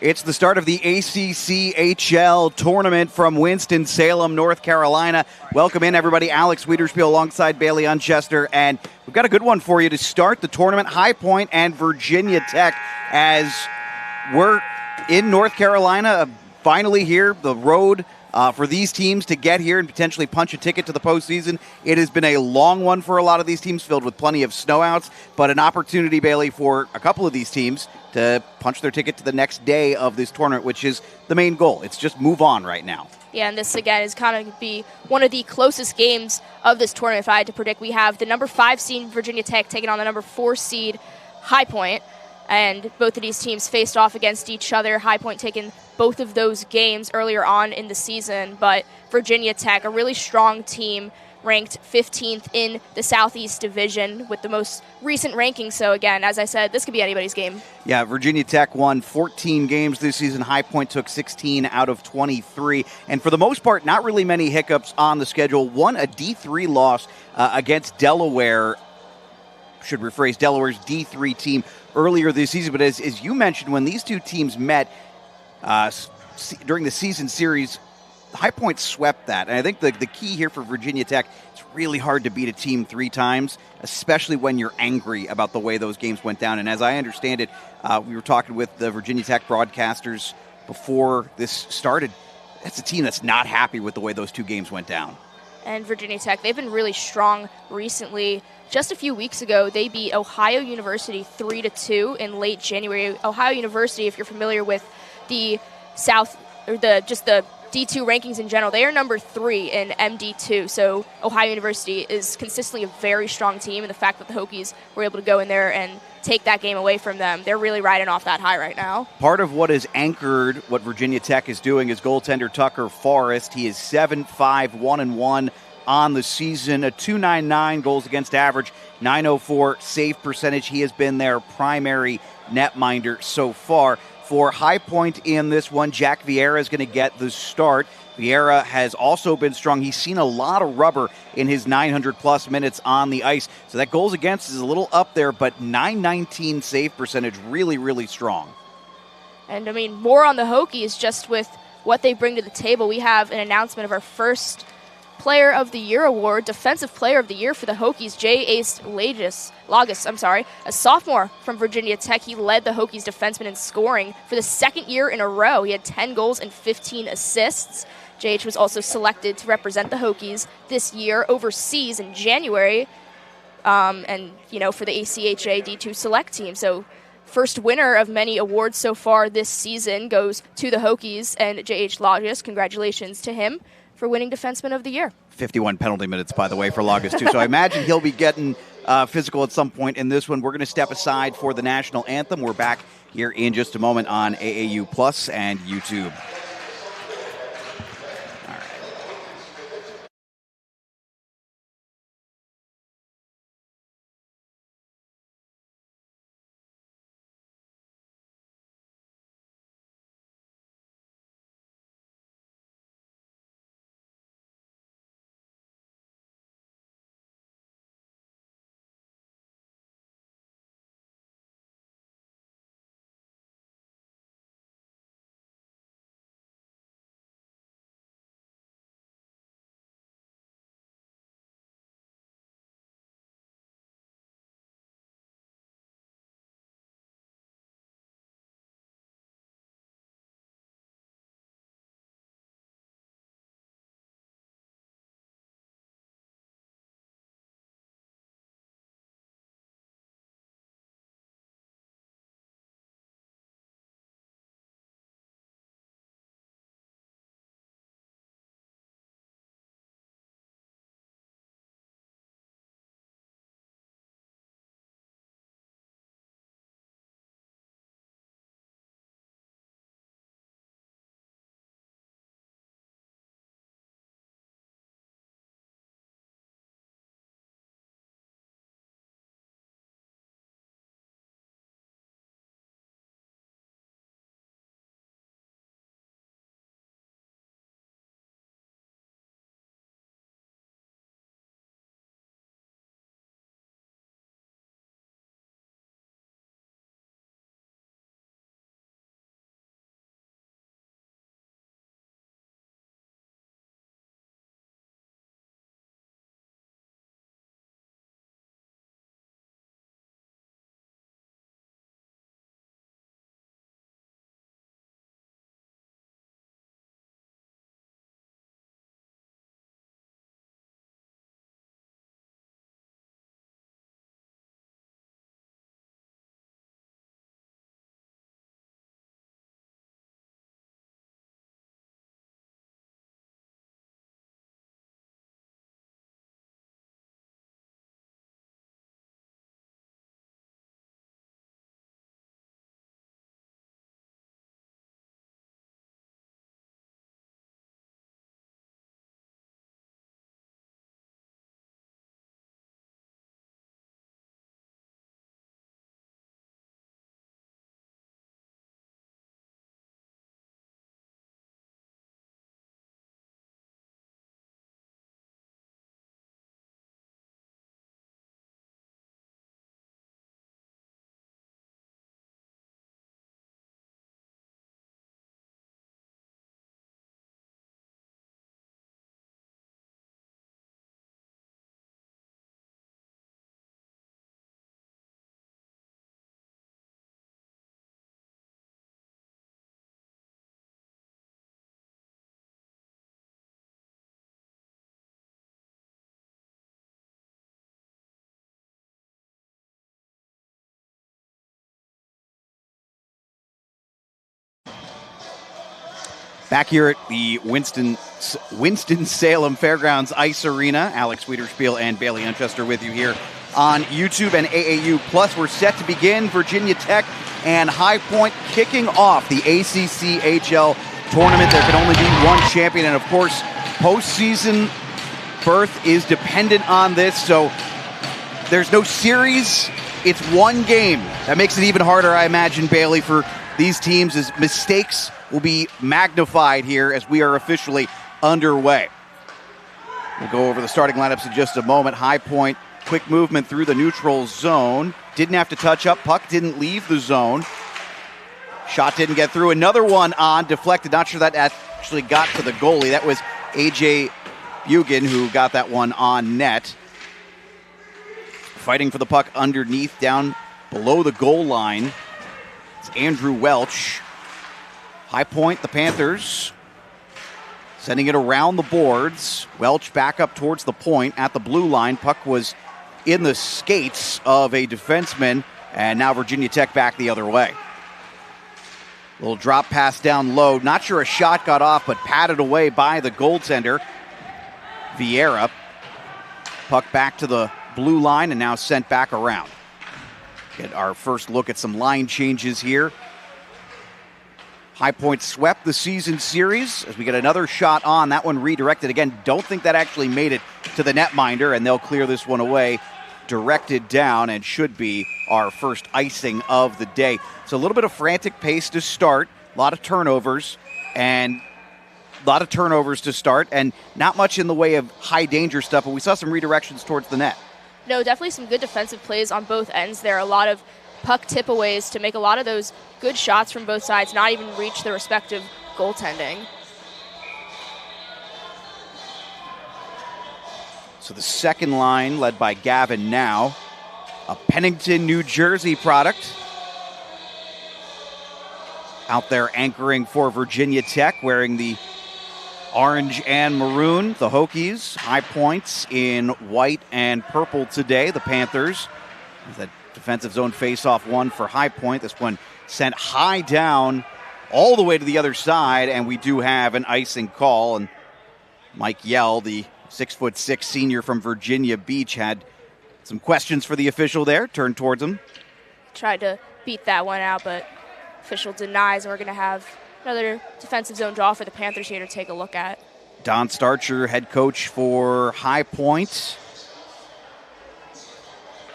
It's the start of the ACCHL tournament from Winston-Salem, North Carolina. Welcome in, everybody. Alex Wiederspiel alongside Bailey Unchester, and we've got a good one for you to start the tournament. High Point and Virginia Tech, as we're in North Carolina, finally here, the road for these teams to get here and potentially punch a ticket to the postseason. It has been a long one for a lot of these teams, filled with plenty of snowouts, but an opportunity, Bailey, for a couple of these teams to punch their ticket to the next day of this tournament, which is the main goal. It's just move on right now. Yeah, and this, again, is kind of be one of the closest games of this tournament, if I had to predict. We have the number 5 seed Virginia Tech taking on the number 4 seed High Point, and both of these teams faced off against each other. High Point taking both of those games earlier on in the season, but Virginia Tech, a really strong team, ranked 15th in the Southeast Division with the most recent rankings. So again, as I said, this could be anybody's game. Yeah, Virginia Tech won 14 games this season. High Point took 16 out of 23. And for the most part, not really many hiccups on the schedule. Won a D3 loss against Delaware. Should rephrase, Delaware's D3 team earlier this season. But as you mentioned, when these two teams met during the season series, High Point swept that. And I think the key here for Virginia Tech, it's really hard to beat a team 3 times, especially when you're angry about the way those games went down. And as I understand it, we were talking with the Virginia Tech broadcasters before this started. That's a team that's not happy with the way those 2 games went down. And Virginia Tech, they've been really strong recently. Just a few weeks ago, they beat Ohio University 3-2 in late January. Ohio University, if you're familiar with the South, or the D2 rankings in general, they are number 3 in MD2. So Ohio University is consistently a very strong team, and the fact that the Hokies were able to go in there and take that game away from them, they're really riding off that high right now. Part of what has anchored what Virginia Tech is doing is goaltender Tucker Forrest. He is 7-5, 1-1 on the season, a .299 goals against average, .904 save percentage. He has been their primary netminder so far. For High Point in this one, Jack Vieira is going to get the start. Vieira has also been strong. He's seen a lot of rubber in his 900-plus minutes on the ice. So that goals against is a little up there, but .919 save percentage, really, really strong. And, I mean, more on the Hokies just with what they bring to the table. We have an announcement of our first Player of the Year award, Defensive Player of the Year for the Hokies, J. Ace Lagus, a sophomore from Virginia Tech. He led the Hokies defenseman in scoring for the second year in a row. He had 10 goals and 15 assists. JH was also selected to represent the Hokies this year overseas in January, and, for the ACHA D2 Select team. So first winner of many awards so far this season goes to the Hokies, and J.H. Lagus, congratulations to him for winning Defenseman of the Year. 51 penalty minutes, by the way, for Lagus, too. So I imagine he'll be getting physical at some point in this one. We're going to step aside for the national anthem. We're back here in just a moment on AAU Plus and YouTube. Back here at the Winston-Salem Fairgrounds Ice Arena, Alex Wiederspiel and Bailey Unchester with you here on YouTube and AAU Plus. We're set to begin. Virginia Tech and High Point kicking off the ACCHL tournament. There can only be one champion, and of course, postseason berth is dependent on this, so there's no series. It's one game. That makes it even harder, I imagine, Bailey, for these teams, as mistakes will be magnified here as we are officially underway. We'll go over the starting lineups in just a moment. High Point, quick movement through the neutral zone. Didn't have to touch up. Puck didn't leave the zone. Shot didn't get through. Another one on, deflected. Not sure that actually got to the goalie. That was A.J. Bugan who got that one on net. Fighting for the puck underneath, down below the goal line. It's Andrew Welch. High Point, the Panthers, sending it around the boards. Welch back up towards the point at the blue line. Puck was in the skates of a defenseman, and now Virginia Tech back the other way. Little drop pass down low. Not sure a shot got off, but patted away by the goaltender, Vieira. Puck back to the blue line and now sent back around. Get our first look at some line changes here. High Point swept the season series as we get another shot on. That one redirected again. Don't think that actually made it to the netminder, and they'll clear this one away. Directed down, and should be our first icing of the day. So a little bit of frantic pace to start. A lot of turnovers, and to start, and not much in the way of high danger stuff, but we saw some redirections towards the net. No, definitely some good defensive plays on both ends there. A lot of puck tip-aways to make a lot of those good shots from both sides not even reach the respective goaltending. So the second line, led by Gavin Now, a Pennington, New Jersey product. Out there anchoring for Virginia Tech, wearing the orange and maroon, the Hokies. High Points in white and purple today, the Panthers. The defensive zone face-off one for High Point. This one sent high down all the way to the other side, and we do have an icing call. And Mike Yell, the 6'6" senior from Virginia Beach, had some questions for the official there. Turned towards him. Tried to beat that one out, but official denies, and we're going to have another defensive zone draw for the Panthers here to take a look at. Don Starcher, head coach for High Point.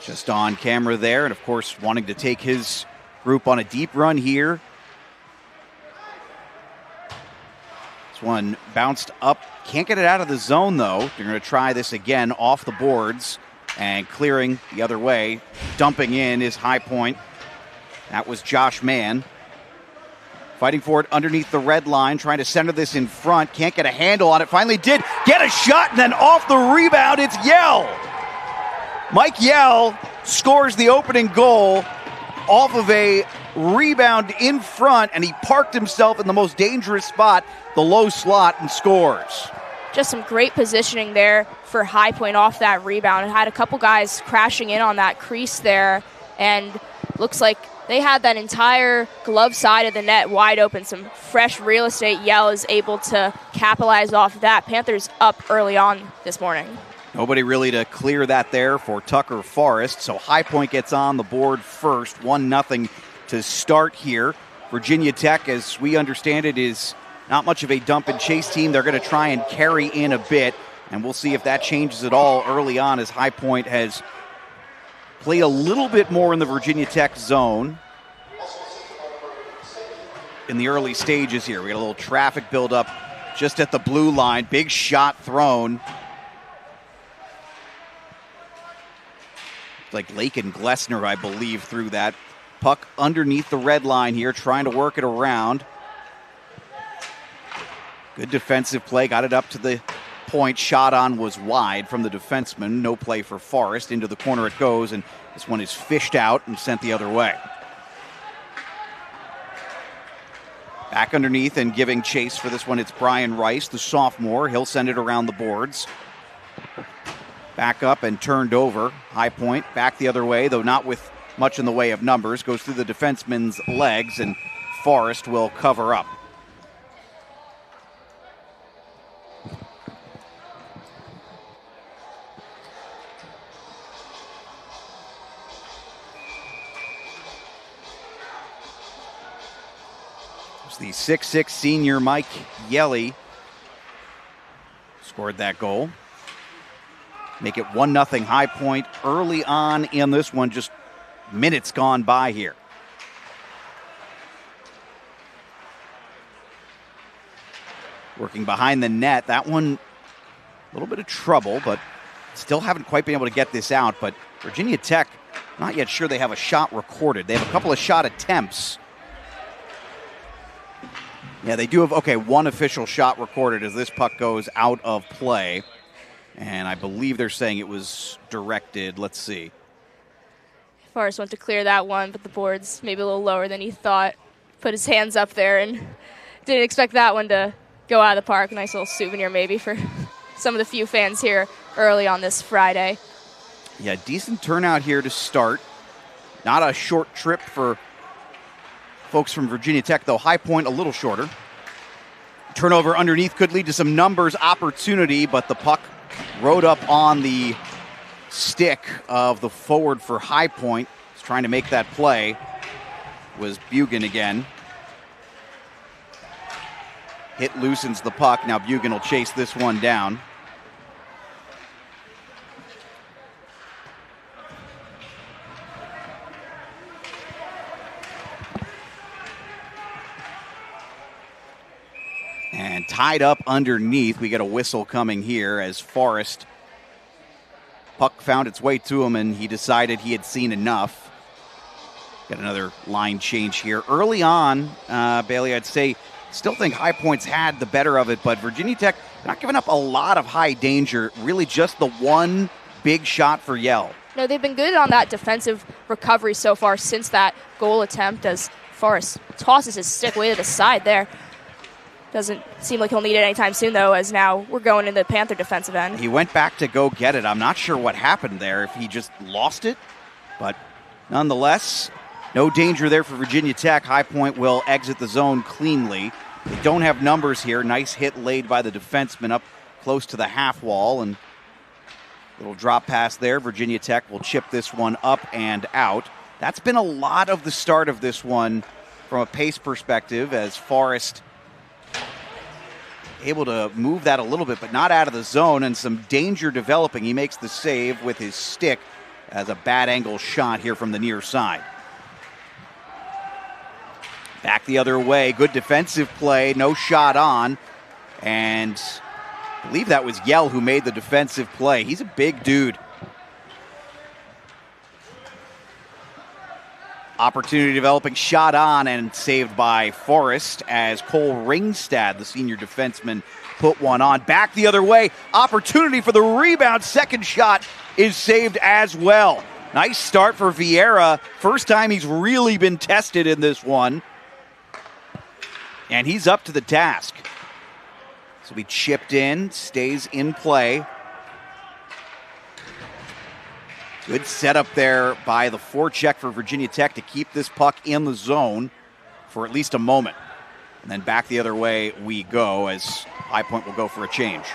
Just on camera there, and of course wanting to take his group on a deep run here. This one bounced up. Can't get it out of the zone, though. They're going to try this again off the boards, and clearing the other way. Dumping in is High Point. That was Josh Mann. Fighting for it underneath the red line, trying to center this in front. Can't get a handle on it. Finally did get a shot, and then off the rebound, it's Yell. Mike Yell scores the opening goal off of a rebound in front, and he parked himself in the most dangerous spot, the low slot, and scores. Just some great positioning there for High Point off that rebound. It had a couple guys crashing in on that crease there, and looks like they had that entire glove side of the net wide open. Some fresh real estate. Yell is able to capitalize off of that. Panthers up early on this morning. Nobody really to clear that there for Tucker Forrest. So High Point gets on the board first. 1-0 to start here. Virginia Tech, as we understand it, is not much of a dump and chase team. They're going to try and carry in a bit, and we'll see if that changes at all early on, as High Point has played a little bit more in the Virginia Tech zone in the early stages here. We got a little traffic buildup just at the blue line. Big shot thrown. Like Lake and Glessner, I believe, threw that. Puck underneath the red line here, trying to work it around. Good defensive play, got it up to the point. Shot on was wide from the defenseman. No play for Forrest. Into the corner it goes, and this one is fished out and sent the other way. Back underneath and giving chase for this one, it's Brian Rice, the sophomore. He'll send it around the boards. Back up and turned over. High Point back the other way, though not with much in the way of numbers. Goes through the defenseman's legs, and Forrest will cover up. It's the 6'6" senior Mike Yelly scored that goal. Make it 1-0 High Point early on in this one, just minutes gone by here. Working behind the net. That one, a little bit of trouble, but still haven't quite been able to get this out. But Virginia Tech, not yet sure they have a shot recorded. They have a couple of shot attempts. Yeah, they do have, okay, one official shot recorded as this puck goes out of play. And I believe they're saying it was directed. Let's see. Forrest went to clear that one, but the board's maybe a little lower than he thought. Put his hands up there and didn't expect that one to go out of the park. Nice little souvenir maybe for some of the few fans here early on this Friday. Yeah, decent turnout here to start. Not a short trip for folks from Virginia Tech, though. High Point a little shorter. Turnover underneath could lead to some numbers opportunity, but the puck rode up on the stick of the forward for High Point. He's trying to make that play. Was Bugan again. Hit loosens the puck. Now Bugan will chase this one down. And tied up underneath. We get a whistle coming here as Forrest. Puck found its way to him and he decided he had seen enough. Got another line change here. Early on, Bailey, I'd say, still think High Point's had the better of it, but Virginia Tech not giving up a lot of high danger. Really just the one big shot for Yell. No, they've been good on that defensive recovery so far since that goal attempt as Forrest tosses his stick way to the side there. Doesn't seem like he'll need it anytime soon, though, as now we're going in the Panther defensive end. He went back to go get it. I'm not sure what happened there, if he just lost it. But nonetheless, no danger there for Virginia Tech. High Point will exit the zone cleanly. They don't have numbers here. Nice hit laid by the defenseman up close to the half wall. And little drop pass there. Virginia Tech will chip this one up and out. That's been a lot of the start of this one from a pace perspective, as Forrest able to move that a little bit, but not out of the zone, and some danger developing. He makes the save with his stick as a bad angle shot here from the near side. Back the other way, good defensive play, no shot on, and I believe that was Yell who made the defensive play. He's a big dude. Opportunity developing, shot on, and saved by Forrest as Cole Ringstad, the senior defenseman, put one on. Back the other way, opportunity for the rebound. Second shot is saved as well. Nice start for Vieira. First time he's really been tested in this one. And he's up to the task. So he chipped in, stays in play. Good setup there by the forecheck for Virginia Tech to keep this puck in the zone for at least a moment. And then back the other way we go as High Point will go for a change.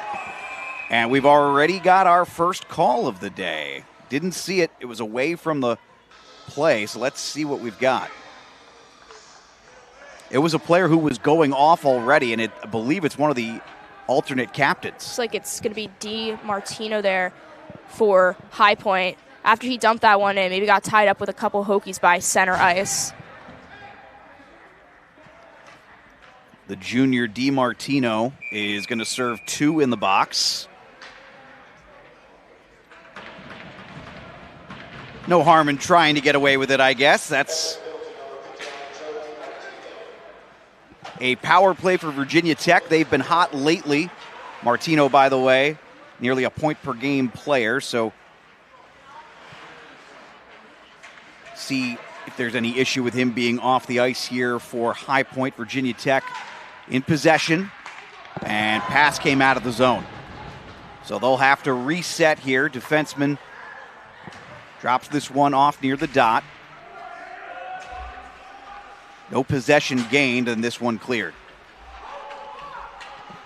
And we've already got our first call of the day. Didn't see it. It was away from the play, so let's see what we've got. It was a player who was going off already, and I believe it's one of the alternate captains. Looks like it's going to be D. Martino there for High Point. After he dumped that one in, maybe got tied up with a couple Hokies by center ice. The junior D. Martino is going to serve two in the box. No harm in trying to get away with it, I guess. That's a power play for Virginia Tech. They've been hot lately. Martino, by the way, nearly a point per game player, so see if there's any issue with him being off the ice here for High Point. Virginia Tech in possession, and pass came out of the zone. So they'll have to reset here. Defenseman drops this one off near the dot. No possession gained, and this one cleared.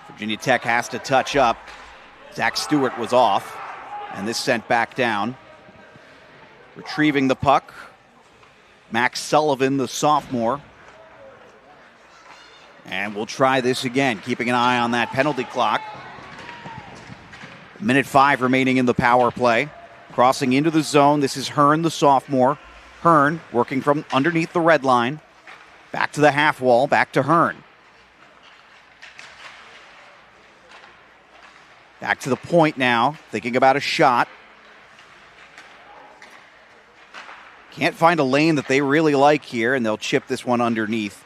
Virginia Tech has to touch up. Zach Stewart was off, and this sent back down. Retrieving the puck, Max Sullivan, the sophomore. And we'll try this again, keeping an eye on that penalty clock. Minute 5 remaining in the power play. Crossing into the zone. This is Hearn, the sophomore. Hearn working from underneath the red line. Back to the half wall, back to Hearn. Back to the point now, thinking about a shot. Can't find a lane that they really like here, and they'll chip this one underneath.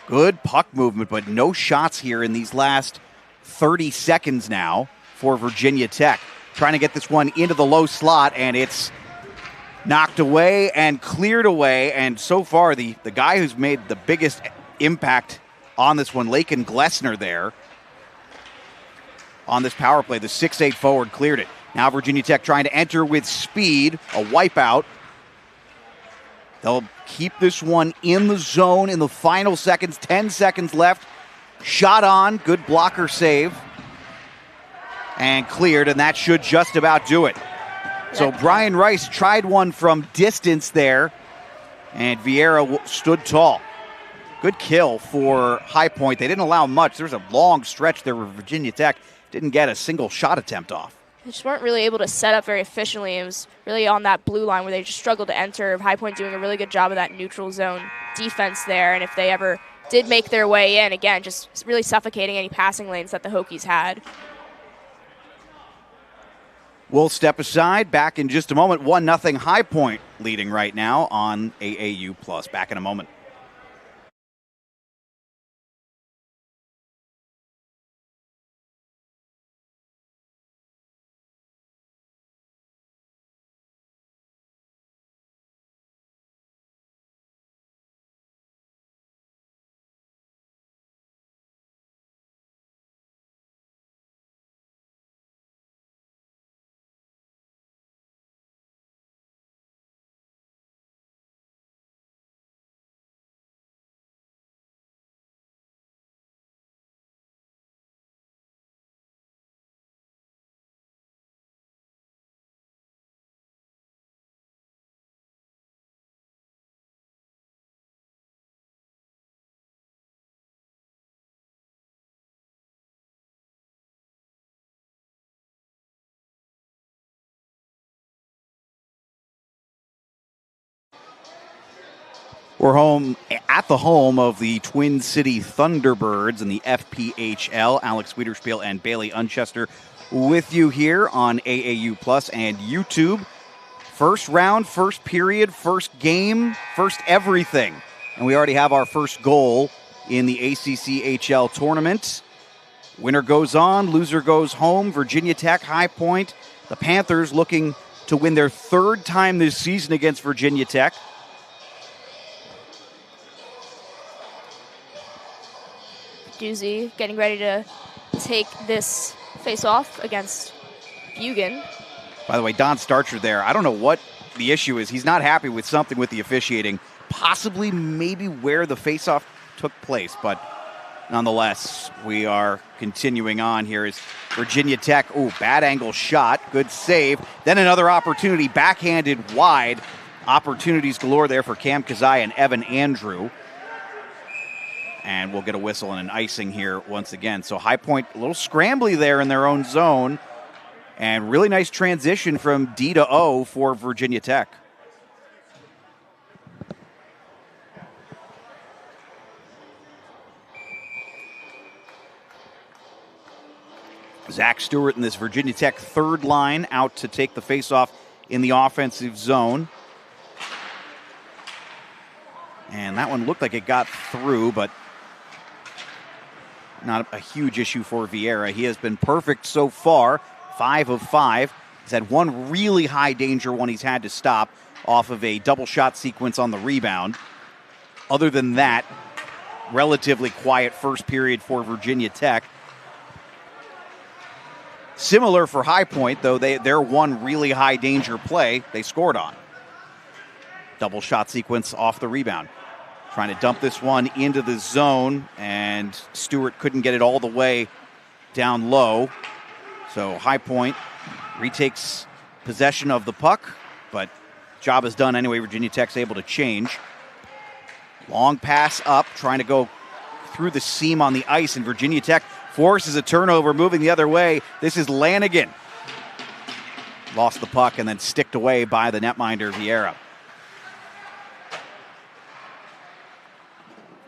Good puck movement, but no shots here in these last 30 seconds now for Virginia Tech. Trying to get this one into the low slot, and it's knocked away and cleared away. And so far, the guy who's made the biggest impact on this one, Laken Glessner there, on this power play, the 6'8 forward cleared it. Now Virginia Tech trying to enter with speed, a wipeout. They'll keep this one in the zone in the final seconds, 10 seconds left. Shot on, good blocker save. And cleared, and that should just about do it. So Brian Rice tried one from distance there, and Vieira stood tall. Good kill for High Point. They didn't allow much. There was a long stretch there where Virginia Tech didn't get a single shot attempt off. They just weren't really able to set up very efficiently. It was really on that blue line where they just struggled to enter. High Point doing a really good job of that neutral zone defense there. And if they ever did make their way in, again, just really suffocating any passing lanes that the Hokies had. We'll step aside. Back in just a moment. 1-0 High Point leading right now on AAU+. Back in a moment. We're home at the home of the Twin City Thunderbirds in the FPHL. Alex Wiederspiel and Bailey Unchester with you here on AAU Plus and YouTube. First round, first period, first game, first everything. And we already have our first goal in the ACCHL tournament. Winner goes on, loser goes home. Virginia Tech, High Point. The Panthers looking to win their third time this season against Virginia Tech. Doozy getting ready to take this face-off against Bugan. By the way, Don Starcher there, I don't know what the issue is. He's not happy with something with the officiating. Possibly maybe where the face-off took place, but nonetheless, we are continuing on here as Virginia Tech, bad angle shot, good save. Then another opportunity, backhanded wide. Opportunities galore there for Cam Kazai and Evan Andrew. And we'll get a whistle and an icing here once again. So High Point a little scrambly there in their own zone. And really nice transition from D to O for Virginia Tech. Zach Stewart in this Virginia Tech third line out to take the faceoff in the offensive zone. And that one looked like it got through, but not a huge issue for Vieira. He has been perfect so far, 5 of 5. He's had one really high danger one he's had to stop off of a double shot sequence on the rebound. Other than that, relatively quiet first period for Virginia Tech. Similar for High Point, though, their one really high danger play they scored on. Double shot sequence off the rebound. Trying to dump this one into the zone, and Stewart couldn't get it all the way down low. So High Point retakes possession of the puck, but job is done anyway. Virginia Tech's able to change. Long pass up, trying to go through the seam on the ice, and Virginia Tech forces a turnover, moving the other way. This is Lanigan. Lost the puck and then sticked away by the netminder, Vieira.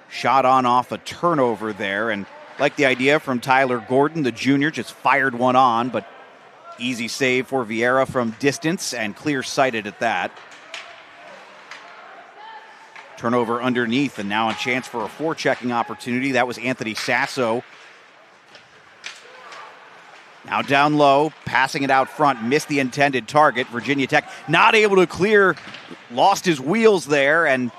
Shot on off a turnover there, and like the idea from Tyler Gordon, the junior, just fired one on, but easy save for Vieira from distance and clear-sighted at that. Turnover underneath, and now a chance for a forechecking opportunity. That was Anthony Sasso. Now down low, passing it out front, missed the intended target. Virginia Tech not able to clear, lost his wheels there, and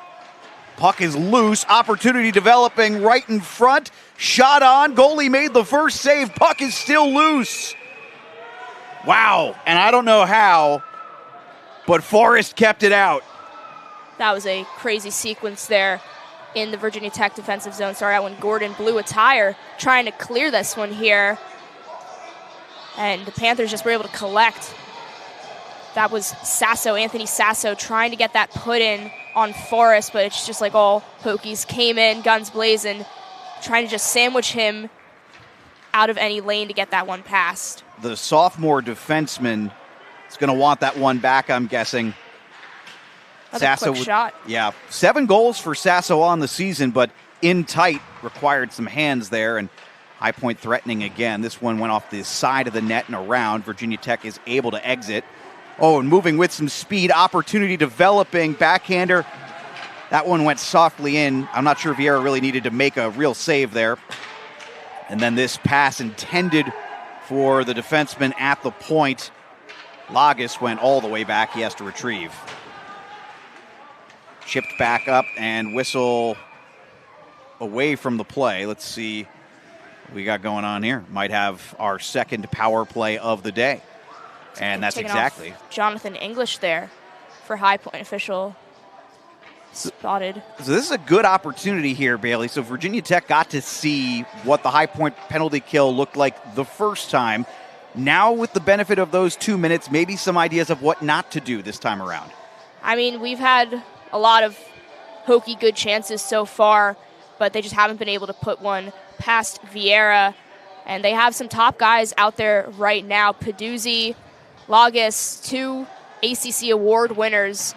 puck is loose. Opportunity developing right in front. Shot on, goalie made the first save. Puck is still loose. Wow, and I don't know how, but Forrest kept it out. That was a crazy sequence there in the Virginia Tech defensive zone. Started out when Gordon blew a tire trying to clear this one here. And the Panthers just were able to collect. That was Sasso, Anthony Sasso, trying to get that put in on Forrest, but it's just like all Hokies came in, guns blazing, trying to just sandwich him out of any lane to get that one past. The sophomore defenseman is going to want that one back, I'm guessing. Another quick shot. Yeah, 7 goals for Sasso on the season, but in tight, required some hands there, and High Point threatening again. This one went off the side of the net and around. Virginia Tech is able to exit. Oh, and moving with some speed, opportunity developing, backhander. That one went softly in. I'm not sure Vieira really needed to make a real save there. And then this pass intended for the defenseman at the point. Lagos went all the way back. He has to retrieve. Chipped back up and whistle away from the play. Let's see what we got going on here. Might have our second power play of the day. And that's exactly. Jonathan English there for High Point official spotted. So this is a good opportunity here, Bailey. So Virginia Tech got to see what the High Point penalty kill looked like the first time. Now with the benefit of those 2 minutes, maybe some ideas of what not to do this time around. I mean, we've had a lot of Hokie good chances so far, but they just haven't been able to put one past Vieira. And they have some top guys out there right now. Peduzzi, Lagos, 2 ACC award winners.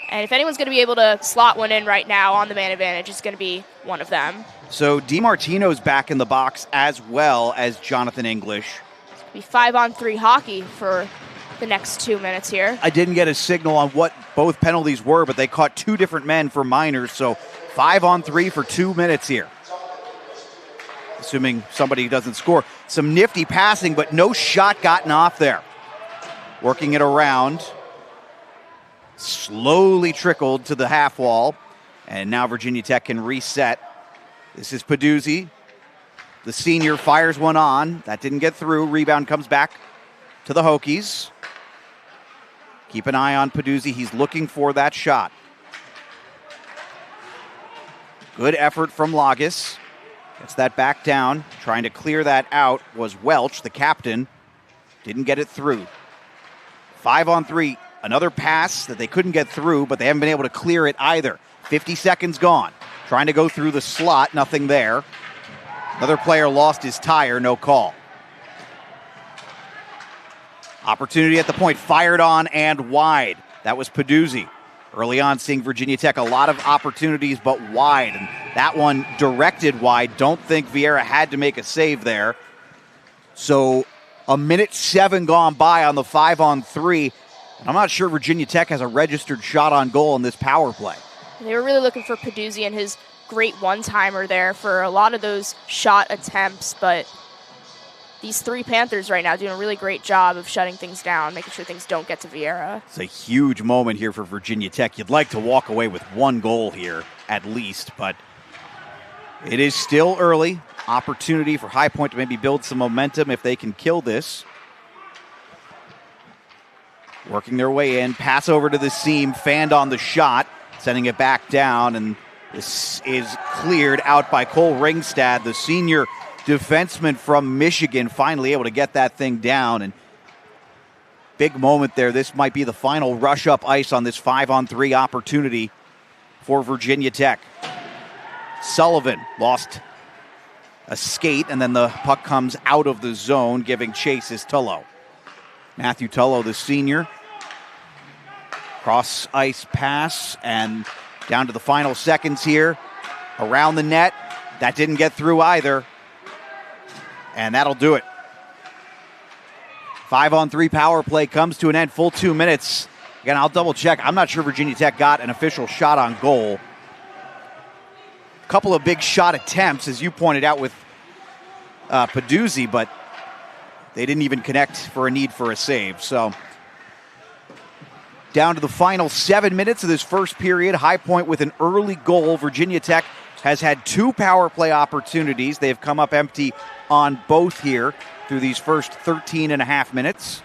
And if anyone's going to be able to slot one in right now on the man advantage, it's going to be one of them. So DiMartino's back in the box as well as Jonathan English. It's going to be 5-on-3 hockey for the next 2 minutes here. I didn't get a signal on what both penalties were, but they caught 2 different men for minors, so 5-on-3 for 2 minutes here. Assuming somebody doesn't score. Some nifty passing, but no shot gotten off there. Working it around. Slowly trickled to the half wall, and now Virginia Tech can reset. This is Peduzzi. The senior fires one on. That didn't get through. Rebound comes back to the Hokies. Keep an eye on Peduzzi. He's looking for that shot. Good effort from Lagos. Gets that back down. Trying to clear that out was Welch, the captain. Didn't get it through. 5-on-3. Another pass that they couldn't get through, but they haven't been able to clear it either. 50 seconds gone. Trying to go through the slot. Nothing there. Another player lost his tire. No call. Opportunity at the point, fired on and wide. That was Peduzzi. Early on, seeing Virginia Tech, a lot of opportunities, but wide. And that one directed wide. Don't think Vieira had to make a save there. So 1:07 gone by on the 5-on-3. I'm not sure Virginia Tech has a registered shot on goal in this power play. They were really looking for Peduzzi and his great one-timer there for a lot of those shot attempts, but these 3 Panthers right now doing a really great job of shutting things down, making sure things don't get to Vieira. It's a huge moment here for Virginia Tech. You'd like to walk away with 1 goal here, at least, but it is still early. Opportunity for High Point to maybe build some momentum if they can kill this. Working their way in, pass over to the seam, fanned on the shot, sending it back down, and this is cleared out by Cole Ringstad, the senior defenseman from Michigan, finally able to get that thing down. And big moment there. This might be the final rush up ice on this 5-on-3 opportunity for Virginia Tech. Sullivan lost a skate, and then the puck comes out of the zone, giving chase is Tullo. Matthew Tullo, the senior. Cross ice pass, and down to the final seconds here. Around the net. That didn't get through either. And that'll do it. 5-on-3 power play comes to an end, full 2 minutes. Again, I'll double check. I'm not sure Virginia Tech got an official shot on goal. A couple of big shot attempts, as you pointed out with Peduzzi, but they didn't even connect for a need for a save. So down to the final 7 minutes of this first period. High Point with an early goal. Virginia Tech has had 2 power play opportunities. They've come up empty on both here through these first 13 and a half minutes.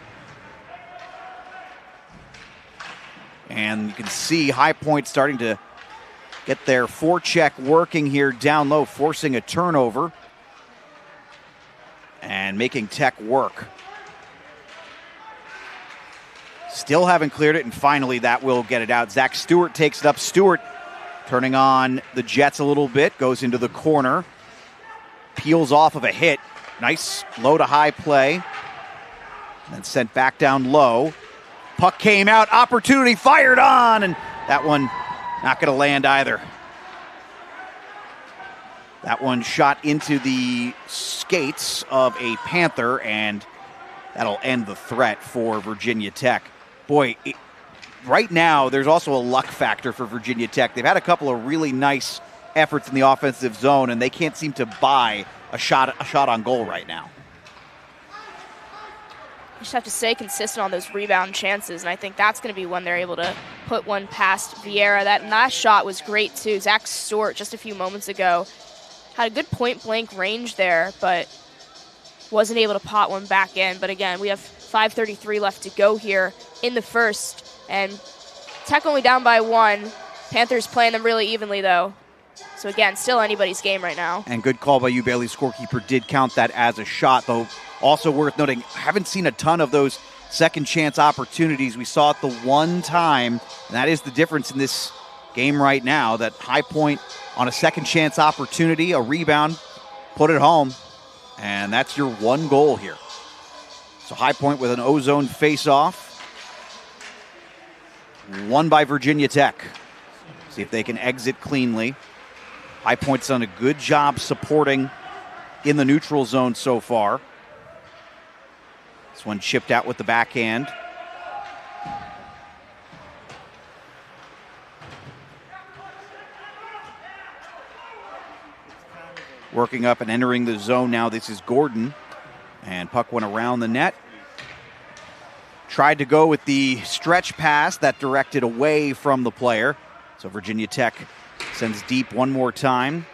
And you can see High Point starting to get their forecheck working here down low, forcing a turnover and making Tech work. Still haven't cleared it, and finally that will get it out. Zach Stewart takes it up. Stewart turning on the Jets a little bit, goes into the corner, peels off of a hit. Nice low to high play, and then sent back down low. Puck came out, opportunity fired on, and that one not going to land either. That one shot into the skates of a Panther, and that'll end the threat for Virginia Tech. Boy, right now there's also a luck factor for Virginia Tech. They've had a couple of really nice efforts in the offensive zone, and they can't seem to buy a shot on goal right now. You just have to stay consistent on those rebound chances, and I think that's going to be when they're able to put one past Vieira. That last shot was great, too. Zach Stewart, just a few moments ago, had a good point-blank range there, but wasn't able to pot one back in. But again, we have 5:33 left to go here in the first, and Tech only down by 1. Panthers playing them really evenly, though. So again, still anybody's game right now. And good call by you, Bailey. Scorekeeper did count that as a shot, though. Also worth noting, haven't seen a ton of those second chance opportunities. We saw it the one time, and that is the difference in this game right now, that High Point on a second chance opportunity, a rebound, put it home, and that's your one goal here. So High Point with an O-zone face-off. Won by Virginia Tech. See if they can exit cleanly. High Point's done a good job supporting in the neutral zone so far. This one chipped out with the backhand. Working up and entering the zone now. This is Gordon. And puck went around the net. Tried to go with the stretch pass that directed away from the player. So Virginia Tech sends deep one more time.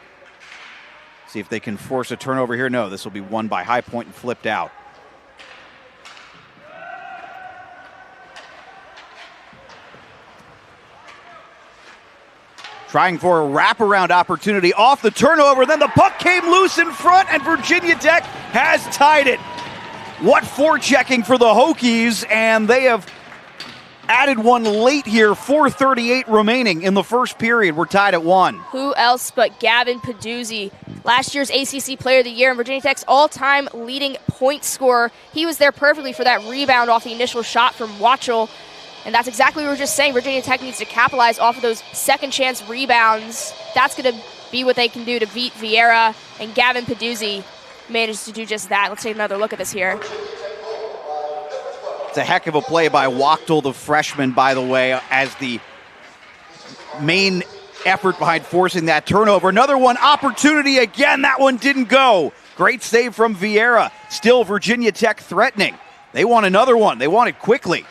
See if they can force a turnover here. No, this will be won by High Point and flipped out. Trying for a wraparound opportunity off the turnover. Then the puck came loose in front, and Virginia Tech has tied it. What forechecking for the Hokies, and they have added one late here. 4:38 remaining in the first period. We're tied at 1. Who else but Gavin Peduzzi, last year's ACC Player of the Year and Virginia Tech's all-time leading point scorer. He was there perfectly for that rebound off the initial shot from Watchell. And that's exactly what we were just saying. Virginia Tech needs to capitalize off of those second chance rebounds. That's going to be what they can do to beat Vieira, and Gavin Peduzzi managed to do just that. Let's take another look at this here. It's a heck of a play by Wachtel, the freshman, by the way, as the main effort behind forcing that turnover. Another one, opportunity again. That one didn't go. Great save from Vieira. Still Virginia Tech threatening. They want another one. They want it quickly.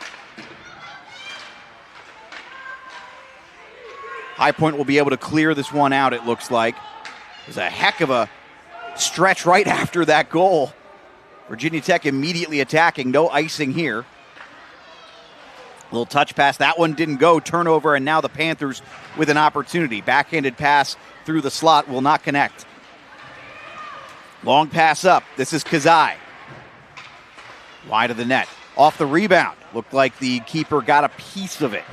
High Point will be able to clear this one out, it looks like. It was a heck of a stretch right after that goal. Virginia Tech immediately attacking. No icing here. Little touch pass. That one didn't go. Turnover, and now the Panthers with an opportunity. Backhanded pass through the slot will not connect. Long pass up. This is Kazai. Wide of the net. Off the rebound. Looked like the keeper got a piece of it.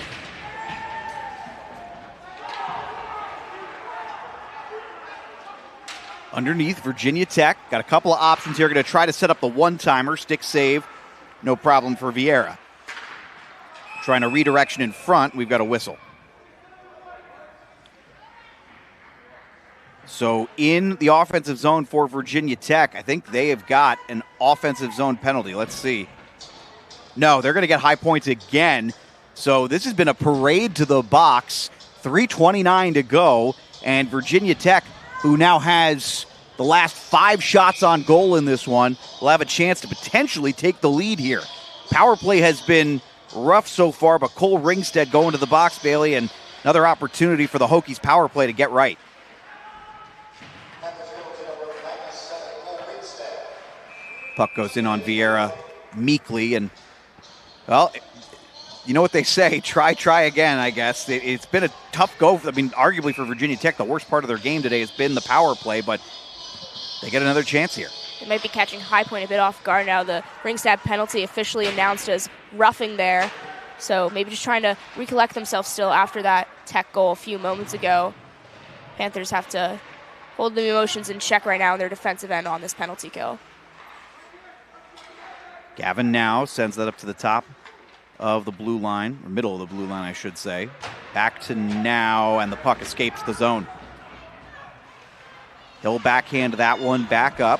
Underneath, Virginia Tech. Got a couple of options here. Going to try to set up the one-timer. Stick save. No problem for Vieira. Trying a redirection in front. We've got a whistle. So in the offensive zone for Virginia Tech, I think they have got an offensive zone penalty. Let's see. No, they're going to get high points again. So this has been a parade to the box. 3:29 to go. And Virginia Tech, who now has the last 5 shots on goal in this one, will have a chance to potentially take the lead here. Power play has been rough so far, but Cole Ringstead going to the box, Bailey, and another opportunity for the Hokies power play to get right. Puck goes in on Vieira meekly, and, well, you know what they say, try again, I guess. It's been a tough go. Arguably for Virginia Tech, the worst part of their game today has been the power play, but they get another chance here. They might be catching High Point a bit off guard now. The Ringstead penalty officially announced as roughing there. So maybe just trying to recollect themselves still after that Tech goal a few moments ago. Panthers have to hold the emotions in check right now in their defensive end on this penalty kill. Gavin now sends that up to the top of the blue line, or middle of the blue line, I should say. Back to now, and the puck escapes the zone. He'll backhand that one back up.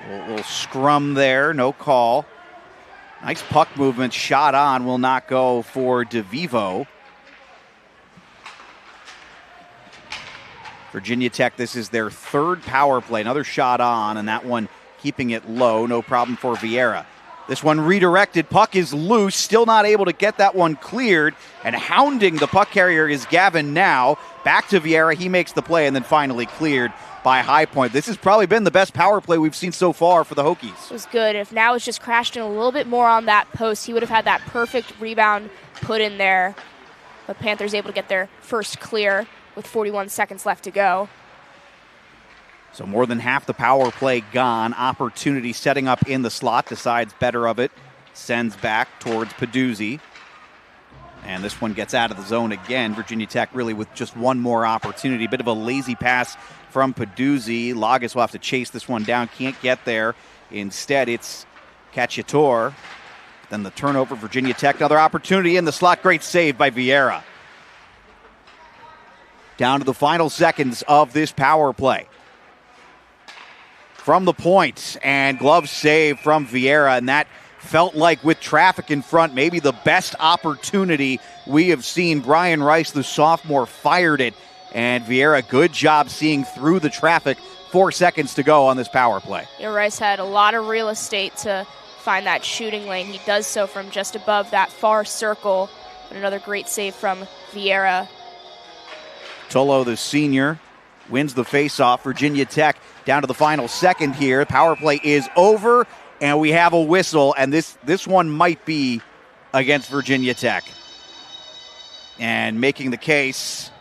A little scrum there, no call. Nice puck movement, shot on, will not go for DeVivo. Virginia Tech, this is their 3rd power play. Another shot on, and that one keeping it low, no problem for Vieira. This one redirected, puck is loose, still not able to get that one cleared, and hounding the puck carrier is Gavin now. Back to Vieira, he makes the play, and then finally cleared by High Point. This has probably been the best power play we've seen so far for the Hokies. It was good. If now it's just crashed in a little bit more on that post, he would have had that perfect rebound put in there. But Panthers able to get their first clear with 41 seconds left to go. So more than half the power play gone. Opportunity setting up in the slot, decides better of it. Sends back towards Peduzzi. And this one gets out of the zone again. Virginia Tech really with just one more opportunity. Bit of a lazy pass from Peduzzi. Lagas will have to chase this one down. Can't get there. Instead, it's Cacciatore. Then the turnover, Virginia Tech. Another opportunity in the slot. Great save by Vieira. Down to the final seconds of this power play. From the point, and glove save from Vieira, and that felt like, with traffic in front, maybe the best opportunity we have seen. Brian Rice, the sophomore, fired it, and Vieira, good job seeing through the traffic. 4 seconds to go on this power play. Yeah, Rice had a lot of real estate to find that shooting lane. He does so from just above that far circle, but another great save from Vieira. Tolo, the senior, wins the faceoff. Virginia Tech down to the final second here. Power play is over, and we have a whistle, and this one might be against Virginia Tech. And making the case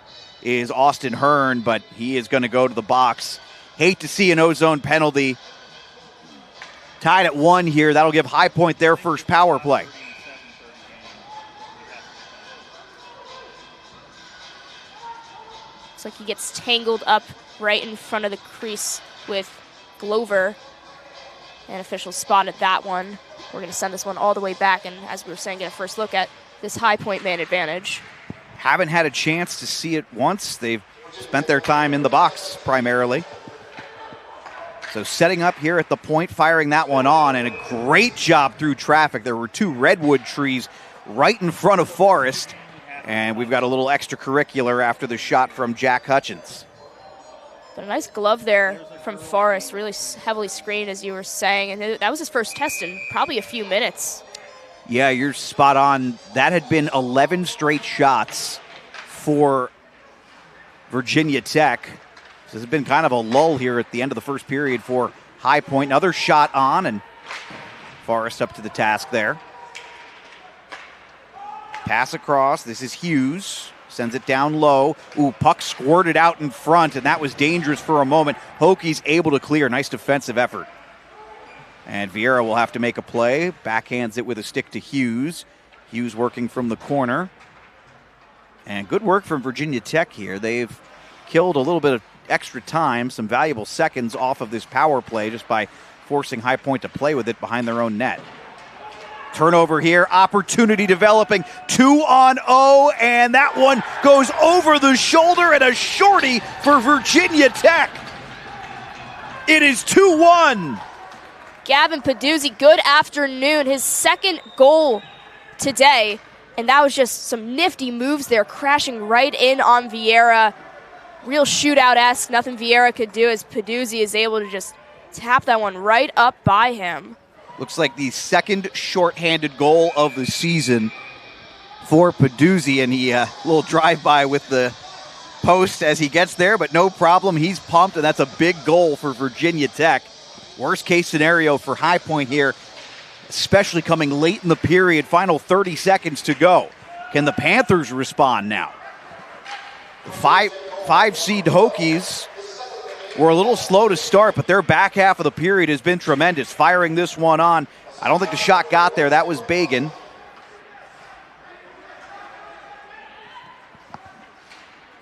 is Austin Hearn, but he is going to go to the box. Hate to see an ozone penalty. Tied at 1 here. That'll give High Point their first power play. Looks like he gets tangled up right in front of the crease with Glover. And officials spotted that one. We're going to send this one all the way back, and as we were saying, get a first look at this High Point man advantage. Haven't had a chance to see it once. They've spent their time in the box primarily. So setting up here at the point, firing that one on, and a great job through traffic. There were 2 redwood trees right in front of Forrest, and we've got a little extracurricular after the shot from Jack Hutchins. But a nice glove there from Forrest, really heavily screened, as you were saying, and that was his first test in probably a few minutes. Yeah, you're spot on. That had been 11 straight shots for Virginia Tech. So this has been kind of a lull here at the end of the first period for High Point. Another shot on, and Forrest up to the task there. Pass across. This is Hughes. Sends it down low. Ooh, puck squirted out in front, and that was dangerous for a moment. Hokies able to clear. Nice defensive effort. And Vieira will have to make a play. Backhands it with a stick to Hughes. Hughes working from the corner. And good work from Virginia Tech here. They've killed a little bit of extra time, some valuable seconds off of this power play just by forcing High Point to play with it behind their own net. Turnover here, opportunity developing, 2-on-0, and that one goes over the shoulder and a shorty for Virginia Tech. It is 2-1. Gavin Peduzzi, good afternoon. His second goal today, and that was just some nifty moves there, crashing right in on Vieira. Real shootout-esque, nothing Vieira could do as Peduzzi is able to just tap that one right up by him. Looks like the second shorthanded goal of the season for Peduzzi, and he a little drive-by with the post as he gets there, but no problem. He's pumped, and that's a big goal for Virginia Tech. Worst case scenario for High Point here, especially coming late in the period, final 30 seconds to go. Can the Panthers respond now? The five seed Hokies were a little slow to start, but their back half of the period has been tremendous. Firing this one on. I don't think the shot got there. That was Bagan.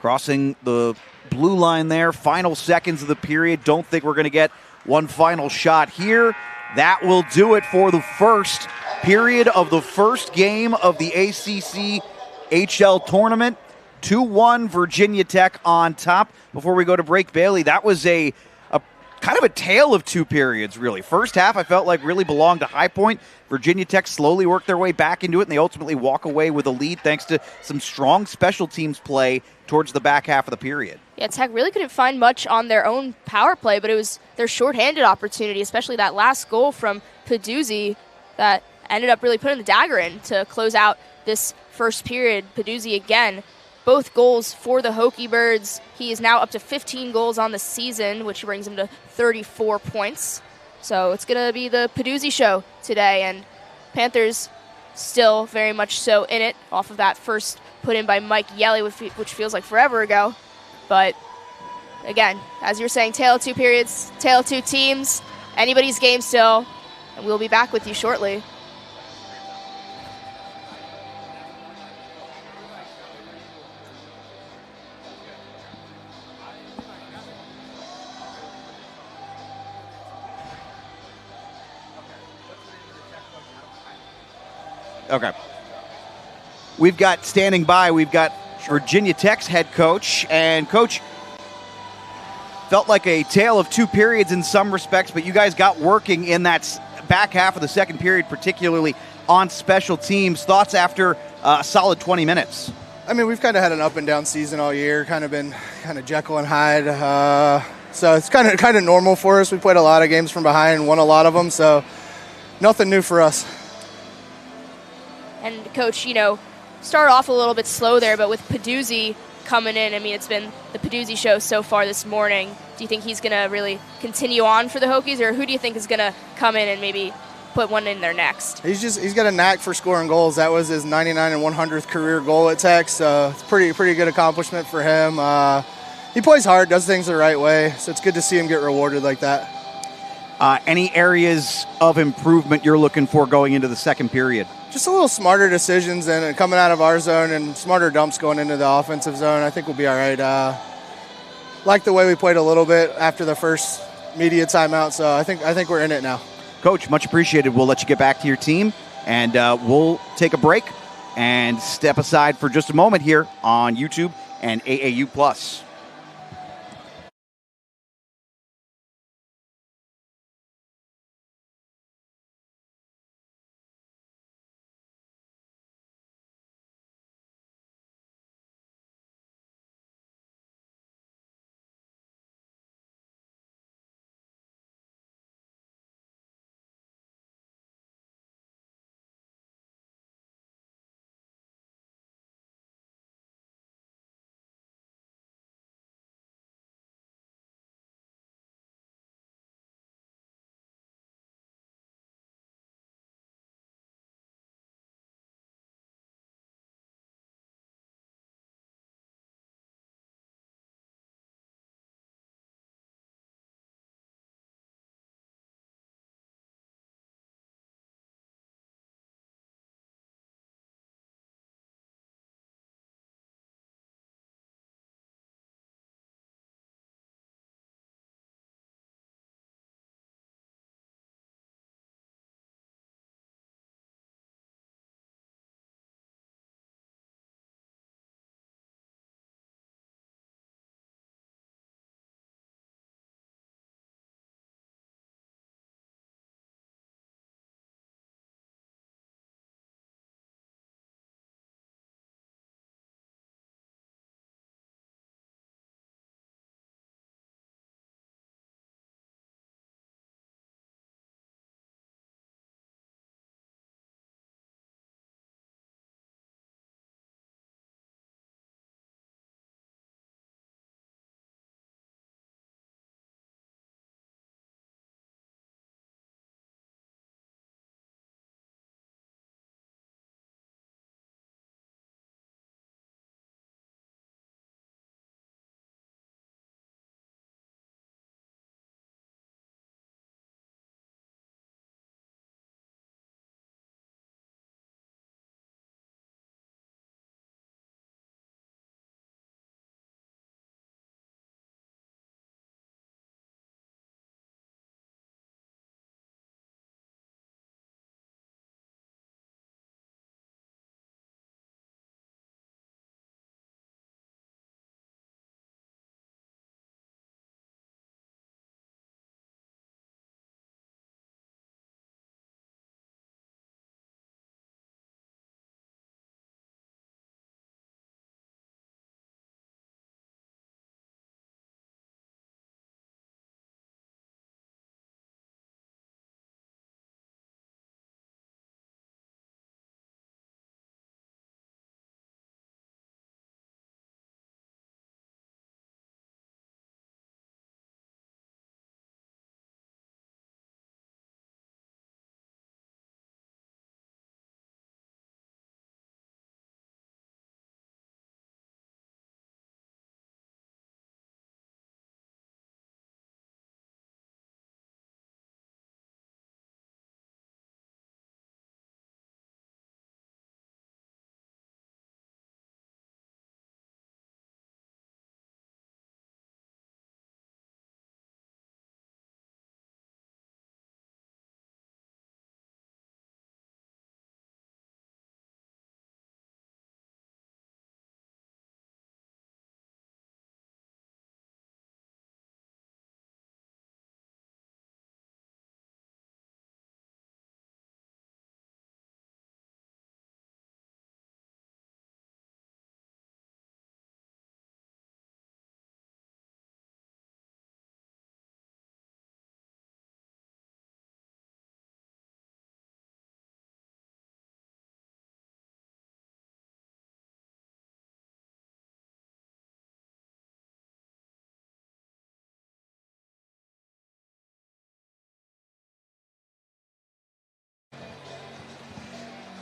Crossing the blue line there. Final seconds of the period. Don't think we're going to get one final shot here. That will do it for the first period of the first game of the ACC HL tournament. 2-1 Virginia Tech on top. Before we go to break, Bailey, that was a kind of a tale of two periods, really. First half, I felt like really belonged to High Point. Virginia Tech slowly worked their way back into it, and they ultimately walk away with a lead thanks to some strong special teams play towards the back half of the period. Yeah, Tech really couldn't find much on their own power play, but it was their shorthanded opportunity, especially that last goal from Peduzzi that ended up really putting the dagger in to close out this first period. Peduzzi again, both goals for the Hokie Birds. He is now up to 15 goals on the season, which brings him to 34 points. So it's going to be the Peduzzi show today, and Panthers still very much so in it off of that first put in by Mike Yelly, which feels like forever ago. But again, as you were saying, tale of two periods, tale of two teams, anybody's game still, and we'll be back with you shortly. Okay. We've got standing by, we've got Virginia Tech's head coach, and Coach, felt like a tale of two periods in some respects, but you guys got working in that back half of the second period, particularly on special teams. Thoughts after a solid 20 minutes? I mean, we've kind of had an up and down season all year, kind of been Jekyll and Hyde. So it's kind of normal for us. We played a lot of games from behind and won a lot of them, so nothing new for us. And Coach, start off a little bit slow there, but with Peduzzi coming in, I mean, it's been the Peduzzi show so far this morning. Do you think he's going to really continue on for the Hokies, or who do you think is going to come in and maybe put one in there next? He's got a knack for scoring goals. That was his 99 and 100th career goal at Tech, so it's pretty good accomplishment for him. He plays hard, does things the right way, so it's good to see him get rewarded like that. Any areas of improvement you're looking for going into the second period? Just a little smarter decisions and coming out of our zone and smarter dumps going into the offensive zone. I think we'll be all right. Like the way we played a little bit after the first media timeout, so I think we're in it now. Coach, much appreciated. We'll let you get back to your team, and we'll take a break and step aside for just a moment here on YouTube and AAU+.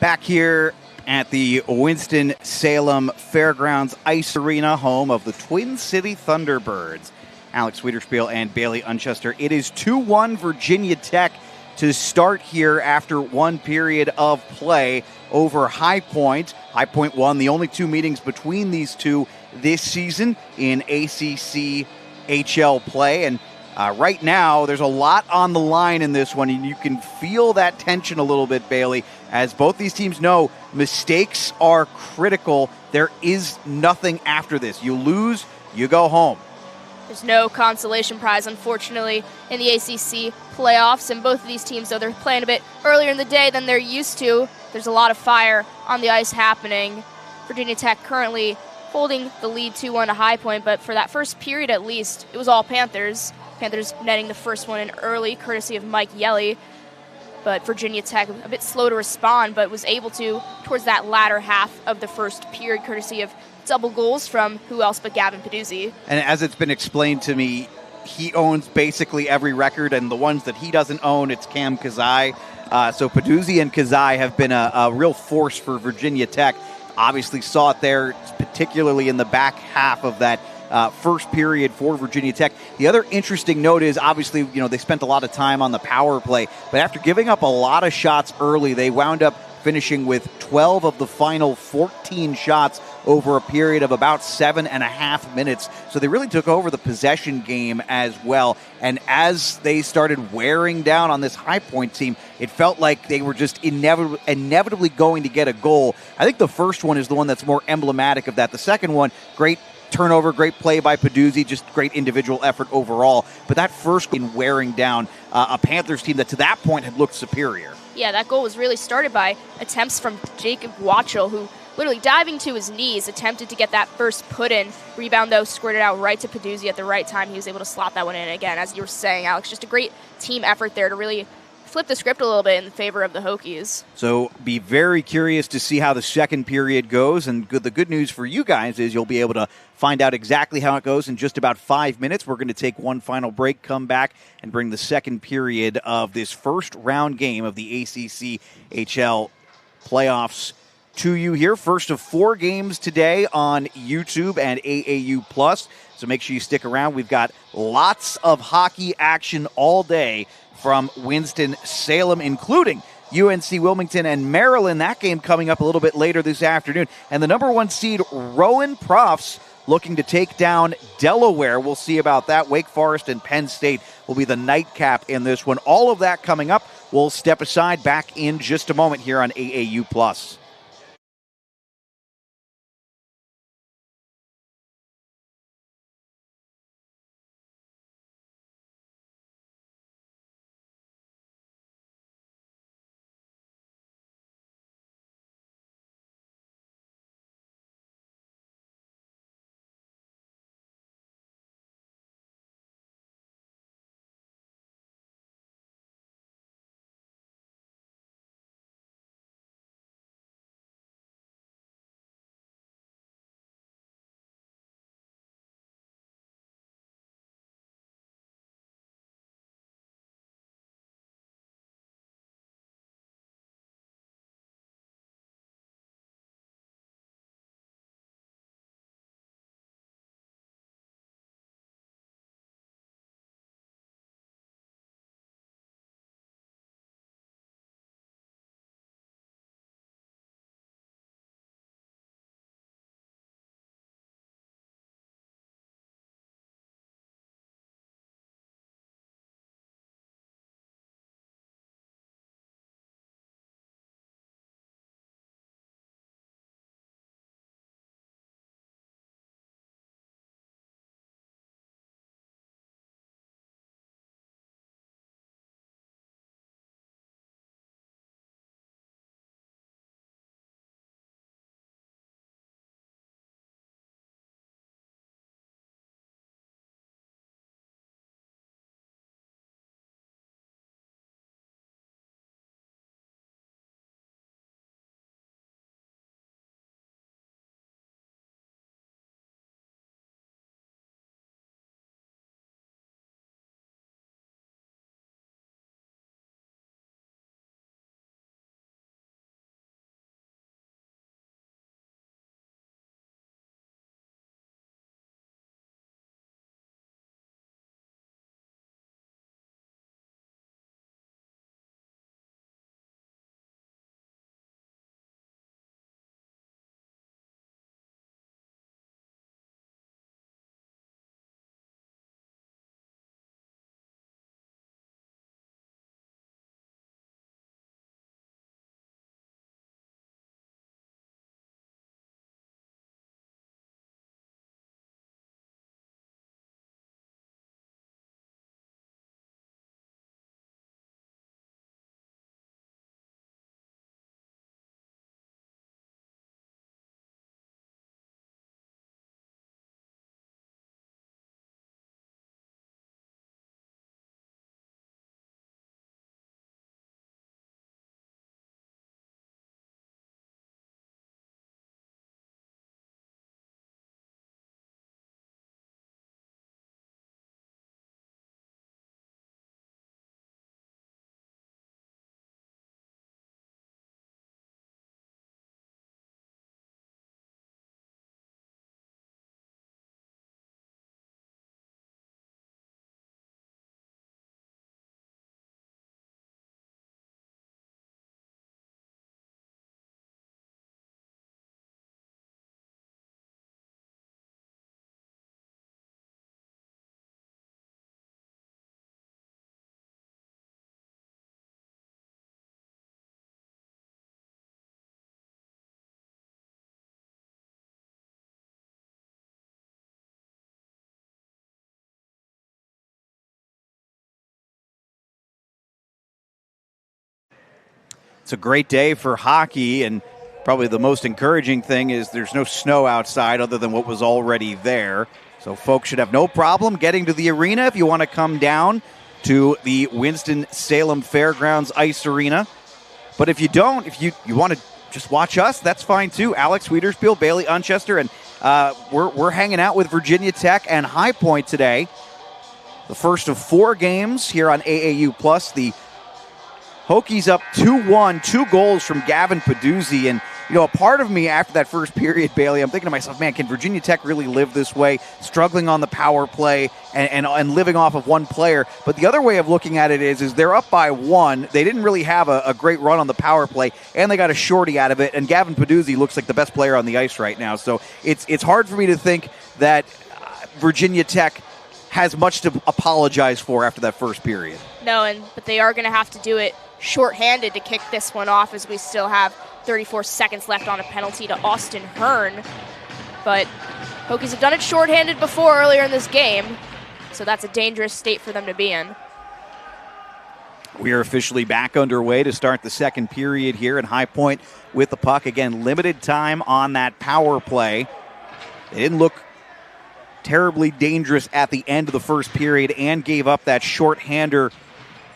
Back here at the Winston-Salem Fairgrounds Ice Arena, home of the Twin City Thunderbirds. Alex Wiederspiel and Bailey Unchester. It is 2-1 Virginia Tech to start here after one period of play over High Point. High Point won the only two meetings between these two this season in ACC HL play. And right now, there's a lot on the line in this one, and you can feel that tension a little bit, Bailey, as both these teams know mistakes are critical. There is nothing after this. You lose, you go home. There's no consolation prize, unfortunately, in the ACC playoffs, and both of these teams, though they're playing a bit earlier in the day than they're used to, there's a lot of fire on the ice happening. Virginia Tech currently holding the lead 2-1 to High Point, but for that first period at least, it was all Panthers. Panthers netting the first one in early, courtesy of Mike Yelly. But Virginia Tech a bit slow to respond, but was able to towards that latter half of the first period, courtesy of double goals from who else but Gavin Peduzzi. And as it's been explained to me, he owns basically every record, and the ones that he doesn't own, it's Cam Kazai. So Peduzzi and Kazai have been a real force for Virginia Tech. Obviously saw it there, particularly in the back half of that first period for Virginia Tech. The other interesting note is, obviously, they spent a lot of time on the power play, but after giving up a lot of shots early, they wound up finishing with 12 of the final 14 shots over a period of about 7.5 minutes. So they really took over the possession game as well. And as they started wearing down on this High Point team, it felt like they were just inevitably going to get a goal. I think the first one is the one that's more emblematic of that. The second one, great turnover, great play by Peduzzi, just great individual effort overall. But that first in wearing down a Panthers team that to that point had looked superior. Yeah, that goal was really started by attempts from Jacob Watchell, who literally diving to his knees, attempted to get that first put in. Rebound, though, squirted out right to Peduzzi at the right time. He was able to slot that one in. Again, as you were saying, Alex, just a great team effort there to really flip the script a little bit in favor of the Hokies. So be very curious to see how the second period goes. And the good news for you guys is you'll be able to find out exactly how it goes in just about 5 minutes. We're going to take one final break, come back, and bring the second period of this first round game of the ACC HL playoffs to you here. First of 4 games today on YouTube and AAU+. So make sure you stick around. We've got lots of hockey action all day from Winston-Salem, including UNC Wilmington and Maryland. That game coming up a little bit later this afternoon. And the number 1 seed, Rowan Profs, looking to take down Delaware. We'll see about that. Wake Forest and Penn State will be the nightcap in this one. All of that coming up. We'll step aside back in just a moment here on AAU+. It's a great day for hockey, and probably the most encouraging thing is there's no snow outside other than what was already there. So folks should have no problem getting to the arena if you want to come down to the Winston-Salem Fairgrounds Ice Arena. But if you don't, if you want to just watch us, that's fine too. Alex Wiederspiel, Bailey Unchester, and we're hanging out with Virginia Tech and High Point today. The first of 4 games here on AAU+. The Hokies up 2-1, 2 goals from Gavin Peduzzi. And, a part of me after that first period, Bailey, I'm thinking to myself, man, can Virginia Tech really live this way, struggling on the power play and living off of one player? But the other way of looking at it is they're up by 1. They didn't really have a great run on the power play, and they got a shorty out of it. And Gavin Peduzzi looks like the best player on the ice right now. So it's hard for me to think that Virginia Tech has much to apologize for after that first period. No, but they are going to have to do it shorthanded to kick this one off, as we still have 34 seconds left on a penalty to Austin Hearn. But Hokies have done it shorthanded before earlier in this game, so that's a dangerous state for them to be in. We are officially back underway to start the second period here in High Point with the puck. Again, limited time on that power play. They didn't look terribly dangerous at the end of the first period and gave up that shorthander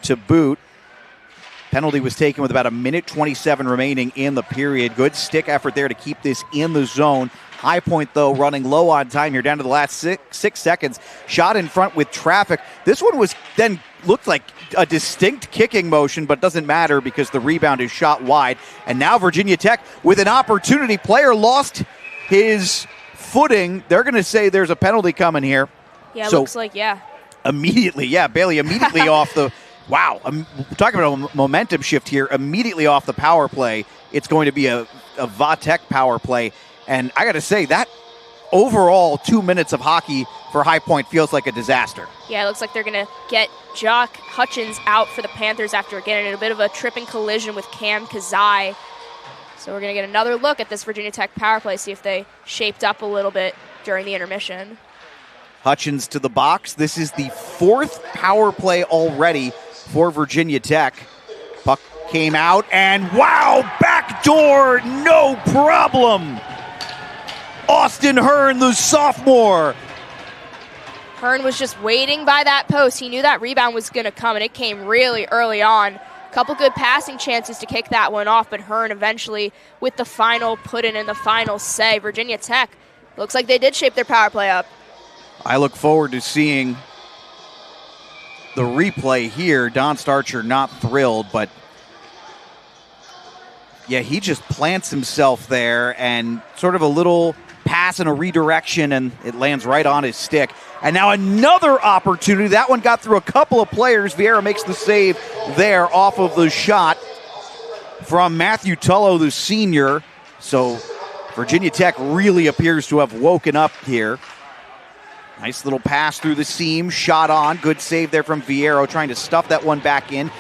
to boot. Penalty was taken with about 1:27 remaining in the period. Good stick effort there to keep this in the zone. High Point, though, running low on time here down to the last six seconds. Shot in front with traffic. This one was then looked like a distinct kicking motion, but doesn't matter because the rebound is shot wide. And now Virginia Tech with an opportunity. Player lost his footing. They're going to say there's a penalty coming here. Yeah, it looks like, yeah. Immediately, Bailey, immediately off the... Wow, we're talking about a momentum shift here. Immediately off the power play, it's going to be a Vatek power play. And I got to say, that overall 2 minutes of hockey for High Point feels like a disaster. Yeah, it looks like they're going to get Jock Hutchins out for the Panthers after getting in a bit of a tripping collision with Cam Kazai. So we're going to get another look at this Virginia Tech power play, see if they shaped up a little bit during the intermission. Hutchins to the box. This is the 4th power play already for Virginia Tech. Puck came out, and wow, backdoor, no problem. Austin Hearn, the sophomore. Hearn was just waiting by that post. He knew that rebound was going to come, and it came really early on. A couple good passing chances to kick that one off, but Hearn eventually with the final put in the final say. Virginia Tech looks like they did shape their power play up. I look forward to seeing the replay here. Don Starcher not thrilled, but yeah, he just plants himself there and sort of a little pass and a redirection, and it lands right on his stick. And now another opportunity. That one got through a couple of players. Vieira makes the save there off of the shot from Matthew Tullo, the senior. So Virginia Tech really appears to have woken up here. Nice little pass through the seam, shot on. Good save there from Vieira, trying to stuff that one back in.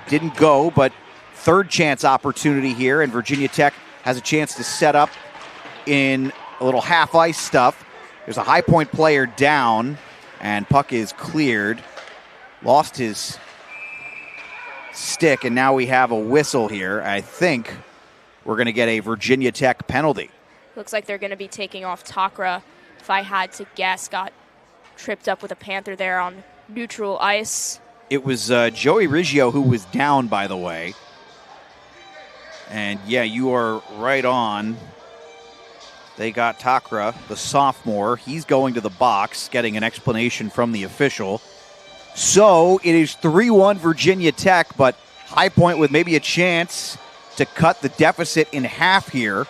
Didn't go, but third chance opportunity here, and Virginia Tech has a chance to set up in a little half-ice stuff. There's a High Point player down, and puck is cleared. Lost his stick, and now we have a whistle here. I think we're going to get a Virginia Tech penalty. Looks like they're going to be taking off Takra, if I had to guess. Got tripped up with a Panther there on neutral ice. It was Joey Riggio who was down, by the way. And yeah, you are right on. They got Takra, the sophomore. He's going to the box, getting an explanation from the official. So it is 3-1 Virginia Tech, but High Point with maybe a chance to cut the deficit in half here.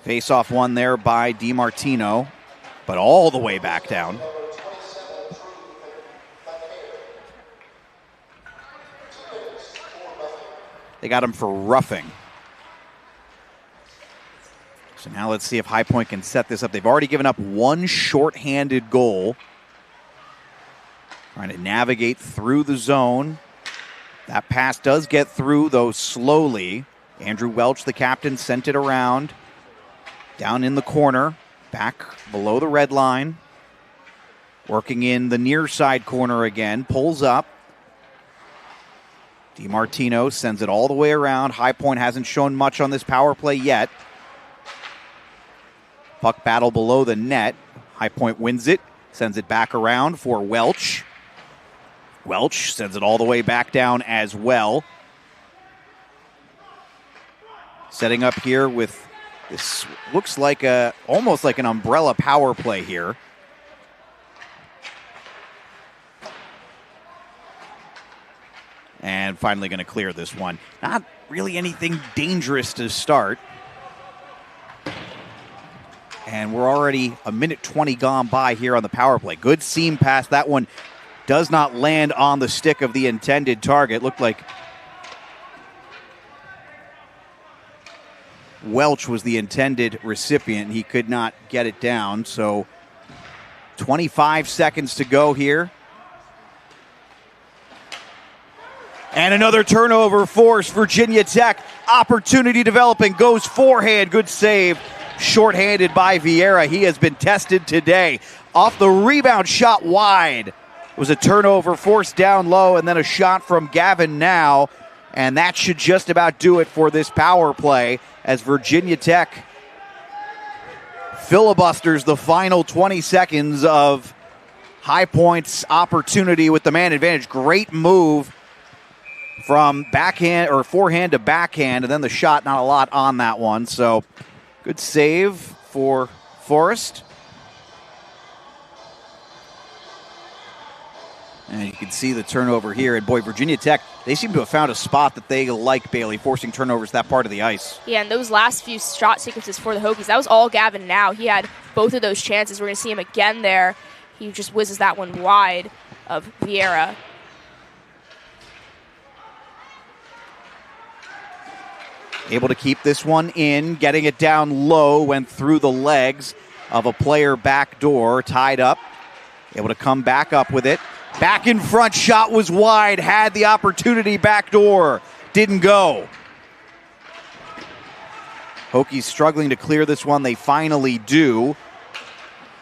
Face-off one there by DiMartino, but all the way back down. They got him for roughing. So now let's see if High Point can set this up. They've already given up one shorthanded goal. Trying to navigate through the zone. That pass does get through, though slowly. Andrew Welch, the captain, sent it around. Down in the corner, back below the red line. Working in the near side corner again. Pulls up. DiMartino sends it all the way around. High Point hasn't shown much on this power play yet. Puck battle below the net. High Point wins it. Sends it back around for Welch. Welch sends it all the way back down as well. Setting up here with this looks like almost like an umbrella power play here. And finally going to clear this one. Not really anything dangerous to start. And we're already a minute 20 gone by here on the power play. Good seam pass. That one does not land on the stick of the intended target. Looked like Welch was the intended recipient. He could not get it down. So 25 seconds to go here. And another turnover forced. Virginia Tech. Opportunity developing. Goes forehand. Good save. Shorthanded by Vieira. He has been tested today. Off the rebound, shot wide. It was a turnover forced down low, and then a shot from Gavin Now. And that should just about do it for this power play as Virginia Tech filibusters the final 20 seconds of High Point's opportunity with the man advantage. Great move from backhand or forehand to backhand, and then the shot, not a lot on that one. So good save for Forrest. And you can see the turnover here. And boy, Virginia Tech, they seem to have found a spot that they like, Bailey, forcing turnovers that part of the ice. Yeah, and those last few shot sequences for the Hokies, that was all Gavin Now. He had both of those chances. We're going to see him again there. He just whizzes that one wide of Vieira. Able to keep this one in, getting it down low, went through the legs of a player back door, tied up. Able to come back up with it. Back in front, shot was wide, had the opportunity, back door, didn't go. Hokies struggling to clear this one, they finally do.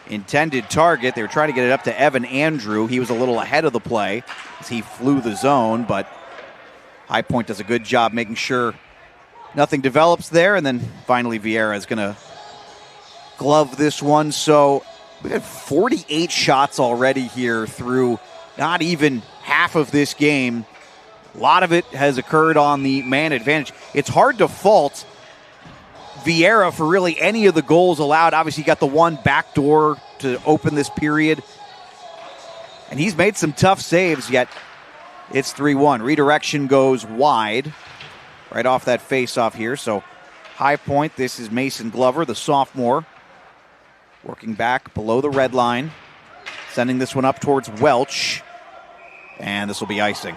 Intended target, they were trying to get it up to Evan Andrew. He was a little ahead of the play as he flew the zone, but High Point does a good job making sure nothing develops there, and then finally Vieira is going to glove this one. So we've had 48 shots already here through not even half of this game. A lot of it has occurred on the man advantage. It's hard to fault Vieira for really any of the goals allowed. Obviously, he got the one backdoor to open this period, and he's made some tough saves, yet it's 3-1. Redirection goes wide right off that face-off here. So High Point, this is Mason Glover, the sophomore, working back below the red line, sending this one up towards Welch, and this will be icing.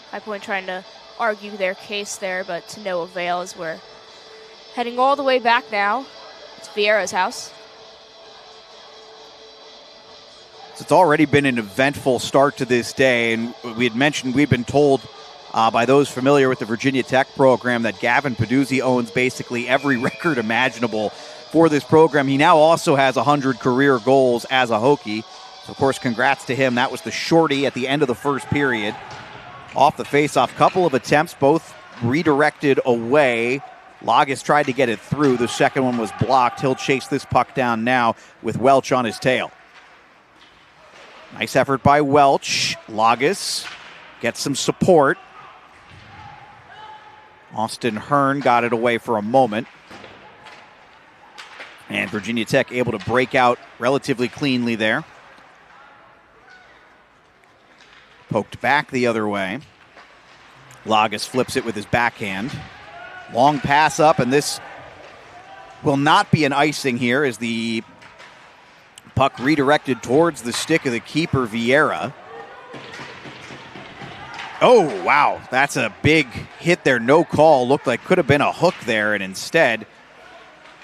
High Point trying to argue their case there, but to no avail as we're heading all the way back now. It's Vieira's house. So it's already been an eventful start to this day, and we had mentioned, we've been told by those familiar with the Virginia Tech program that Gavin Peduzzi owns basically every record imaginable for this program. He now also has 100 career goals as a Hokie. So, of course, congrats to him. That was the shorty at the end of the first period. Off the faceoff, couple of attempts, both redirected away. Lagas tried to get it through. The second one was blocked. He'll chase this puck down now with Welch on his tail. Nice effort by Welch. Lagas gets some support. Austin Hearn got it away for a moment. And Virginia Tech able to break out relatively cleanly there. Poked back the other way. Lagas flips it with his backhand. Long pass up, and this will not be an icing here as the puck redirected towards the stick of the keeper, Vieira. Oh, wow. That's a big hit there. No call. Looked like could have been a hook there, and instead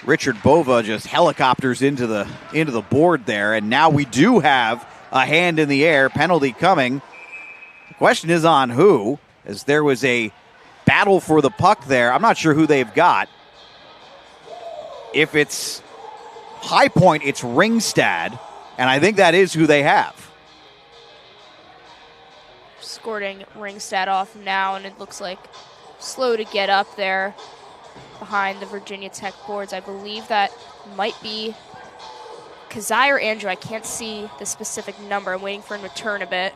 Richard Bova just helicopters into the board there, and now we do have a hand in the air. Penalty coming. The question is on who, as there was a battle for the puck there. I'm not sure who they've got. if it's High Point, it's Ringstad, and I think that is who they have. Escorting Ringstad off now, and it looks like slow to get up there behind the Virginia Tech boards. I believe that might be Kazai or Andrew. I can't see the specific number. I'm waiting for him to turn a bit.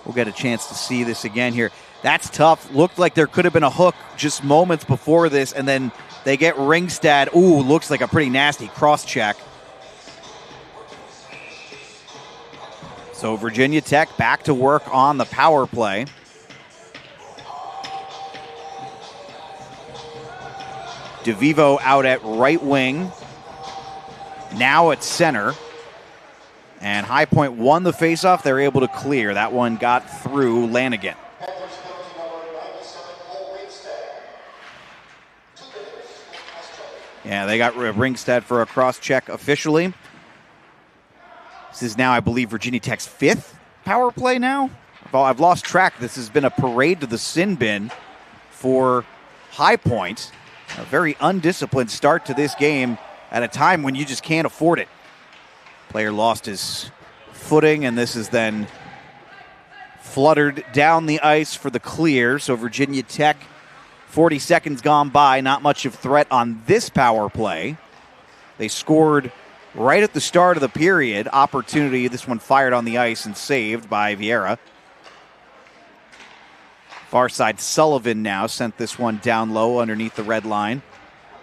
We'll get a chance to see this again here. That's tough. Looked like there could have been a hook just moments before this, and then they get Ringstad. Ooh, looks like a pretty nasty cross-check. So Virginia Tech back to work on the power play. DeVivo out at right wing. Now at center. And High Point won the faceoff. They're able to clear. That one got through Lanigan. Yeah, they got Ringstad for a cross-check officially. This is now, I believe, Virginia Tech's 5th power play now. I've lost track. This has been a parade to the sin bin for High Point. A very undisciplined start to this game at a time when you just can't afford it. Player lost his footing, and this is then fluttered down the ice for the clear. So Virginia Tech, 40 seconds gone by, not much of threat on this power play. They scored right at the start of the period. Opportunity, this one fired on the ice and saved by Vieira. Far side Sullivan now sent this one down low underneath the red line.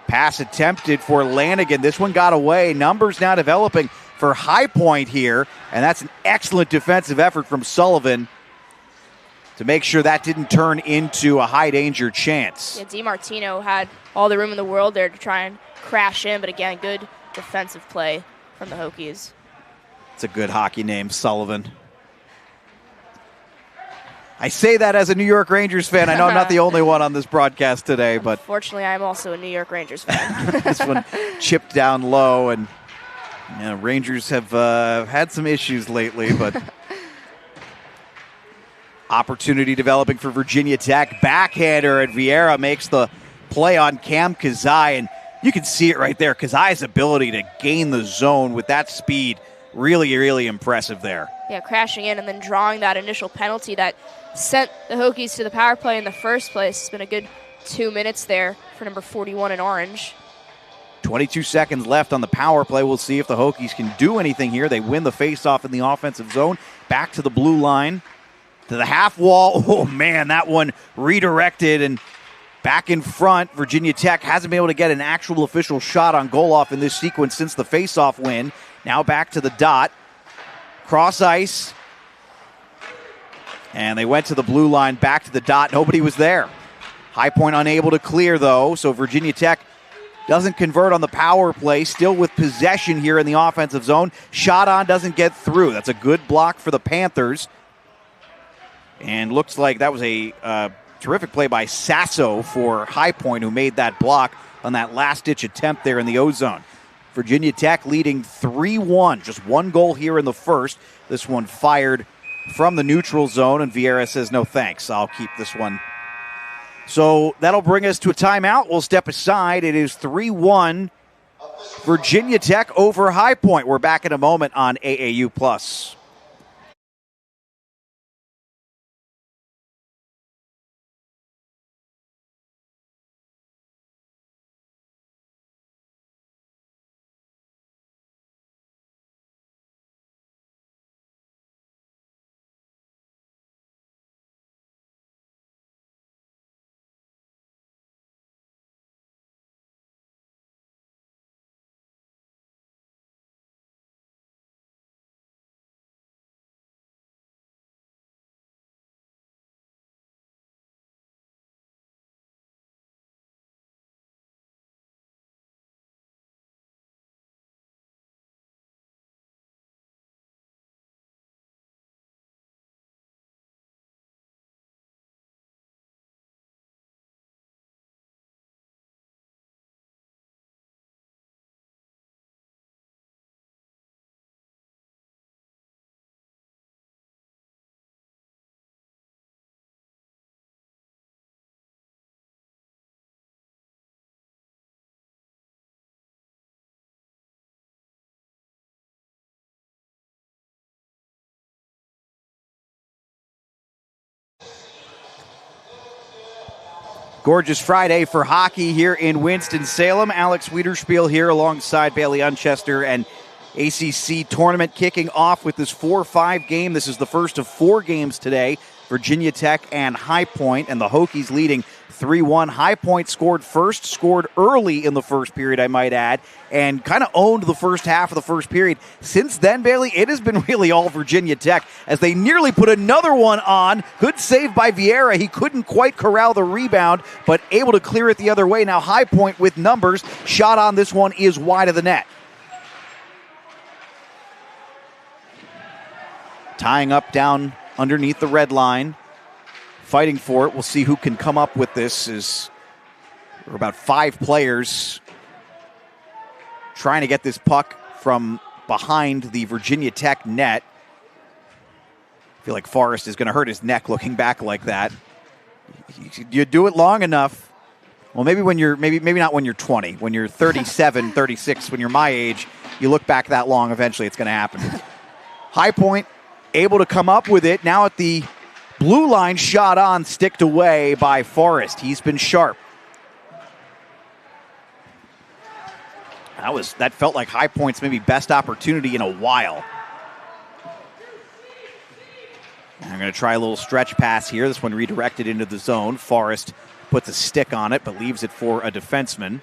Pass attempted for Lanigan. This one got away. Numbers now developing for High Point here, and that's an excellent defensive effort from Sullivan to make sure that didn't turn into a high danger chance. Yeah, DiMartino had all the room in the world there to try and crash in, but again, good defensive play from the Hokies. It's a good hockey name, Sullivan. I say that as a New York Rangers fan. I know I'm not the only one on this broadcast today, but fortunately, I'm also a New York Rangers fan. this one chipped down low, and Rangers have had some issues lately, but opportunity developing for Virginia Tech. Backhander, and Vieira makes the play on Cam Kazai, and you can see it right there. Kazai's ability to gain the zone with that speed, really, really impressive there. Yeah, crashing in and then drawing that initial penalty that sent the Hokies to the power play in the first place. It's been a good 2 minutes there for number 41 in orange. 22 seconds left on the power play. We'll see if the Hokies can do anything here. They win the faceoff in the offensive zone. Back to the blue line, to the half wall. Oh, man, that one redirected and back in front. Virginia Tech hasn't been able to get an actual official shot on goal off in this sequence since the faceoff win. Now back to the dot. Cross ice. And they went to the blue line, back to the dot. Nobody was there. High Point unable to clear, though, so Virginia Tech doesn't convert on the power play. Still with possession here in the offensive zone. Shot on, doesn't get through. That's a good block for the Panthers. And looks like that was a terrific play by Sasso for High Point, who made that block on that last-ditch attempt there in the O-zone. Virginia Tech leading 3-1. Just one goal here in the first. This one fired from the neutral zone, and Vieira says, no thanks, I'll keep this one. So that'll bring us to a timeout. We'll step aside. It is 3-1 Virginia Tech over High Point. We're back in a moment on AAU+. Gorgeous Friday for hockey here in Winston-Salem. Alex Wiederspiel here alongside Bailey Unchester, and ACC tournament kicking off with this 4-5 game. This is the first of 4 games today. Virginia Tech and High Point, and the Hokies leading 3-1. High Point scored first, scored early in the first period, I might add, and kind of owned the first half of the first period. Since then, Bailey, it has been really all Virginia Tech as they nearly put another one on. Good save by Vieira. He couldn't quite corral the rebound, but able to clear it the other way. Now High Point with numbers. Shot on this one is wide of the net. Tying up down underneath the red line. Fighting for it. We'll see who can come up with this. There are about 5 players trying to get this puck from behind the Virginia Tech net. I feel like Forrest is going to hurt his neck looking back like that. You do it long enough. Well, maybe when you're maybe not when you're 20. When you're 37, 36, when you're my age, you look back that long, eventually it's going to happen. High Point able to come up with it. Now at the blue line, shot on, sticked away by Forrest. He's been sharp. That felt like High Point's maybe best opportunity in a while. And I'm going to try a little stretch pass here. This one redirected into the zone. Forrest puts a stick on it, but leaves it for a defenseman.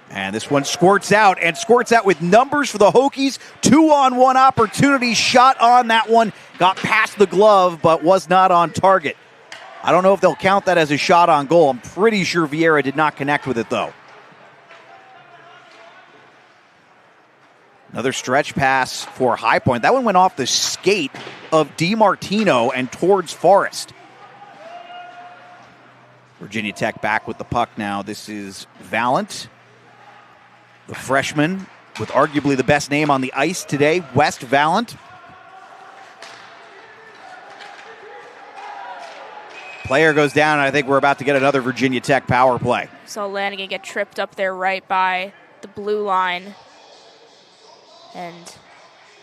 And this one squirts out with numbers for the Hokies. 2-on-1 opportunity. Shot on that one. Got past the glove, but was not on target. I don't know if they'll count that as a shot on goal. I'm pretty sure Vieira did not connect with it, though. Another stretch pass for High Point. That one went off the skate of DiMartino and towards Forrest. Virginia Tech back with the puck now. This is Valent, the freshman with arguably the best name on the ice today, West Valent. Player goes down, and I think we're about to get another Virginia Tech power play. Saw Lanigan get tripped up there right by the blue line. And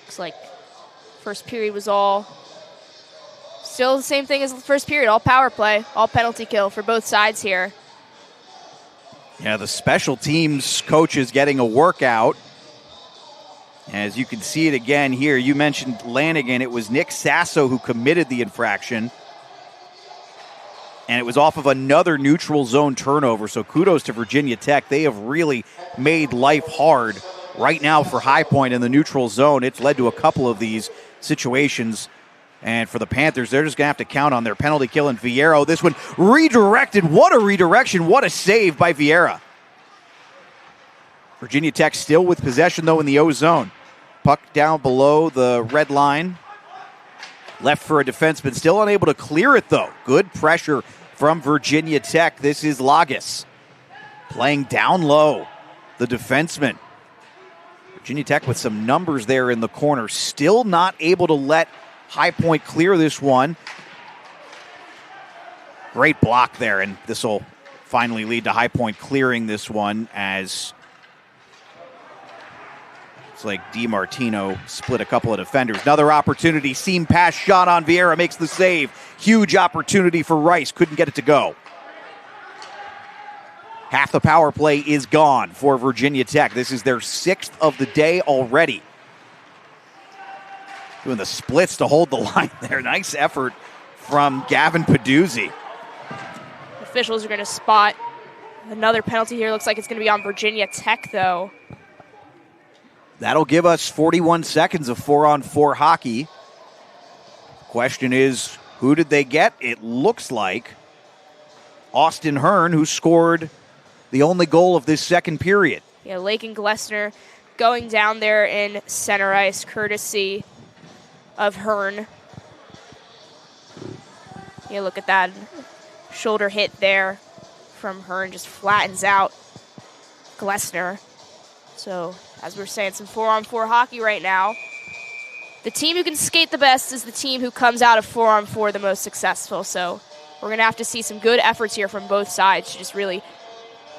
looks like first period was all still the same thing as the first period. All power play, all penalty kill for both sides here. Yeah, the special teams coach is getting a workout. As you can see it again here, you mentioned Lanigan. It was Nick Sasso who committed the infraction. And it was off of another neutral zone turnover. So kudos to Virginia Tech. They have really made life hard right now for High Point in the neutral zone. It's led to a couple of these situations. And for the Panthers, they're just going to have to count on their penalty kill and Vieira. This one redirected. What a redirection. What a save by Vieira. Virginia Tech still with possession, though, in the O zone. Puck down below the red line. Left for a defenseman. Still unable to clear it, though. Good pressure from Virginia Tech. This is Lagos playing down low. The defenseman. Virginia Tech with some numbers there in the corner. Still not able to let High Point clear this one. Great block there, and this will finally lead to High Point clearing this one as it's like DiMartino split a couple of defenders. Another opportunity, seam pass, shot on Vieira, makes the save. Huge opportunity for Rice, couldn't get it to go. Half the power play is gone for Virginia Tech. This is their 6th of the day already. Doing the splits to hold the line there. Nice effort from Gavin Peduzzi. Officials are going to spot another penalty here. Looks like it's going to be on Virginia Tech, though. That'll give us 41 seconds of 4-on-4 hockey. Question is, who did they get? It looks like Austin Hearn, who scored the only goal of this second period. Yeah, Lake and Glessner going down there in center ice, courtesy of Hearn. Yeah, look at that shoulder hit there from Hearn, just flattens out Glessner. So, as we're saying, some 4-on-4 hockey right now. The team who can skate the best is the team who comes out of 4-on-4 the most successful. So, we're going to have to see some good efforts here from both sides to just really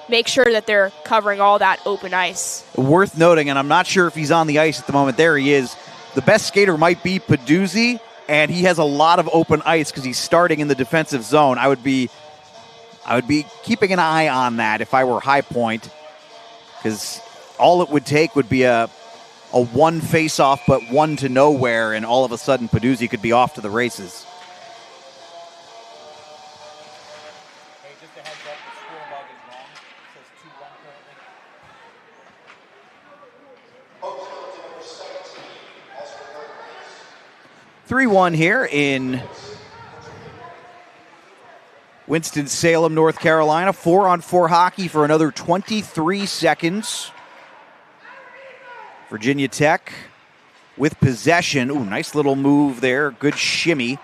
make sure that they're covering all that open ice. Worth noting, and I'm not sure if he's on the ice at the moment. There he is. The best skater might be Peduzzi, and he has a lot of open ice because he's starting in the defensive zone. I would be I would be keeping an eye on that if I were High Point, because all it would take would be a one face-off but one to nowhere, and all of a sudden Peduzzi could be off to the races. Hey, just a heads up, the score bug is wrong. It says 2-1 currently. 3-1 here in Winston-Salem, North Carolina. 4-on-4 hockey for another 23 seconds. Virginia Tech with possession. Ooh, nice little move there. Good shimmy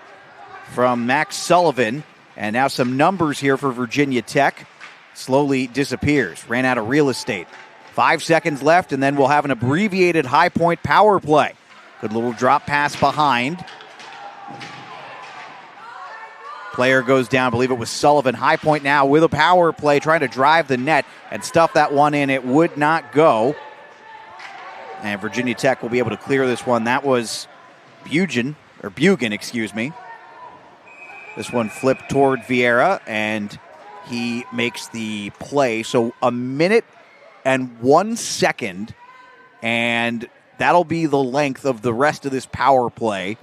from Max Sullivan. And now some numbers here for Virginia Tech. Slowly disappears. Ran out of real estate. 5 seconds left, and then we'll have an abbreviated High Point power play. Good little drop pass behind. Player goes down. I believe it was Sullivan. High Point now with a power play, trying to drive the net and stuff that one in. It would not go. And Virginia Tech will be able to clear this one. That was Bugan. This one flipped toward Vieira, and he makes the play. So 1 minute and 1 second, and that'll be the length of the rest of this power play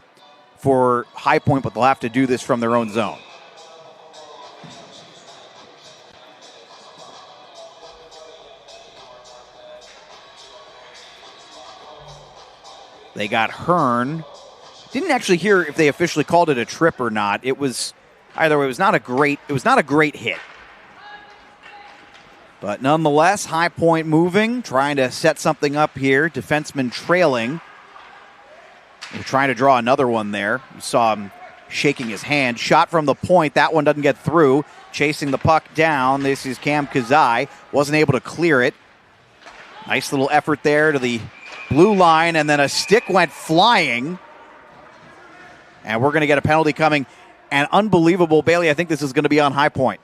for High Point, but they'll have to do this from their own zone. They got Hearn. Didn't actually hear if they officially called it a trip or not. It was either way, it was not a great hit. But nonetheless, High Point moving, trying to set something up here. Defenseman trailing. They're trying to draw another one there. You saw him shaking his hand. Shot from the point. That one doesn't get through. Chasing the puck down. This is Cam Kazai. Wasn't able to clear it. Nice little effort there to the blue line, and then a stick went flying. And we're going to get a penalty coming. And unbelievable, Bailey, I think this is going to be on High Point.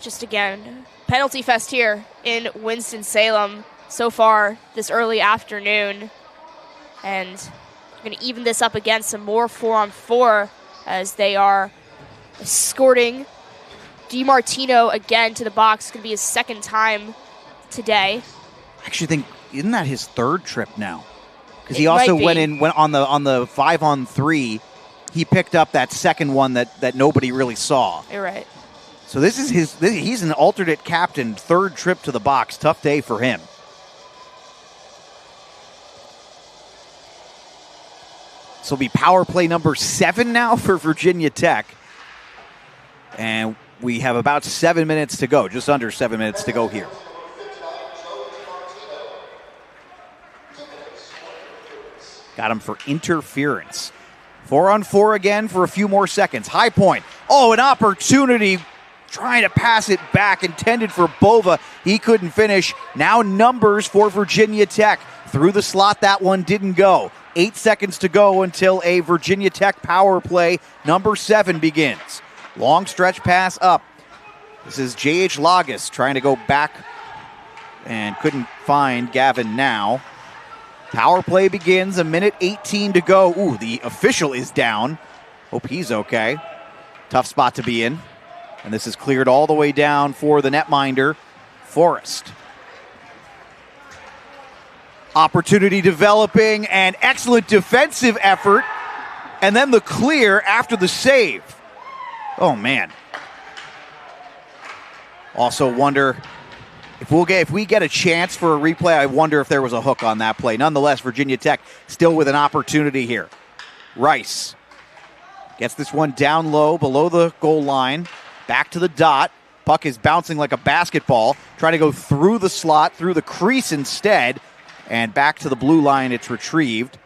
Just again, penalty fest here in Winston-Salem so far this early afternoon. And we're going to even this up again, some more 4-on-4 as they are escorting DiMartino again to the box. It's going to be his second time today. I actually think, isn't that his third trip now? Because he also went on the 5-on-3. He picked up that second one that nobody really saw. You're right. So this is he's an alternate captain, third trip to the box. Tough day for him. This will be power play number 7 now for Virginia Tech. And we have about 7 minutes to go, just under 7 minutes to go here. Got him for interference. 4-on-4 again for a few more seconds. High Point. Oh, an opportunity. Trying to pass it back. Intended for Bova. He couldn't finish. Now numbers for Virginia Tech. Through the slot, that one didn't go. 8 seconds to go until a Virginia Tech power play number 7 begins. Long stretch pass up. This is J.H. Lagas trying to go back and couldn't find Gavin Now. Power play begins, 1:18 to go. Ooh, the official is down. Hope he's okay. Tough spot to be in. And this is cleared all the way down for the netminder, Forrest. Opportunity developing, and excellent defensive effort. And then the clear after the save. Oh, man. Also wonder if we get a chance for a replay, I wonder if there was a hook on that play. Nonetheless, Virginia Tech still with an opportunity here. Rice gets this one down low below the goal line. Back to the dot. Puck is bouncing like a basketball. Trying to go through the slot, through the crease instead. And back to the blue line, it's retrieved.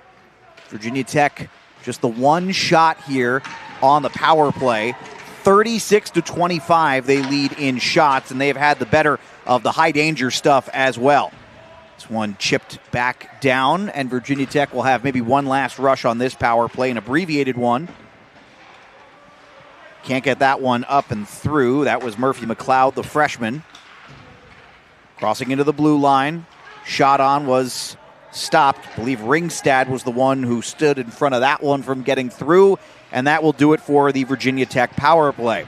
Virginia Tech, just the one shot here on the power play. 36-25, they lead in shots, and they have had the better of the high danger stuff as well. This one chipped back down, and Virginia Tech will have maybe one last rush on this power play, an abbreviated one. Can't get that one up and through. That was Murphy McLeod, the freshman. Crossing into the blue line. Shot on was stopped. I believe Ringstad was the one who stood in front of that one from getting through, and that will do it for the Virginia Tech power play.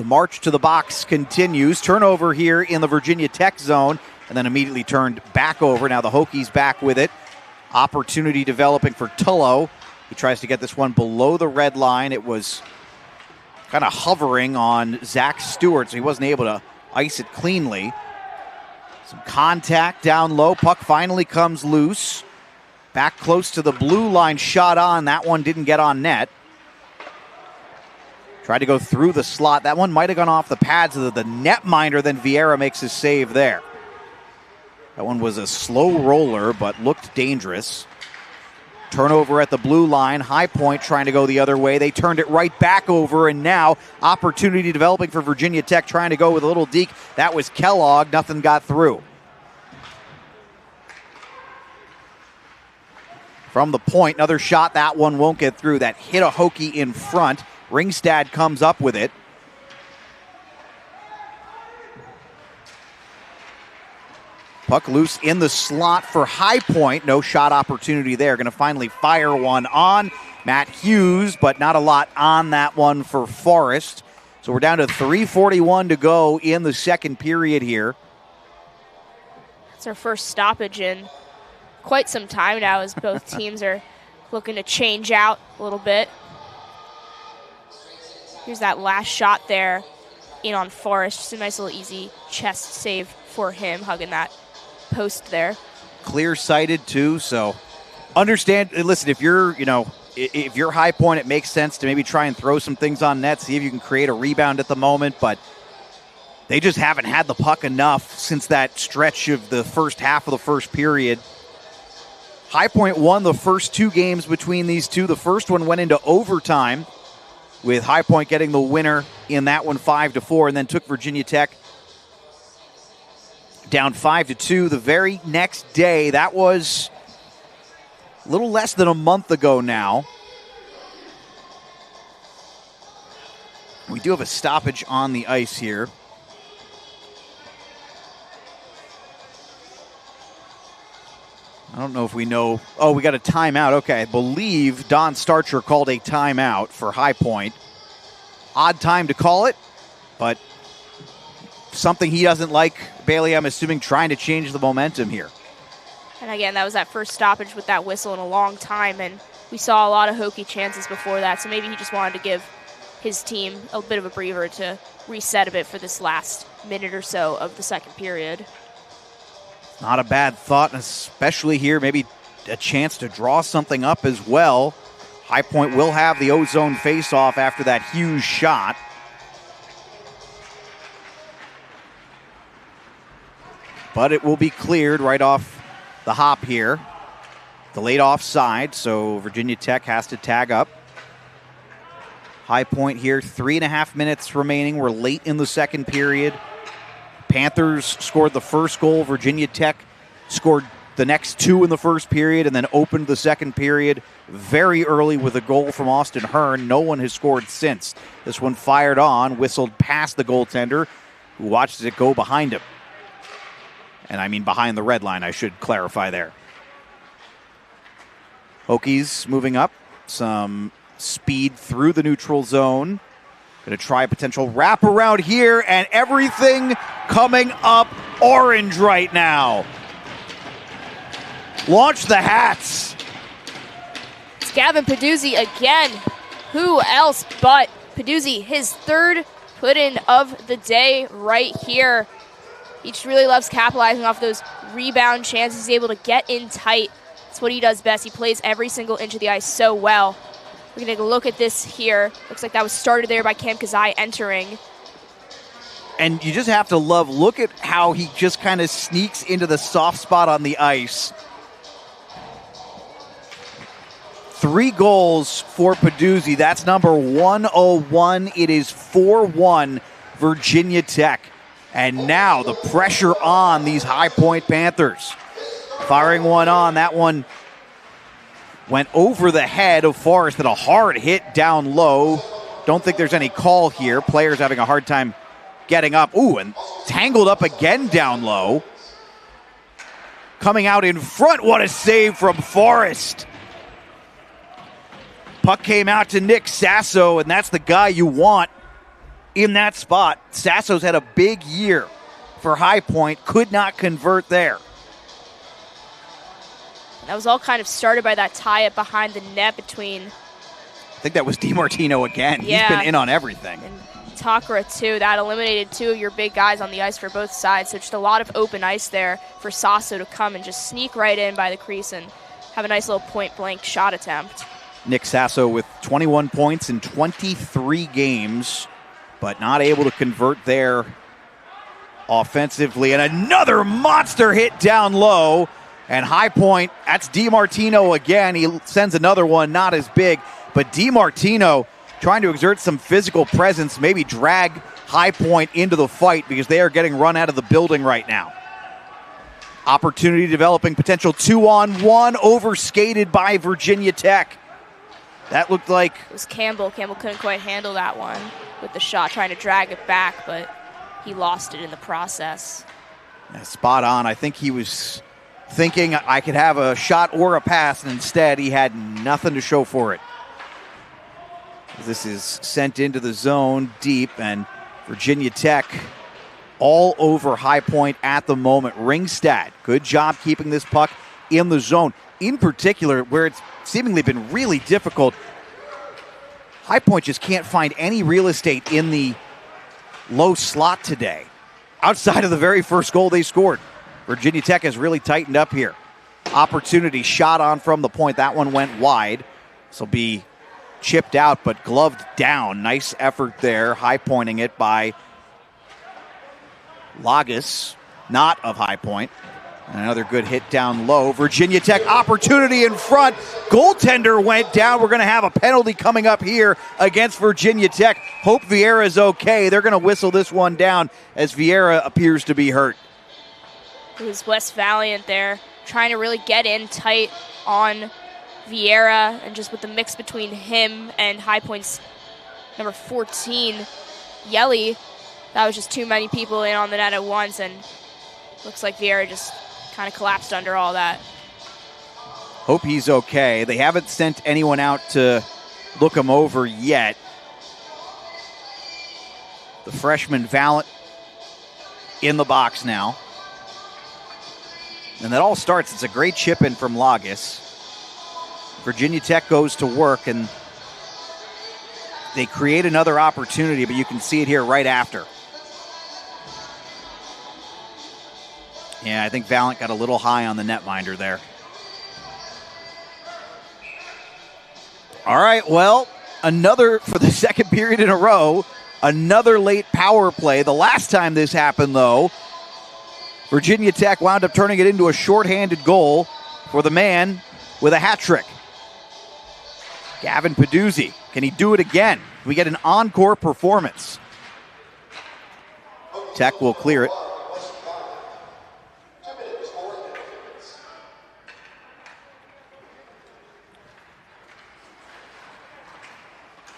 The march to the box continues. Turnover here in the Virginia Tech zone, and then immediately turned back over. Now the Hokies back with it. Opportunity developing for Tullo. He tries to get this one below the red line. It was kind of hovering on Zach Stewart, so he wasn't able to ice it cleanly. Some contact down low. Puck finally comes loose. Back close to the blue line, shot on. That one didn't get on net. Tried to go through the slot. That one might have gone off the pads of the netminder, then Vieira makes his save there. That one was a slow roller, but looked dangerous. Turnover at the blue line. High Point trying to go the other way. They turned it right back over, and now opportunity developing for Virginia Tech, trying to go with a little deke. That was Kellogg. Nothing got through. From the point, another shot. That one won't get through. That hit a Hokie in front. Ringstad comes up with it. Puck loose in the slot for High Point. No shot opportunity there. Going to finally fire one on Matt Hughes, but not a lot on that one for Forrest. So we're down to 3:41 to go in the second period here. It's our first stoppage in quite some time now, as both teams are looking to change out a little bit. Here's that last shot there in on Forrest. Just a nice little easy chest save for him, hugging that post there. Clear-sighted too, so understand. Listen, if you're High Point, it makes sense to maybe try and throw some things on net, see if you can create a rebound at the moment, but they just haven't had the puck enough since that stretch of the first half of the first period. High Point won the first two games between these two. The first one went into overtime, with High Point getting the winner in that one 5-4, and then took Virginia Tech down 5-2 the very next day. That was a little less than a month ago now. We do have a stoppage on the ice here. I don't know if we know. Oh, we got a timeout. Okay, I believe Don Starcher called a timeout for High Point. Odd time to call it, but something he doesn't like. Bailey, I'm assuming, trying to change the momentum here. And again, that was that first stoppage with that whistle in a long time, and we saw a lot of Hokie chances before that, so maybe he just wanted to give his team a bit of a breather to reset a bit for this last minute or so of the second period. Not a bad thought, especially here, maybe a chance to draw something up as well. High Point will have the O-zone face-off after that huge shot. But it will be cleared right off the hop here. Delayed offside, so Virginia Tech has to tag up. High Point here, 3.5 minutes remaining. We're late in the second period. Panthers scored the first goal. Virginia Tech scored the next two in the first period and then opened the second period very early with a goal from Austin Hearn. No one has scored since. This one fired on, whistled past the goaltender, who watches it go behind him. And I mean behind the red line, I should clarify there. Hokies moving up. Some speed through the neutral zone. Going to try a potential wraparound here, and everything coming up orange right now. Launch the hats. It's Gavin Peduzzi again. Who else but Peduzzi, his third put-in of the day right here. He just really loves capitalizing off those rebound chances. He's able to get in tight. That's what he does best. He plays every single inch of the ice so well. We're going to take a look at this here. Looks like that was started there by Cam Kazai entering. And you just have to look at how he just kind of sneaks into the soft spot on the ice. 3 goals for Peduzzi. That's number 101. It is 4-1 Virginia Tech. And now the pressure on these High Point Panthers. Firing one on. That one went over the head of Forrest and a hard hit down low. Don't think there's any call here. Players having a hard time getting up. Ooh, and tangled up again down low. Coming out in front. What a save from Forrest. Puck came out to Nick Sasso, and that's the guy you want in that spot. Sasso's had a big year for High Point, could not convert there. That was all kind of started by that tie-up behind the net between... I think that was DiMartino again. Yeah. He's been in on everything. And Takara, too. That eliminated 2 of your big guys on the ice for both sides. So just a lot of open ice there for Sasso to come and just sneak right in by the crease and have a nice little point-blank shot attempt. Nick Sasso with 21 points in 23 games, but not able to convert there offensively. And another monster hit down low. And High Point, that's DiMartino again. He sends another one, not as big. But DiMartino trying to exert some physical presence, maybe drag High Point into the fight because they are getting run out of the building right now. Opportunity developing, potential 2-on-1, overskated by Virginia Tech. That looked like... It was Campbell. Campbell couldn't quite handle that one with the shot, trying to drag it back, but he lost it in the process. Yeah, spot on. I think he was thinking I could have a shot or a pass, and instead he had nothing to show for it. This is sent into the zone deep, and Virginia Tech all over High Point at the moment. Ringstad, good job keeping this puck in the zone. In particular, where it's seemingly been really difficult, High Point just can't find any real estate in the low slot today. Outside of the very first goal they scored, Virginia Tech has really tightened up here. Opportunity shot on from the point. That one went wide. This will be chipped out, but gloved down. Nice effort there, high pointing it by Lagas, not of High Point. And another good hit down low. Virginia Tech opportunity in front. Goaltender went down. We're going to have a penalty coming up here against Virginia Tech. Hope Vieira is okay. They're going to whistle this one down as Vieira appears to be hurt. It was Wes Valiant there, trying to really get in tight on Vieira, and just with the mix between him and High Point's number 14, Yelly, that was just too many people in on the net at once, and looks like Vieira just kind of collapsed under all that. Hope he's okay. They haven't sent anyone out to look him over yet. The freshman Valiant in the box now. And that all starts, it's a great chip in from Lagas. Virginia Tech goes to work, and they create another opportunity, but you can see it here right after. Yeah, I think Valiant got a little high on the netminder there. All right, well, another, for the second period in a row, another late power play. The last time this happened, though, Virginia Tech wound up turning it into a shorthanded goal for the man with a hat trick. Gavin Peduzzi. Can he do it again? We get an encore performance. Tech will clear it.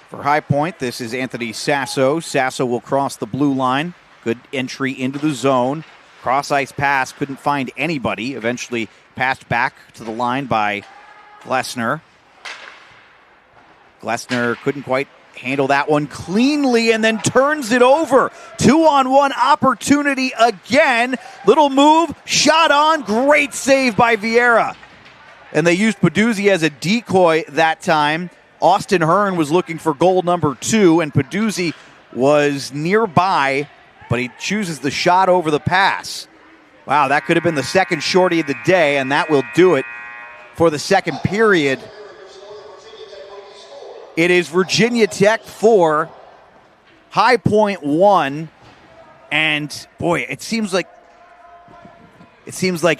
For High Point, this is Anthony Sasso. Sasso will cross the blue line. Good entry into the zone. Cross-ice pass, couldn't find anybody. Eventually passed back to the line by Glessner. Glessner couldn't quite handle that one cleanly and then turns it over. 2-on-1 opportunity again. Little move, shot on, great save by Vieira. And they used Peduzzi as a decoy that time. Austin Hearn was looking for goal number 2, and Peduzzi was nearby, but he chooses the shot over the pass. Wow, that could have been the second shorty of the day, and that will do it for the second period. It is Virginia Tech 4, High Point 1, and boy, it seems like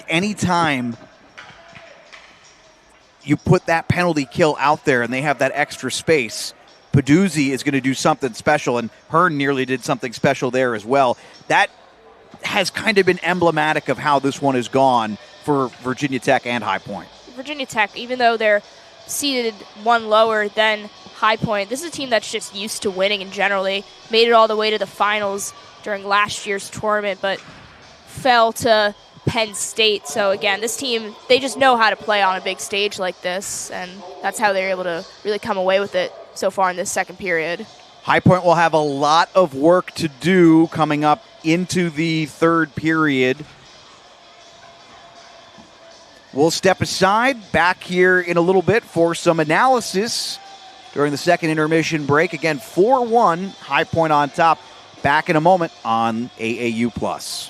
any time you put that penalty kill out there and they have that extra space, Peduzzi is going to do something special, and Hearn nearly did something special there as well. That has kind of been emblematic of how this one has gone for Virginia Tech and High Point. Virginia Tech, even though they're seated one lower than High Point, this is a team that's just used to winning in general. They made it all the way to the finals during last year's tournament, but fell to Penn State. So again, this team, they just know how to play on a big stage like this, and that's how they're able to really come away with it so far in this second period. High Point will have a lot of work to do coming up into the third period. We'll step aside, back here in a little bit for some analysis during the second intermission break. Again, 4-1, High Point on top. Back in a moment on AAU+.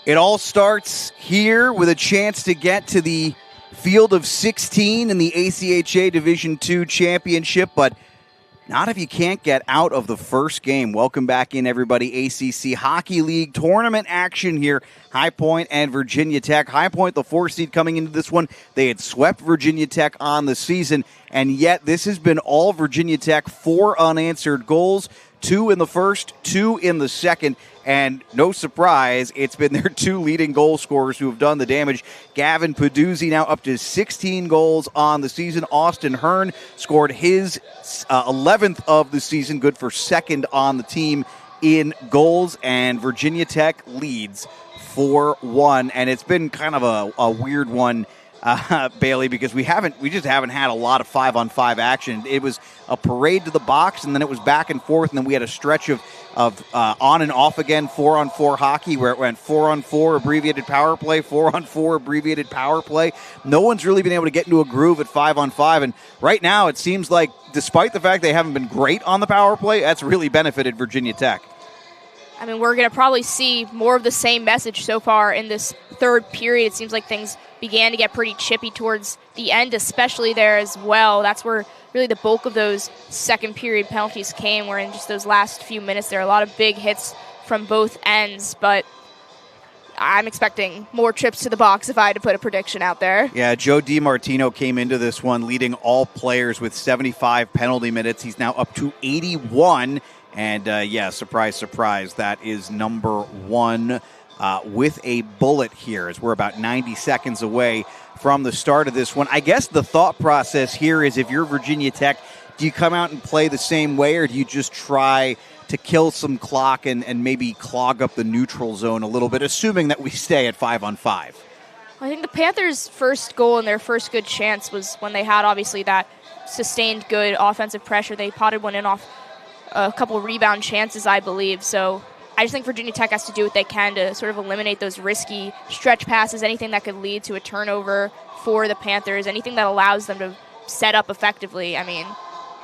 It all starts here with a chance to get to the field of 16 in the ACHA Division II Championship, but not if you can't get out of the first game. Welcome back in, everybody. ACC Hockey League tournament action here. High Point and Virginia Tech. High Point, the 4 seed coming into this one. They had swept Virginia Tech on the season, and yet this has been all Virginia Tech. 4 unanswered goals, 2 in the first, 2 in the second. And no surprise, it's been their 2 leading goal scorers who have done the damage. Gavin Peduzzi now up to 16 goals on the season. Austin Hearn scored his 11th of the season, good for 2nd on the team in goals. And Virginia Tech leads 4-1. And it's been kind of a weird one, Bailey, because we just haven't had a lot of 5-on-5 action. It was a parade to the box, and then it was back and forth, and then we had a stretch of on and off again 4-on-4 hockey where it went 4-on-4 abbreviated power play, 4-on-4 abbreviated power play. No one's really been able to get into a groove at 5-on-5, and right now it seems like, despite the fact they haven't been great on the power play, that's really benefited Virginia Tech. I mean, we're going to probably see more of the same message so far in this third period. It seems like things began to get pretty chippy towards the end, especially there as well. That's where really the bulk of those second period penalties came, where in just those last few minutes there are a lot of big hits from both ends, but I'm expecting more trips to the box if I had to put a prediction out there. Yeah, Joe DiMartino came into this one leading all players with 75 penalty minutes. He's now up to 81. And, surprise, surprise, that is number 1 with a bullet here, as we're about 90 seconds away from the start of this one. I guess the thought process here is, if you're Virginia Tech, do you come out and play the same way, or do you just try to kill some clock and maybe clog up the neutral zone a little bit, assuming that we stay at 5-on-5? I think the Panthers' first goal and their first good chance was when they had, obviously, that sustained good offensive pressure. They potted one in off a couple rebound chances, I believe. So I just think Virginia Tech has to do what they can to sort of eliminate those risky stretch passes, anything that could lead to a turnover for the Panthers, anything that allows them to set up effectively. I mean,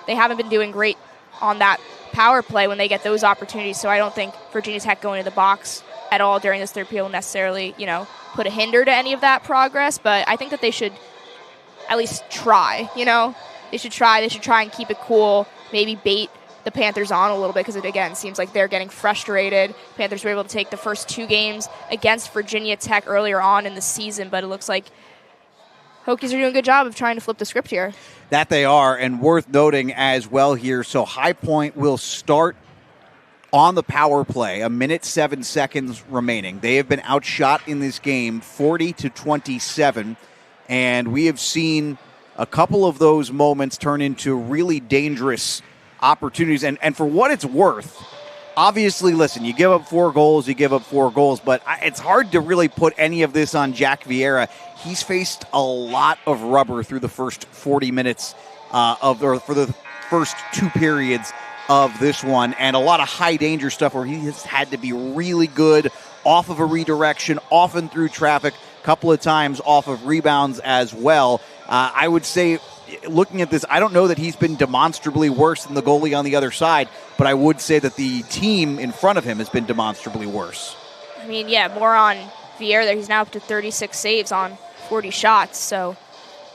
they haven't been doing great on that power play when they get those opportunities, so I don't think Virginia Tech going to the box at all during this third period will necessarily, put a hinder to any of that progress, but I think that they should at least try, They should try and keep it cool, maybe bait the Panthers on a little bit, because it, again, seems like they're getting frustrated. Panthers were able to take the first 2 games against Virginia Tech earlier on in the season, but it looks like Hokies are doing a good job of trying to flip the script here. That they are, and worth noting as well here. So High Point will start on the power play, 1:07 seconds remaining. They have been outshot in this game 40-27, and we have seen a couple of those moments turn into really dangerous opportunities. And for what it's worth, obviously, listen, you give up 4 goals, but it's hard to really put any of this on Jack Vieira. He's faced a lot of rubber through the first 40 minutes for the first 2 periods of this one, and a lot of high danger stuff where he has had to be really good off of a redirection, often through traffic, a couple of times off of rebounds as well. I would say, looking at this, I don't know that he's been demonstrably worse than the goalie on the other side, but I would say that the team in front of him has been demonstrably worse. I mean, yeah, more on Vieira there. He's now up to 36 saves on 40 shots, so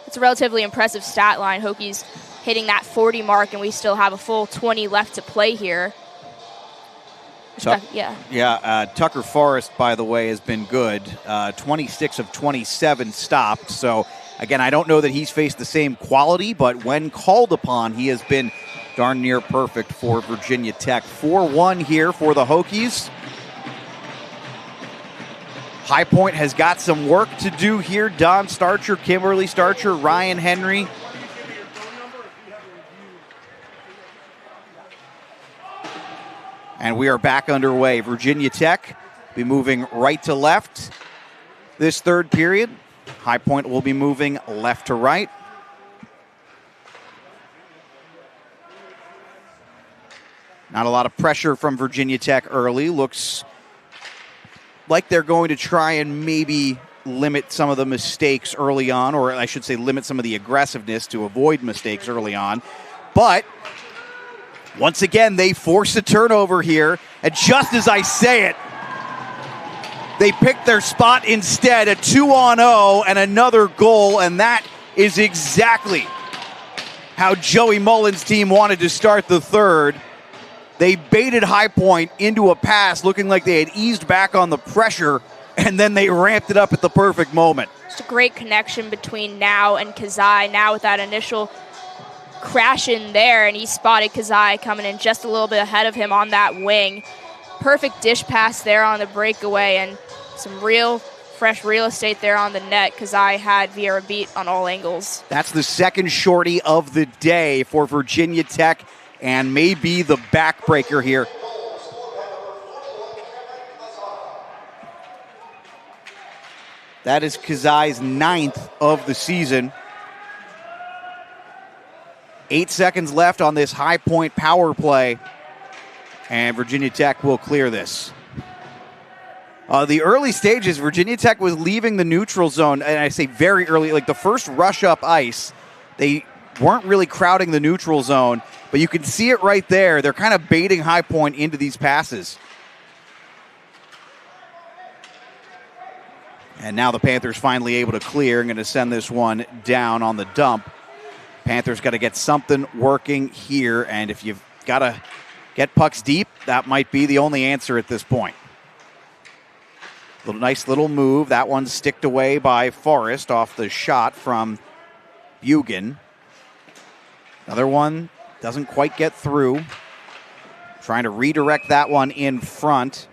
it's a relatively impressive stat line. Hokies hitting that 40 mark, and we still have a full 20 left to play here. Tucker Forrest, by the way, has been good. 26 of 27 stopped, so again, I don't know that he's faced the same quality, but when called upon, he has been darn near perfect for Virginia Tech. 4-1 here for the Hokies. High Point has got some work to do here. Don Starcher, Kimberly Starcher, Ryan Henry. And we are back underway. Virginia Tech be moving right to left this third period. High Point will be moving left to right. Not a lot of pressure from Virginia Tech early. Looks like they're going to try and maybe limit some of the mistakes early on, or I should say limit some of the aggressiveness to avoid mistakes early on. But once again, they force a turnover here, and just as I say it, They picked their spot instead, a 2-on-0 and another goal, and that is exactly how Joey Mullen's team wanted to start the third. They baited High Point into a pass looking like they had eased back on the pressure, and then they ramped it up at the perfect moment. Just a great connection between Now and Kazai. Now with that initial crash in there, and he spotted Kazai coming in just a little bit ahead of him on that wing. Perfect dish pass there on the breakaway, and some real fresh real estate there on the net. Kazai had Vieira beat on all angles. That's the second shorty of the day for Virginia Tech, and maybe the backbreaker here. That is Kazai's 9th of the season. 8 seconds left on this High Point power play, and Virginia Tech will clear this. The early stages, Virginia Tech was leaving the neutral zone, and I say very early, like the first rush up ice, they weren't really crowding the neutral zone, but you can see it right there. They're kind of baiting High Point into these passes. And now the Panthers finally able to clear and going to send this one down on the dump. Panthers got to get something working here, and if you've got to get pucks deep, that might be the only answer at this point. Nice little move. That one's sticked away by Forrest off the shot from Bugan. Another one doesn't quite get through. Trying to redirect that one in front.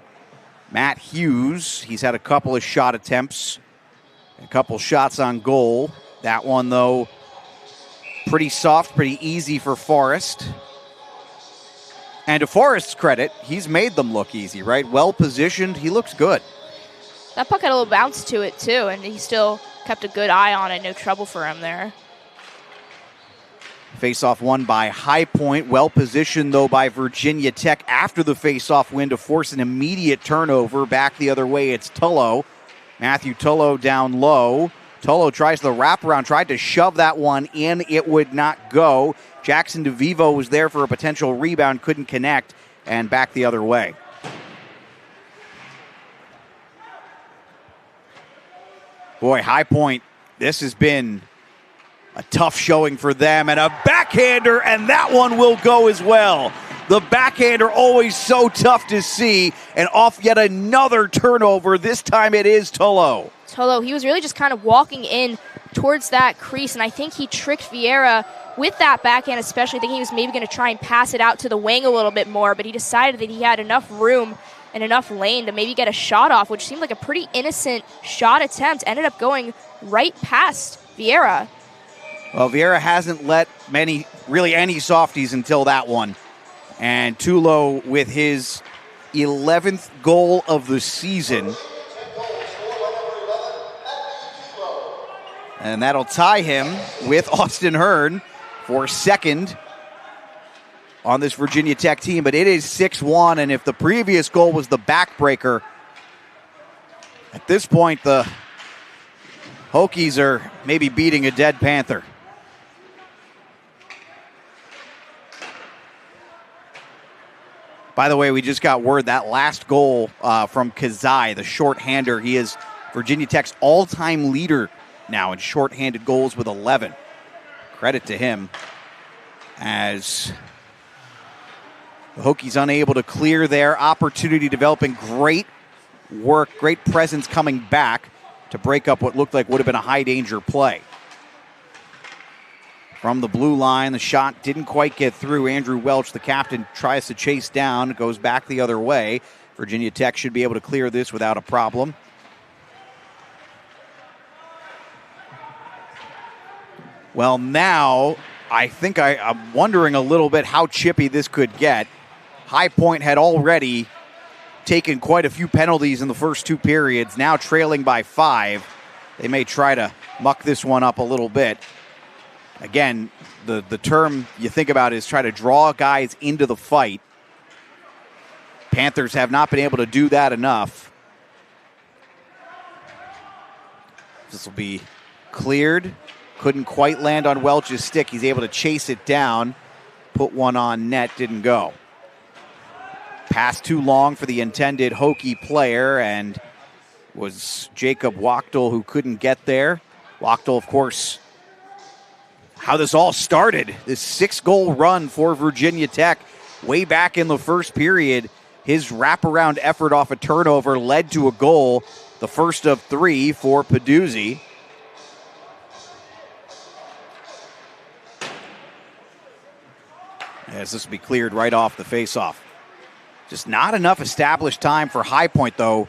Matt Hughes, he's had a couple of shot attempts, a couple shots on goal. That one, though, pretty soft, pretty easy for Forrest. And to Forrest's credit, he's made them look easy, right? Well positioned, he looks good. That puck had a little bounce to it, too, and he still kept a good eye on it. No trouble for him there. Face-off won by High Point. Well positioned, though, by Virginia Tech after the face-off win to force an immediate turnover. Back the other way, it's Tullo. Matthew Tullo down low. Tullo tries the wraparound, tried to shove that one in. It would not go. Jackson DeVivo was there for a potential rebound, couldn't connect, and back the other way. Boy, High Point, this has been a tough showing for them, and a backhander, and that one will go as well. The backhander always so tough to see, and off yet another turnover. This time it is Tullo. Tullo, he was really just kind of walking in towards that crease, and I think he tricked Vieira with that backhand, especially thinking he was maybe going to try and pass it out to the wing a little bit more, but he decided that he had enough room and enough lane to maybe get a shot off, which seemed like a pretty innocent shot attempt. Ended up going right past Vieira. Well, Vieira hasn't let really any softies until that one. And Tullo with his 11th goal of the season. And that'll tie him with Austin Hearn for second on this Virginia Tech team. But it is 6-1, and if the previous goal was the backbreaker, at this point the Hokies are maybe beating a dead Panther. By the way, we just got word that last goal from Kazai, the shorthander, he is Virginia Tech's all-time leader now in shorthanded goals with 11. Credit to him, as the Hokies unable to clear their opportunity, developing great work, great presence coming back to break up what looked like would have been a high-danger play. From the blue line, the shot didn't quite get through. Andrew Welch, the captain, tries to chase down, goes back the other way. Virginia Tech should be able to clear this without a problem. Well, now I think I'm wondering a little bit how chippy this could get. High Point had already taken quite a few penalties in the first two periods, now trailing by 5. They may try to muck this one up a little bit. Again, the term you think about is try to draw guys into the fight. Panthers have not been able to do that enough. This will be cleared. Couldn't quite land on Welch's stick. He's able to chase it down. Put one on net, didn't go. Pass too long for the intended Hokie player, and was Jacob Wachtel, who couldn't get there. Wachtel, of course, how this all started, this 6-goal run for Virginia Tech way back in the first period. His wraparound effort off a turnover led to a goal, the first of 3 for Peduzzi. As this will be cleared right off the faceoff. Just not enough established time for High Point, though.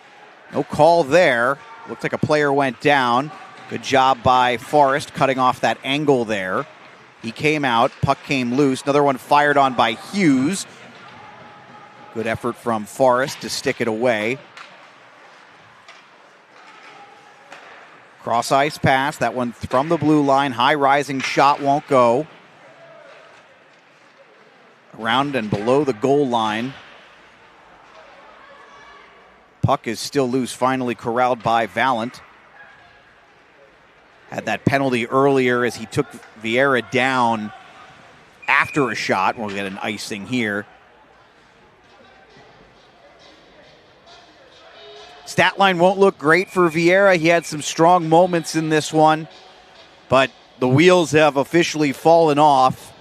No call there. Looked like a player went down. Good job by Forrest cutting off that angle there. He came out. Puck came loose. Another one fired on by Hughes. Good effort from Forrest to stick it away. Cross ice pass. That one from the blue line. High rising shot won't go. Around and below the goal line. Puck is still loose, finally corralled by Valent. Had that penalty earlier as he took Vieira down after a shot. We'll get an icing here. Stat line won't look great for Vieira. He had some strong moments in this one, but the wheels have officially fallen off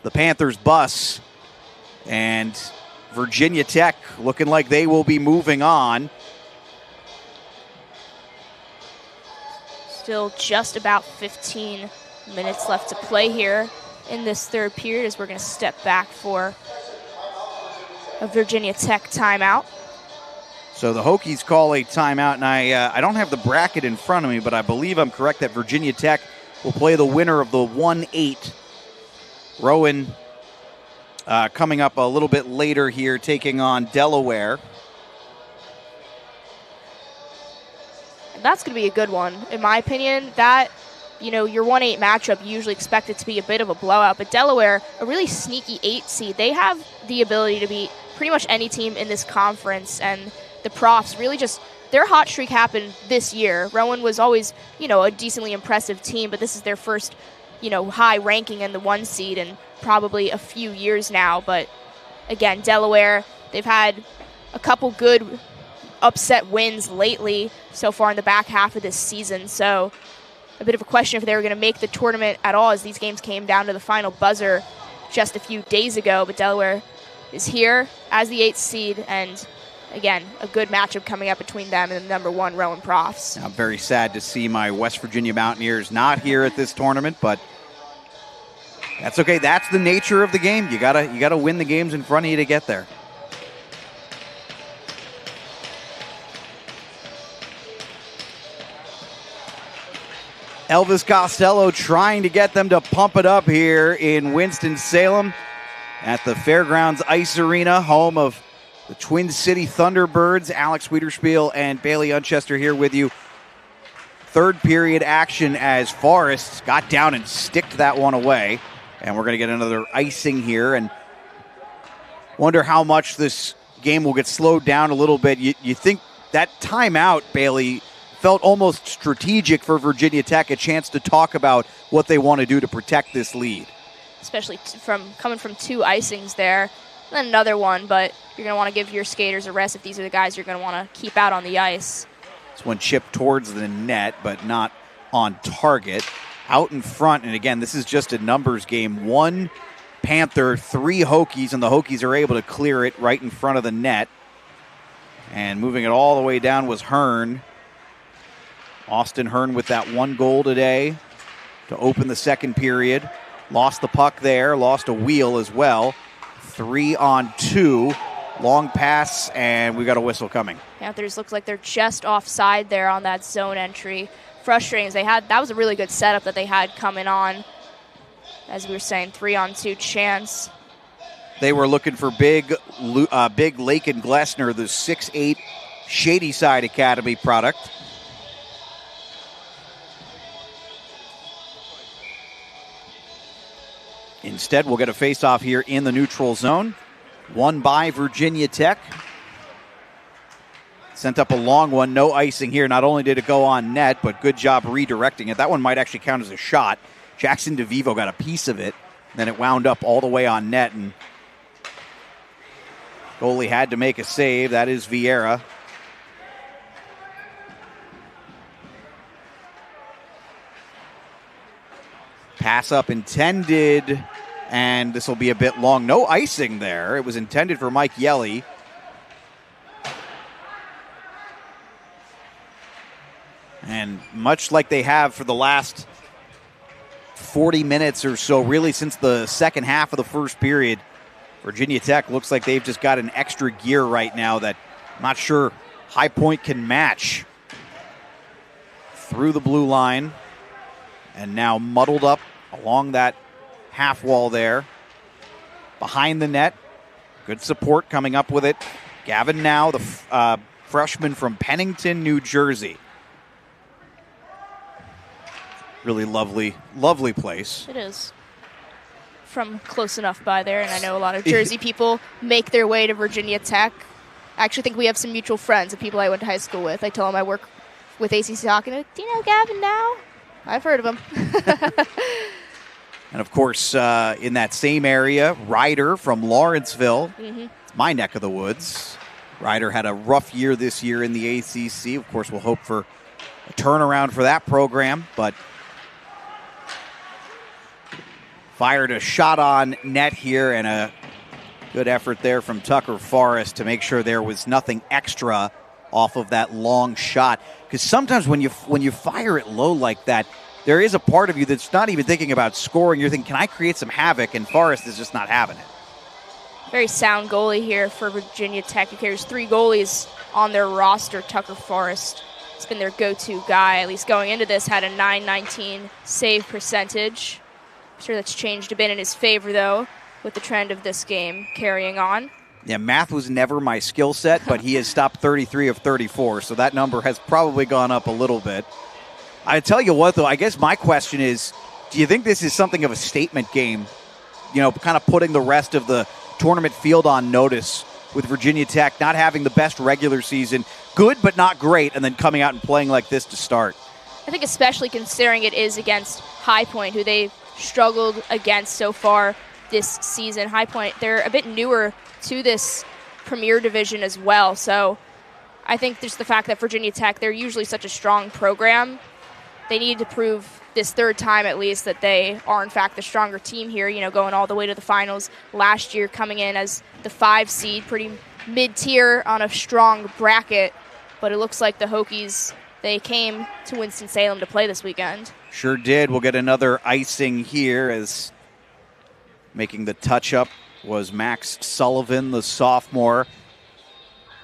the Panthers bus, and Virginia Tech looking like they will be moving on. Still just about 15 minutes left to play here in this third period as we're going to step back for a Virginia Tech timeout. So the Hokies call a timeout, and I don't have the bracket in front of me, but I believe I'm correct that Virginia Tech will play the winner of the 1-8. Rowan coming up a little bit later here, taking on Delaware. That's going to be a good one, in my opinion. That, your 1-8 matchup, you usually expect it to be a bit of a blowout, but Delaware, a really sneaky 8 seed, they have the ability to beat pretty much any team in this conference, and the Profs really just, their hot streak happened this year. Rowan was always, a decently impressive team, but this is their first, high ranking in the 1 seed in probably a few years now. But again, Delaware, they've had a couple good upset wins lately so far in the back half of this season. So a bit of a question if they were going to make the tournament at all, as these games came down to the final buzzer just a few days ago. But Delaware is here as the 8th seed, and again, a good matchup coming up between them and the number 1 Rowan Profs. I'm very sad to see my West Virginia Mountaineers not here at this tournament, but that's okay. That's the nature of the game. You gotta win the games in front of you to get there. Elvis Costello trying to get them to pump it up here in Winston-Salem at the Fairgrounds Ice Arena, home of the Twin City Thunderbirds. Alex Wiederspiel and Bailey Unchester here with you. Third period action as Forrest got down and sticked that one away. And we're going to get another icing here, and wonder how much this game will get slowed down a little bit. You think that timeout, Bailey, felt almost strategic for Virginia Tech, a chance to talk about what they want to do to protect this lead. Especially coming from 2 icings there, and then another one, but you're going to want to give your skaters a rest if these are the guys you're going to want to keep out on the ice. This one chipped towards the net, but not on target. Out in front, and again, this is just a numbers game. 1 Panther, 3 Hokies, and the Hokies are able to clear it right in front of the net. And moving it all the way down was Hearn. Austin Hearn with that 1 goal today to open the second period. Lost the puck there, lost a wheel as well. 3-on-2. Long pass, and we got a whistle coming. Panthers look like they're just offside there on that zone entry. Frustrating, as that was a really good setup that they had coming on. As we were saying, 3-on-2 chance. They were looking for big Lake and Glessner, the 6'8" Shady Side Academy product. Instead, we'll get a face-off here in the neutral zone. Won by Virginia Tech. Sent up a long one, no icing here. Not only did it go on net, but good job redirecting it. That one might actually count as a shot. Jackson DeVivo got a piece of it. Then it wound up all the way on net, and goalie had to make a save. That is Vieira. Pass up intended, and this will be a bit long. No icing there. It was intended for Mike Yelly. And much like they have for the last 40 minutes or so, really since the second half of the first period, Virginia Tech looks like they've just got an extra gear right now that I'm not sure High Point can match. Through the blue line, and now muddled up along that half wall there. Behind the net, good support coming up with it. Gavin Now, the freshman from Pennington, New Jersey. Really lovely, lovely place. It is. From close enough by there, and I know a lot of Jersey people make their way to Virginia Tech. I actually think we have some mutual friends of people I went to high school with. I tell them I work with ACC Hockey, and do you know Gavin Now? I've heard of him. And, of course, in that same area, Ryder from Lawrenceville. It's my neck of the woods. Ryder had a rough year this year in the ACC. Of course, we'll hope for a turnaround for that program, but fired a shot on net here, and a good effort there from Tucker Forrest to make sure there was nothing extra off of that long shot. Because sometimes when you fire it low like that, there is a part of you that's not even thinking about scoring. You're thinking, can I create some havoc? And Forrest is just not having it. Very sound goalie here for Virginia Tech. He carries 3 goalies on their roster. Tucker Forrest has been their go-to guy, at least going into this, had a .919 save percentage. I'm sure that's changed a bit in his favor, though, with the trend of this game carrying on. Yeah, math was never my skill set, but he has stopped 33 of 34, so that number has probably gone up a little bit. I tell you what, though, I guess my question is, do you think this is something of a statement game? You know, kind of putting the rest of the tournament field on notice with Virginia Tech not having the best regular season, good but not great, and then coming out and playing like this to start. I think especially considering it is against High Point, who they've struggled against so far this season. High Point, they're a bit newer to this Premier Division as well, so I think just the fact that Virginia Tech, they're usually such a strong program, they need to prove this third time at least that they are in fact the stronger team here, you know, going all the way to the finals last year, coming in as the 5 seed, pretty mid-tier on a strong bracket, but it looks like the Hokies, they came to Winston-Salem to play this weekend. Sure did. We'll get another icing here, as making the touch-up was Max Sullivan, the sophomore.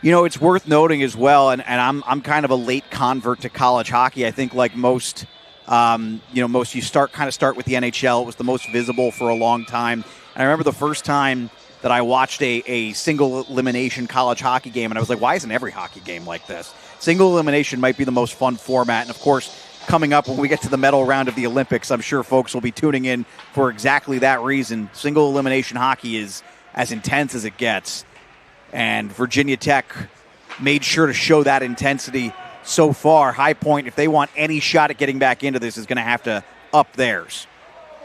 You know, it's worth noting as well, and I'm kind of a late convert to college hockey. I think like most, most you start with the NHL. It was the most visible for a long time. And I remember the first time that I watched a single elimination college hockey game, and I was like, why isn't every hockey game like this? Single elimination might be the most fun format, and of course, coming up when we get to the medal round of the Olympics, I'm sure folks will be tuning in for exactly that reason. Single elimination hockey is as intense as it gets. And Virginia Tech made sure to show that intensity so far. High Point, if they want any shot at getting back into this, is going to have to up theirs.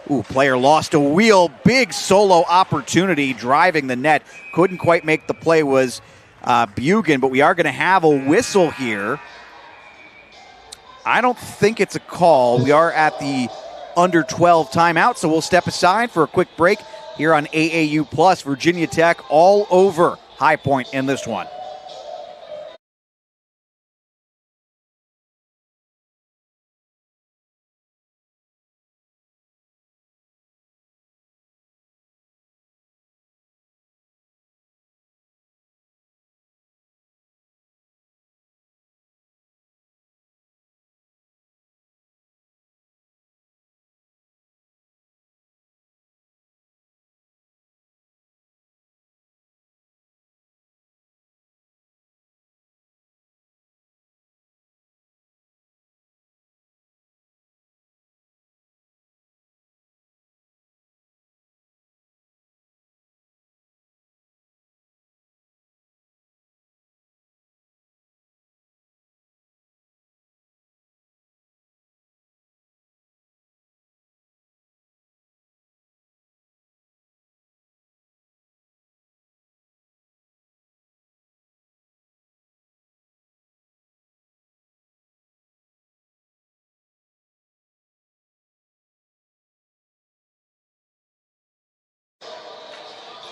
Ooh, player lost a wheel. Big solo opportunity driving the net. Couldn't quite make the play, was Bugan, but we are going to have a whistle here. I don't think it's a call. We are at the under 12 timeout, so we'll step aside for a quick break here on AAU Plus. Virginia Tech all over High Point in this one.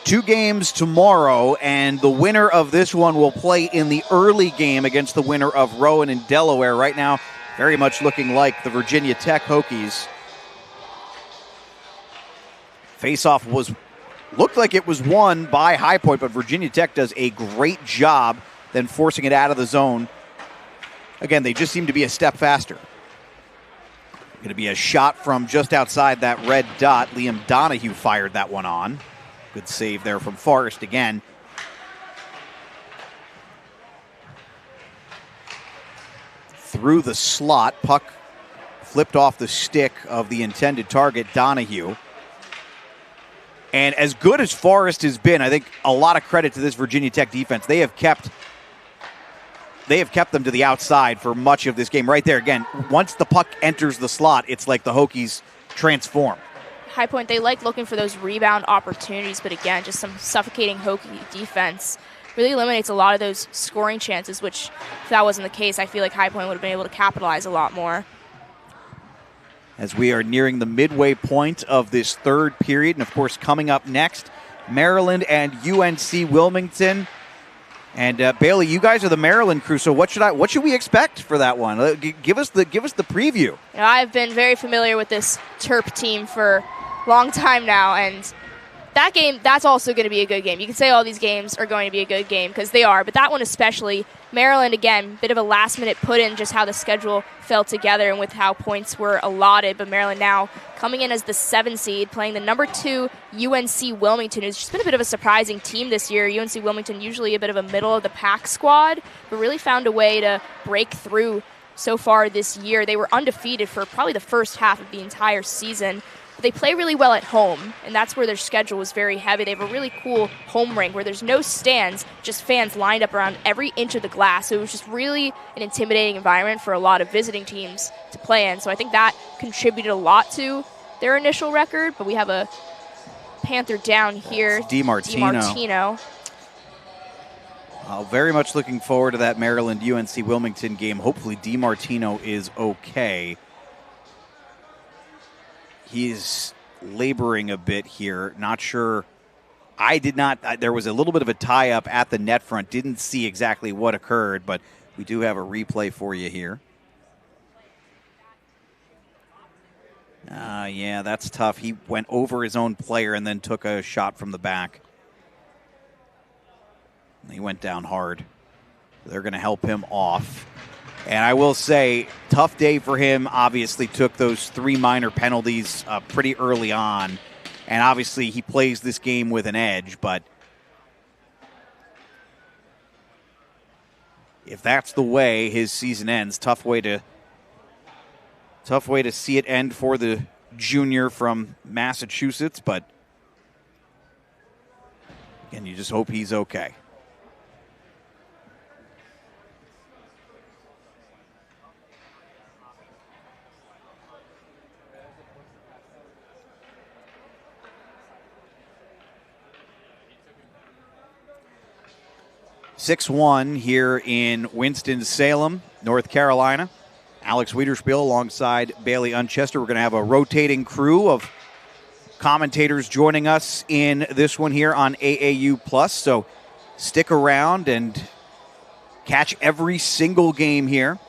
2 games tomorrow, and the winner of this one will play in the early game against the winner of Rowan and Delaware. Right now, very much looking like the Virginia Tech Hokies. Faceoff looked like it was won by High Point, but Virginia Tech does a great job then forcing it out of the zone. Again, they just seem to be a step faster. Going to be a shot from just outside that red dot. Liam Donahue fired that one on. Good save there from Forrest again. Through the slot, puck flipped off the stick of the intended target, Donahue. And as good as Forrest has been, I think a lot of credit to this Virginia Tech defense. They have kept them to the outside for much of this game. Right there, again, once the puck enters the slot, it's like the Hokies transform. High Point, they like looking for those rebound opportunities, but again, just some suffocating Hokie defense really eliminates a lot of those scoring chances, which if that wasn't the case, I feel like High Point would have been able to capitalize a lot more. As we are nearing the midway point of this third period, and of course coming up next, Maryland and UNC Wilmington. And Bailey, you guys are the Maryland crew, so what should we expect for that one? Give us the preview. You know, I've been very familiar with this Terp team for a long time now, and that game, that's also going to be a good game. You can say all these games are going to be a good game because they are, but that one especially. Maryland, again, bit of a last-minute put-in, just how the schedule fell together and with how points were allotted. But Maryland now coming in as the 7 seed, playing the number 2 UNC Wilmington, who's just been a bit of a surprising team this year. UNC Wilmington usually a bit of a middle-of-the-pack squad, but really found a way to break through so far this year. They were undefeated for probably the first half of the entire season. But they play really well at home, and that's where their schedule was very heavy. They have a really cool home rink where there's no stands, just fans lined up around every inch of the glass. So it was just really an intimidating environment for a lot of visiting teams to play in. So I think that contributed a lot to their initial record. But we have a Panther down here. DiMartino. Very much looking forward to that Maryland-UNC Wilmington game. Hopefully DiMartino is okay. He's laboring a bit here. Not sure. There was a little bit of a tie-up at the net front. Didn't see exactly what occurred, but we do have a replay for you here. Yeah, that's tough. He went over his own player and then took a shot from the back. He went down hard. They're going to help him off. And I will say, tough day for him. Obviously took those 3 minor penalties pretty early on. And obviously he plays this game with an edge. But if that's the way his season ends, tough way to see it end for the junior from Massachusetts. But again, you just hope he's okay. (6-1) here in Winston-Salem, North Carolina. Alex Wiederspiel alongside Bailey Unchester. We're going to have a rotating crew of commentators joining us in this one here on AAU+. So stick around and catch every single game here.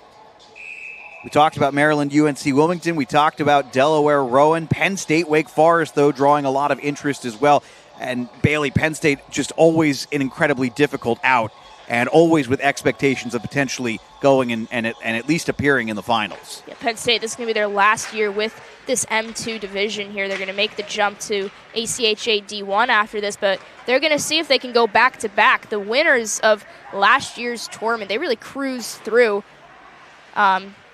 We talked about Maryland, UNC Wilmington. We talked about Delaware, Rowan. Penn State, Wake Forest, though, drawing a lot of interest as well. And Bailey, Penn State, just always an incredibly difficult out, and always with expectations of potentially going and at least appearing in the finals. Yeah, Penn State, this is going to be their last year with this M2 division here. They're going to make the jump to ACHA D1 after this, but they're going to see if they can go back-to-back. The winners of last year's tournament, they really cruised through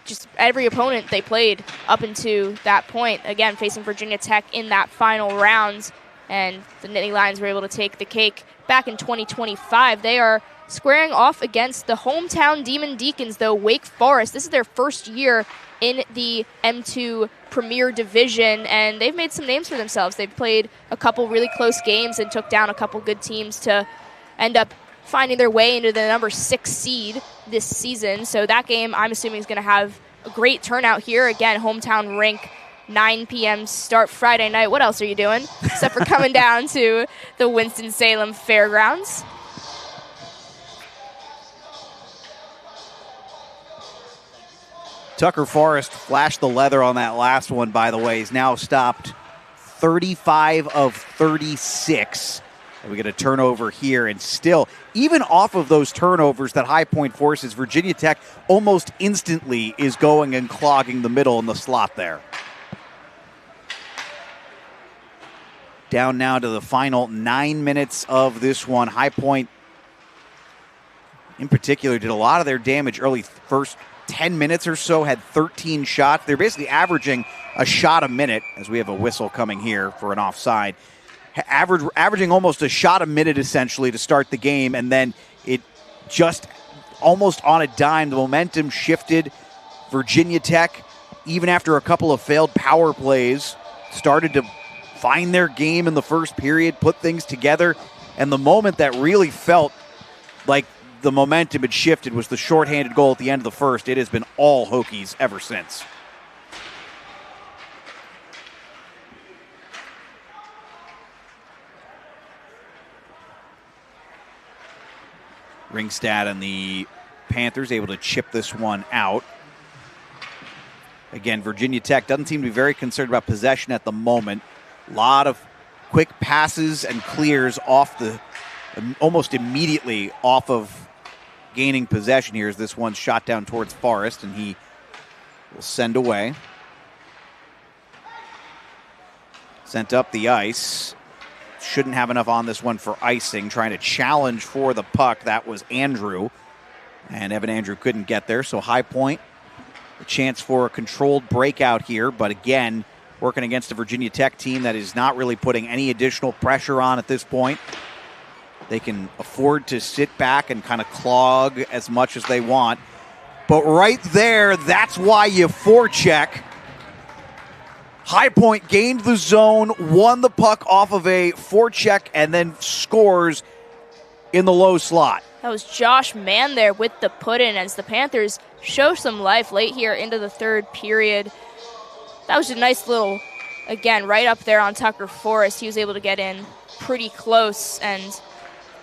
just every opponent they played up until that point. Again, facing Virginia Tech in that final round, and the Nittany Lions were able to take the cake back in 2025. They are squaring off against the hometown Demon Deacons, though, Wake Forest. This is their first year in the M2 Premier Division, and they've made some names for themselves. They've played a couple really close games and took down a couple good teams to end up finding their way into the number 6 seed this season. So that game, I'm assuming, is going to have a great turnout here. Again, hometown rink, 9 p.m. start Friday night. What else are you doing except for coming down to the Winston-Salem Fairgrounds? Tucker Forrest flashed the leather on that last one, by the way. He's now stopped 35 of 36. And we get a turnover here, and still, even off of those turnovers that High Point forces, Virginia Tech almost instantly is going and clogging the middle in the slot there. Down now to the final 9 minutes of this one. High Point, in particular, did a lot of their damage early. First 10 minutes or so, had 13 shots. They're basically averaging a shot a minute, as we have a whistle coming here for an offside. Averaging almost a shot a minute, essentially, to start the game, and then it just almost on a dime, the momentum shifted. Virginia Tech, even after a couple of failed power plays, started to find their game in the first period, put things together, and the moment that really felt like the momentum had shifted was the shorthanded goal at the end of the first. It has been all Hokies ever since. Ringstad and the Panthers able to chip this one out. Again, Virginia Tech doesn't seem to be very concerned about possession at the moment. A lot of quick passes and clears off the, almost immediately off of gaining possession here as this one's shot down towards Forrest, and he will send away. Sent up the ice. Shouldn't have enough on this one for icing. Trying to challenge for the puck. That was Andrew. And Evan Andrew couldn't get there. So High Point, a chance for a controlled breakout here. But again, working against a Virginia Tech team that is not really putting any additional pressure on at this point. They can afford to sit back and kind of clog as much as they want. But right there, that's why you forecheck. High Point gained the zone, won the puck off of a forecheck, and then scores in the low slot. That was Josh Mann there with the put-in as the Panthers show some life late here into the third period. That was a nice little, again, right up there on Tucker Forrest. He was able to get in pretty close and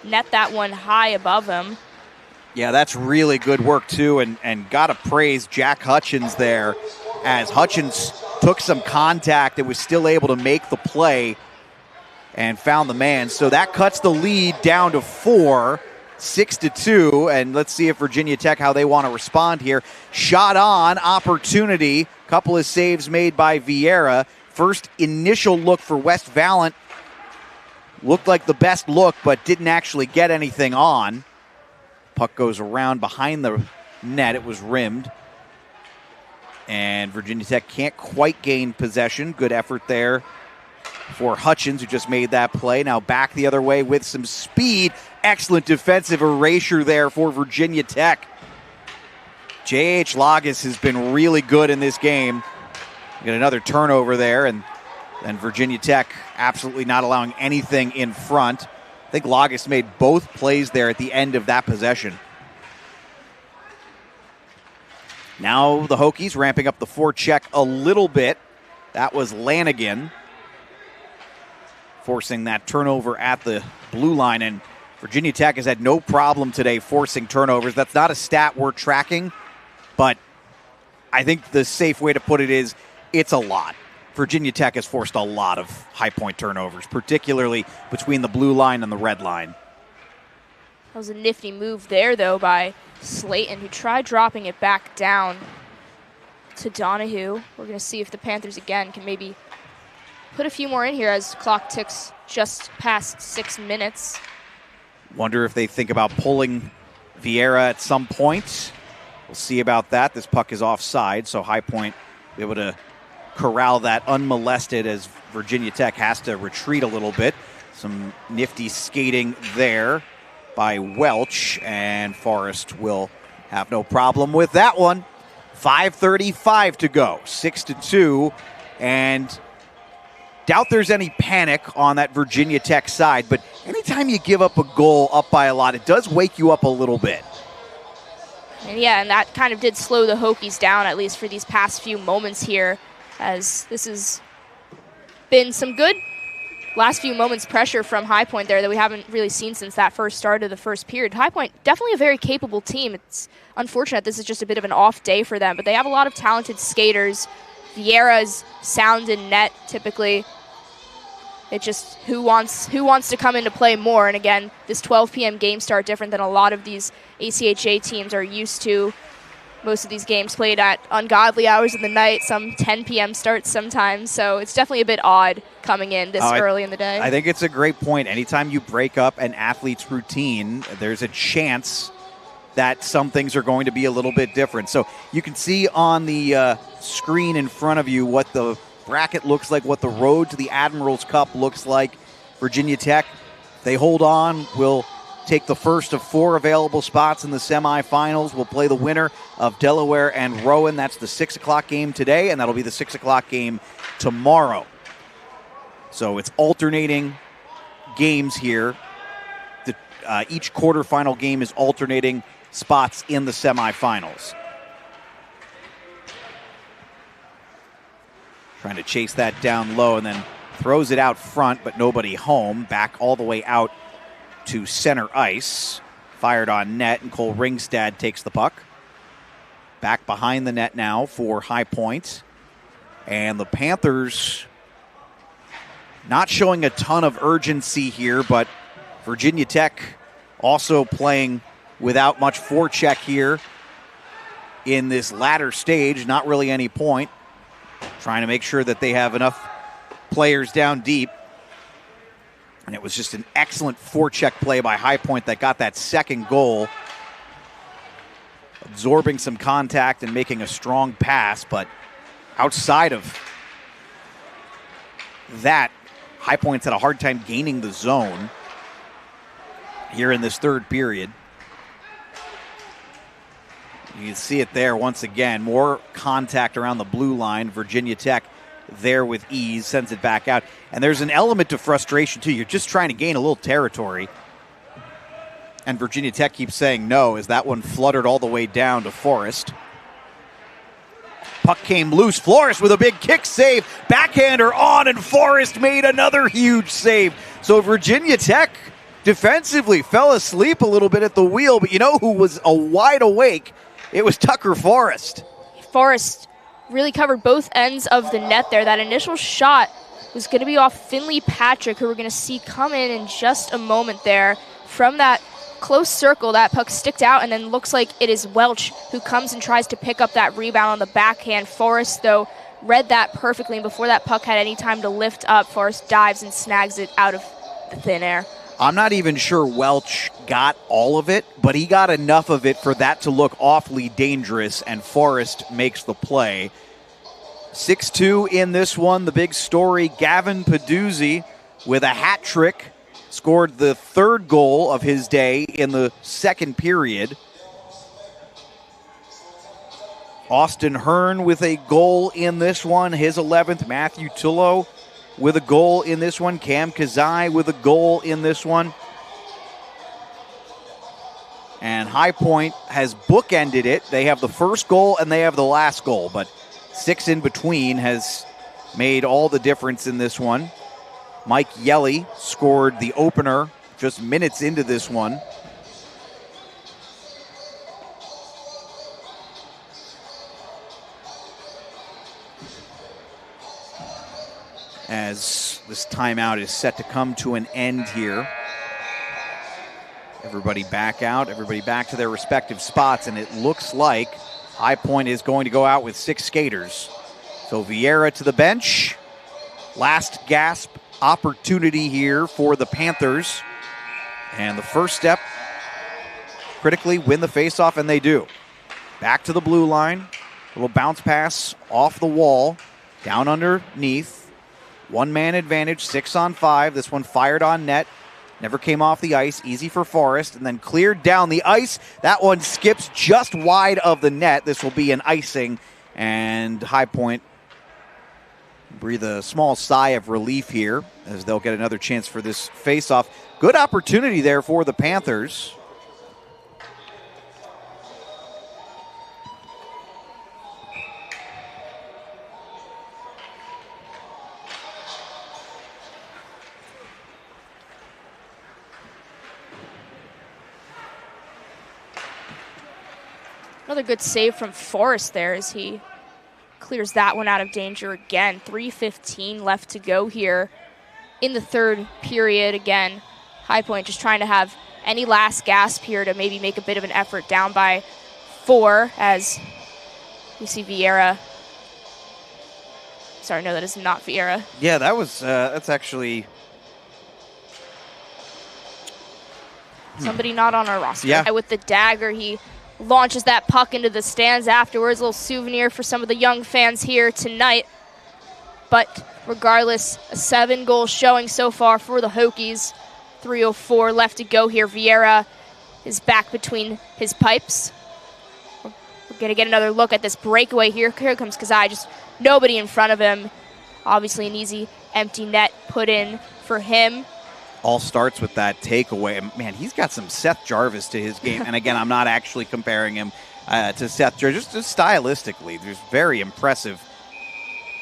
net that one high above him. Yeah, that's really good work, too, and got to praise Jack Hutchins there, as Hutchins took some contact and was still able to make the play and found the man. So that cuts the lead down to 4, 6-2, and let's see if Virginia Tech, how they want to respond here. Shot on, opportunity, couple of saves made by Vieira. First initial look for West Valent. Looked like the best look, but didn't actually get anything on. Puck goes around behind the net. It was rimmed. And Virginia Tech can't quite gain possession. Good effort there for Hutchins, who just made that play. Now back the other way with some speed. Excellent defensive erasure there for Virginia Tech. J.H. Lagas has been really good in this game. Get another turnover there, and Virginia Tech absolutely not allowing anything in front. I think Lagas made both plays there at the end of that possession. Now the Hokies ramping up the forecheck a little bit. That was Lanigan forcing that turnover at the blue line, and Virginia Tech has had no problem today forcing turnovers. That's not a stat we're tracking, but I think the safe way to put it is it's a lot. Virginia Tech has forced a lot of High Point turnovers, particularly between the blue line and the red line. That was a nifty move there, though, by Slayton, who tried dropping it back down to Donahue. We're going to see if the Panthers, again, can maybe put a few more in here as clock ticks just past 6 minutes. Wonder if they think about pulling Vieira at some point. We'll see about that. This puck is offside, so High Point be able to corral that unmolested as Virginia Tech has to retreat a little bit. Some nifty skating there by Welch, and Forrest will have no problem with that one. 5:35 to go, 6-2, and doubt there's any panic on that Virginia Tech side, but anytime you give up a goal up by a lot, it does wake you up a little bit. And yeah, and that kind of did slow the Hokies down, at least for these past few moments here. as this has been some good last few moments pressure from High Point there that we haven't really seen since that first start of the first period. High Point, definitely a very capable team. It's unfortunate this is just a bit of an off day for them, but they have a lot of talented skaters. Vieira's sound in net typically. It just who wants to come into play more. And again, this 12 p.m. game start different than a lot of these ACHA teams are used to. Most of these games played at ungodly hours of the night, some 10 p.m. starts sometimes. So it's definitely a bit odd coming in this early in the day. I think it's a great point. Anytime you break up an athlete's routine, there's a chance that some things are going to be a little bit different. So you can see on the screen in front of you what the bracket looks like, what the road to the Admirals Cup looks like. Virginia Tech, if they hold on, will take the first of 4 available spots in the semifinals. We'll play the winner of Delaware and Rowan. That's the 6 o'clock game today, and that'll be the 6 o'clock game tomorrow. So it's alternating games here. Each quarterfinal game is alternating spots in the semifinals. Trying to chase that down low and then throws it out front, but nobody home. Back all the way out to center ice. Fired on net, and Cole Ringstad takes the puck. Back behind the net now for High Point. And the Panthers not showing a ton of urgency here, but Virginia Tech also playing without much forecheck here in this latter stage. Not really any point. Trying to make sure that they have enough players down deep. And it was just an excellent forecheck play by High Point that got that second goal. Absorbing some contact and making a strong pass, but outside of that, High Point's had a hard time gaining the zone here in this third period. You can see it there once again. More contact around the blue line. Virginia Tech there with ease, sends it back out. And there's an element of frustration, too. You're just trying to gain a little territory. And Virginia Tech keeps saying no as that one fluttered all the way down to Forrest. Puck came loose. Flores with a big kick save. Backhander on, and Forrest made another huge save. So Virginia Tech defensively fell asleep a little bit at the wheel, but you know who was wide awake? It was Tucker Forrest. Forrest really covered both ends of the net there. That initial shot was going to be off Finley Patrick, who we're going to see come in just a moment there. From that close circle, that puck sticked out, and then looks like it is Welch who comes and tries to pick up that rebound on the backhand. Forrest, though, read that perfectly, and before that puck had any time to lift up, Forrest dives and snags it out of the thin air. I'm not even sure Welch got all of it, but he got enough of it for that to look awfully dangerous, and Forrest makes the play. 6-2 in this one. The big story, Gavin Peduzzi with a hat trick. Scored the third goal of his day in the second period. Austin Hearn with a goal in this one, his 11th. Matthew Tullo with a goal in this one. Cam Kazai with a goal in this one. And High Point has bookended it. They have the first goal and they have the last goal, but 6 in between has made all the difference in this one. Mike Yelly scored the opener just minutes into this one. As this timeout is set to come to an end here. Everybody back out, everybody back to their respective spots, and it looks like High Point is going to go out with 6 skaters. So Vieira to the bench. Last gasp opportunity here for the Panthers. And the first step, critically win the faceoff, and they do. Back to the blue line. A little bounce pass off the wall, down underneath. One-man advantage, 6-on-5. This one fired on net. Never came off the ice. Easy for Forrest. And then cleared down the ice. That one skips just wide of the net. This will be an icing. And High Point breathe a small sigh of relief here as they'll get another chance for this face-off. Good opportunity there for the Panthers. Another good save from Forrest there as he clears that one out of danger again. 3:15 left to go here in the third period. Again, High Point just trying to have any last gasp here to maybe make a bit of an effort, down by 4 as we see Vieira. Sorry, no, that is not Vieira. Yeah, that was, that's actually... Somebody not on our roster. Yeah. With the dagger, he launches that puck into the stands afterwards. A little souvenir for some of the young fans here tonight. But regardless, a 7-goal showing so far for the Hokies. 3:04 left to go here. Vieira is back between his pipes. We're going to get another look at this breakaway here. Here comes Kazai, just nobody in front of him. Obviously an easy empty net put in for him. All starts with that takeaway. Man, he's got some Seth Jarvis to his game. And again, I'm not actually comparing him to Seth Jarvis. Just stylistically, there's very impressive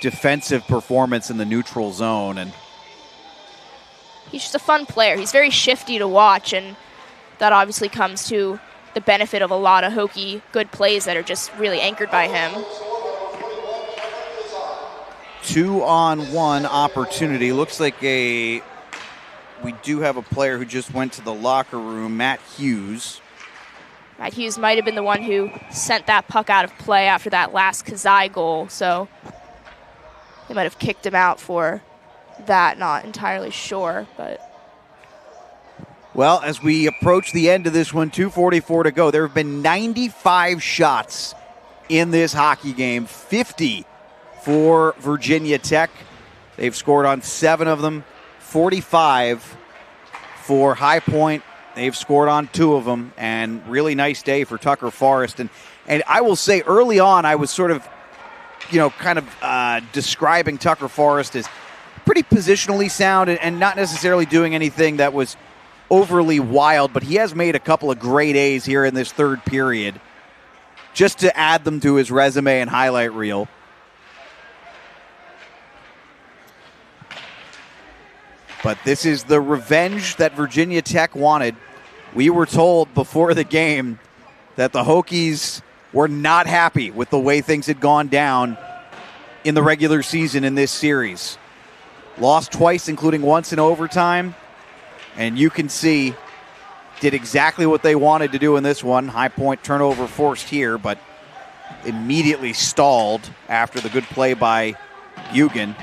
defensive performance in the neutral zone. And he's just a fun player. He's very shifty to watch, and that obviously comes to the benefit of a lot of Hokie good plays that are just really anchored by him. 2-on-1 opportunity. Looks like we do have a player who just went to the locker room, Matt Hughes. Matt Hughes might have been the one who sent that puck out of play after that last Kazai goal, so they might have kicked him out for that, not entirely sure, but... Well, as we approach the end of this one, 2:44 to go, there have been 95 shots in this hockey game, 50 for Virginia Tech. They've scored on 7 of them. 45 for High Point. They've scored on 2 of them, and really nice day for Tucker Forrest. And I will say early on, I was sort of, describing Tucker Forrest as pretty positionally sound and not necessarily doing anything that was overly wild, but he has made a couple of great A's here in this third period, just to add them to his resume and highlight reel. But this is the revenge that Virginia Tech wanted. We were told before the game that the Hokies were not happy with the way things had gone down in the regular season in this series. Lost twice, including once in overtime. And you can see, did exactly what they wanted to do in this one. High Point turnover forced here, but immediately stalled after the good play by Eugen.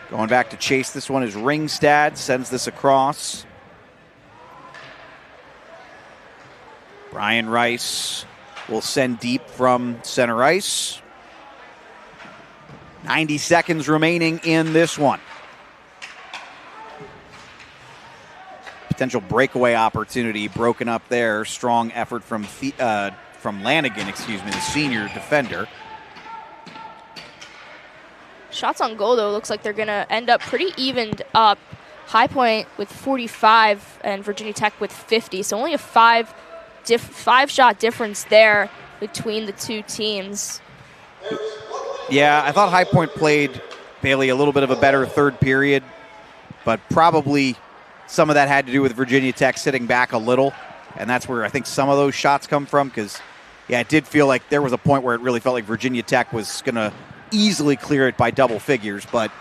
Going back to chase this one is Ringstad, sends this across. Brian Rice will send deep from center ice. 90 seconds remaining in this one. Potential breakaway opportunity broken up there. Strong effort from Lanigan, the senior defender. Shots on goal, though, looks like they're going to end up pretty evened up. High Point with 45 and Virginia Tech with 50. So only a 5-shot difference there between the two teams. Yeah, I thought High Point played, Bailey, a little bit of a better third period, but probably some of that had to do with Virginia Tech sitting back a little, and that's where I think some of those shots come from, because, yeah, it did feel like there was a point where it really felt like Virginia Tech was going to easily clear it by double figures, but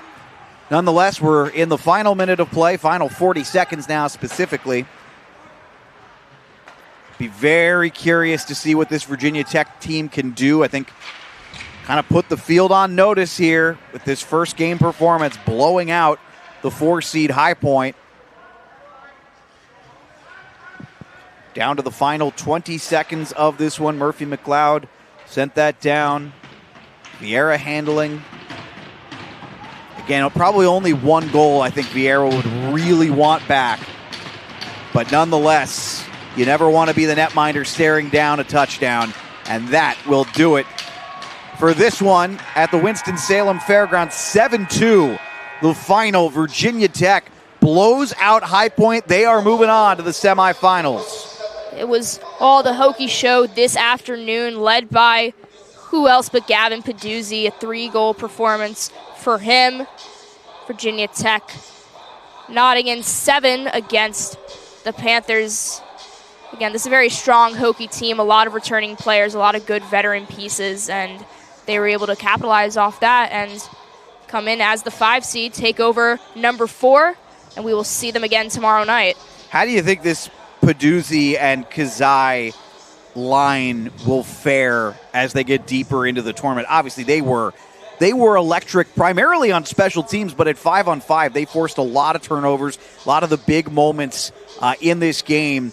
nonetheless, we're in the final minute of play, final 40 seconds now specifically. Be very curious to see what this Virginia Tech team can do. I think kind of put the field on notice here with this first game performance, blowing out the 4-seed High Point. Down to the final 20 seconds of this one. Murphy McLeod sent that down. Vieira handling. Again, probably only one goal I think Vieira would really want back. But nonetheless, you never want to be the netminder staring down a touchdown. And that will do it for this one at the Winston-Salem Fairgrounds. 7-2, the final. Virginia Tech blows out High Point. They are moving on to the semifinals. It was all the Hokie showed this afternoon, led by who else but Gavin Peduzzi, a 3-goal performance for him. Virginia Tech nodding in 7 against the Panthers. Again, this is a very strong Hokie team, a lot of returning players, a lot of good veteran pieces, and they were able to capitalize off that and come in as the 5 seed, take over number 4, and we will see them again tomorrow night. How do you think this Peduzzi and Kazai line will fare as they get deeper into the tournament? Obviously, they were electric primarily on special teams, but at 5-on-5, they forced a lot of turnovers, a lot of the big moments in this game.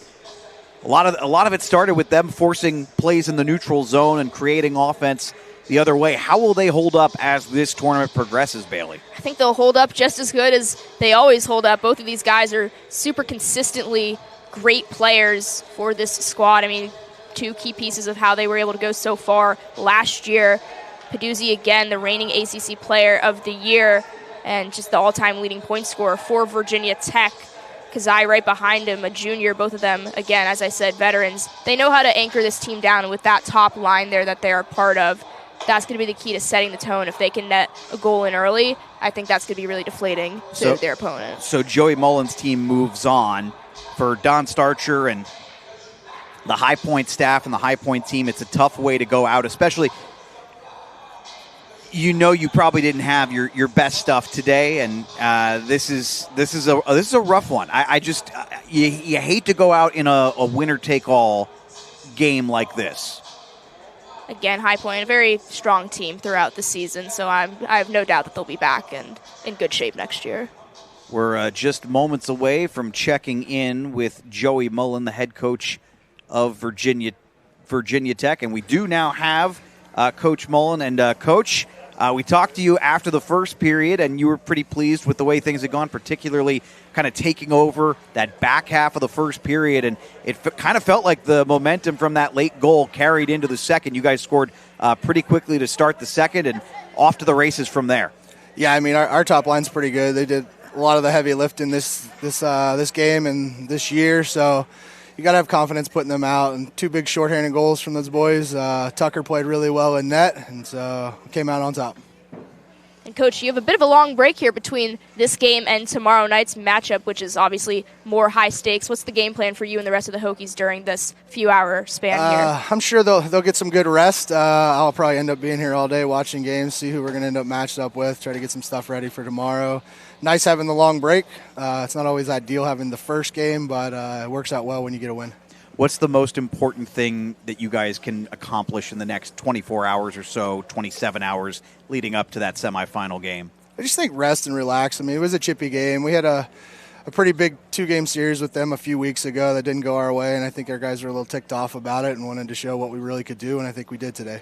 A lot of it started with them forcing plays in the neutral zone and creating offense the other way. How will they hold up as this tournament progresses, Bailey? I think they'll hold up just as good as they always hold up. Both of these guys are super consistently great players for this squad. I mean, 2 key pieces of how they were able to go so far last year. Peduzzi, again, the reigning ACC Player of the Year and just the all-time leading point scorer for Virginia Tech. Kazai right behind him, a junior, both of them, again, as I said, veterans. They know how to anchor this team down with that top line there that they are part of. That's going to be the key to setting the tone. If they can net a goal in early, I think that's going to be really deflating to their opponent. So Joey Mullen's team moves on. For Don Starcher and the High Point staff and the High Point team, it's a tough way to go out, especially – you probably didn't have your best stuff today, and this is a rough one. I just you hate to go out in a winner-take-all game like this. Again, High Point, a very strong team throughout the season, so I have no doubt that they'll be back and in good shape next year. We're just moments away from checking in with Joey Mullen, the head coach of Virginia Tech, and we do now have Coach Mullen. And Coach, we talked to you after the first period, and you were pretty pleased with the way things had gone, particularly kind of taking over that back half of the first period. And it kind of felt like the momentum from that late goal carried into the second. You guys scored pretty quickly to start the second, and off to the races from there. Yeah, I mean, our top line's pretty good. They did a lot of the heavy lifting this game and this year, so you got to have confidence putting them out. And 2 big shorthanded goals from those boys. Tucker played really well in net, and so came out on top. And, Coach, you have a bit of a long break here between this game and tomorrow night's matchup, which is obviously more high stakes. What's the game plan for you and the rest of the Hokies during this few-hour span here? I'm sure they'll get some good rest. I'll probably end up being here all day watching games, see who we're going to end up matched up with, try to get some stuff ready for tomorrow. Nice having the long break. It's not always ideal having the first game, but it works out well when you get a win. What's the most important thing that you guys can accomplish in the next 24 hours or so, 27 hours leading up to that semifinal game? I just think rest and relax. I mean, it was a chippy game. We had a pretty big 2-game series with them a few weeks ago that didn't go our way, and I think our guys were a little ticked off about it and wanted to show what we really could do, and I think we did today.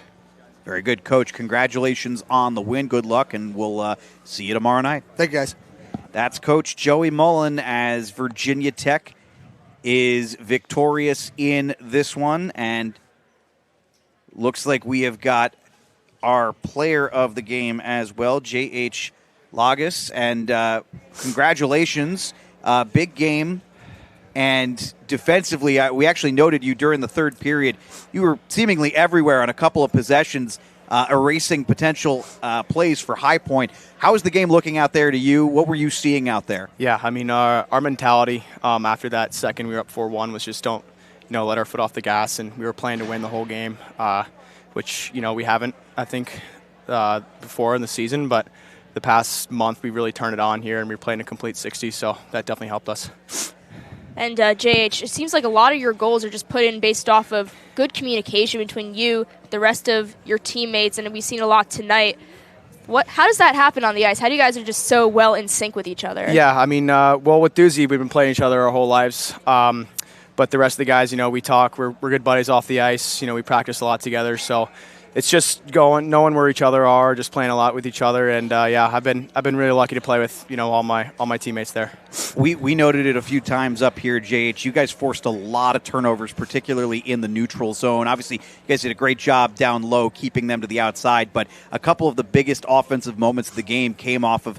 Very good, Coach. Congratulations on the win. Good luck, and we'll see you tomorrow night. Thank you, guys. That's Coach Joey Mullen as Virginia Tech is victorious in this one, and looks like we have got our player of the game as well, J.H. Lagas, and congratulations. Big game, and defensively, we actually noted you during the third period. You were seemingly everywhere on a couple of possessions, erasing potential plays for High Point. How is the game looking out there to you? What were you seeing out there? Yeah, I mean, our mentality after that second, we were up 4-1, was just don't let our foot off the gas, and we were playing to win the whole game, which we haven't, I think, before in the season, but the past month we really turned it on here, and we were playing a complete 60, so that definitely helped us. And JH, it seems like a lot of your goals are just put in based off of good communication between you, the rest of your teammates, and we've seen a lot tonight. How does that happen on the ice? How do you guys are just so well in sync with each other? Yeah, I mean, with Doozy, we've been playing each other our whole lives. But the rest of the guys, we talk. We're good buddies off the ice. We practice a lot together. So it's just knowing where each other are, just playing a lot with each other. And I've been really lucky to play with all my teammates there. We noted it a few times up here, JH. You guys forced a lot of turnovers, particularly in the neutral zone. Obviously, you guys did a great job down low, keeping them to the outside. But a couple of the biggest offensive moments of the game came off of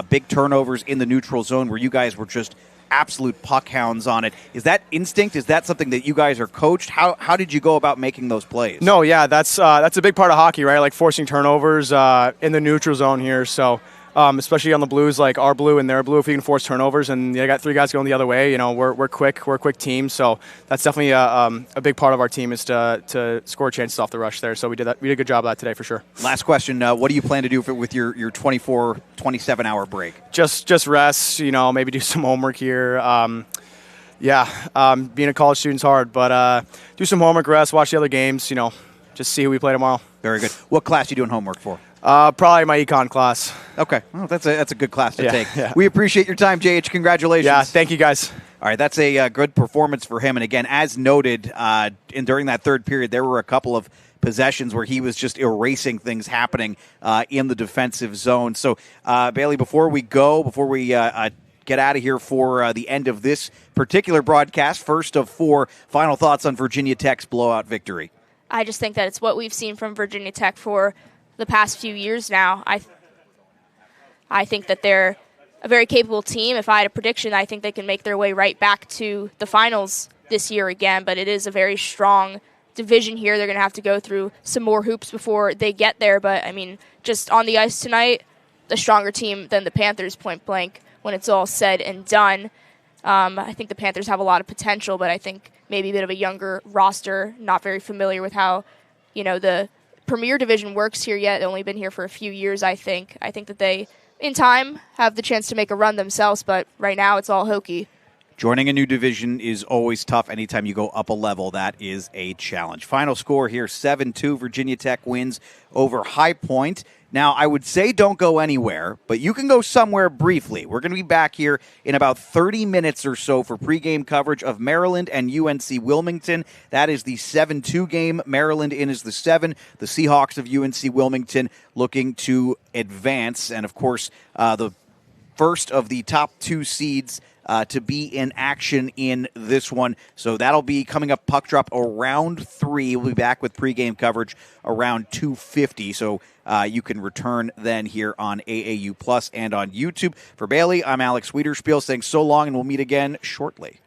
big turnovers in the neutral zone, where you guys were just absolute puck hounds on it. Is that instinct? Is that something that you guys are coached? How did you go about making those plays? No, yeah, that's a big part of hockey, right? Like forcing turnovers in the neutral zone here. So especially on the Blues, like our blue and their blue, if we can force turnovers, and they got 3 guys going the other way, we're quick. We're a quick team, so that's definitely a big part of our team is to score chances off the rush there. So we did that. We did a good job of that today for sure. Last question: what do you plan to do with your 27 hour break? Just rest. Maybe do some homework here. Being a college student's hard, but do some homework, rest, watch the other games. Just see who we play tomorrow. Very good. What class are you doing homework for? Probably my econ class. Okay, well, that's a good class to take. Yeah. We appreciate your time, JH. Congratulations. Yeah, thank you guys. All right, that's a good performance for him. And again, as noted, during that third period, there were a couple of possessions where he was just erasing things happening in the defensive zone. So, Bailey, before we get out of here for the end of this particular broadcast, first of 4, final thoughts on Virginia Tech's blowout victory. I just think that it's what we've seen from Virginia Tech for the past few years now. I think that they're a very capable team. If I had a prediction, I think they can make their way right back to the finals this year again, but it is a very strong division here. They're going to have to go through some more hoops before they get there, but just on the ice tonight, the stronger team than the Panthers, point blank, when it's all said and done. I think the Panthers have a lot of potential, but I think maybe a bit of a younger roster, not very familiar with how, the Premier Division works here yet. They've only been here for a few years, I think. I think that they, in time, have the chance to make a run themselves, but right now it's all Hokie. Joining a new division is always tough. Anytime you go up a level, that is a challenge. Final score here, 7-2. Virginia Tech wins over High Point. Now, I would say don't go anywhere, but you can go somewhere briefly. We're going to be back here in about 30 minutes or so for pregame coverage of Maryland and UNC Wilmington. That is the 7-2 game. Maryland in is the 7. The Seahawks of UNC Wilmington looking to advance. And, of course, the first of the top 2 seeds to be in action in this one. So that'll be coming up puck drop around 3. We'll be back with pregame coverage around 2:50. So you can return then here on AAU Plus and on YouTube. For Bailey, I'm Alex Wiederspiel saying so long, and we'll meet again shortly.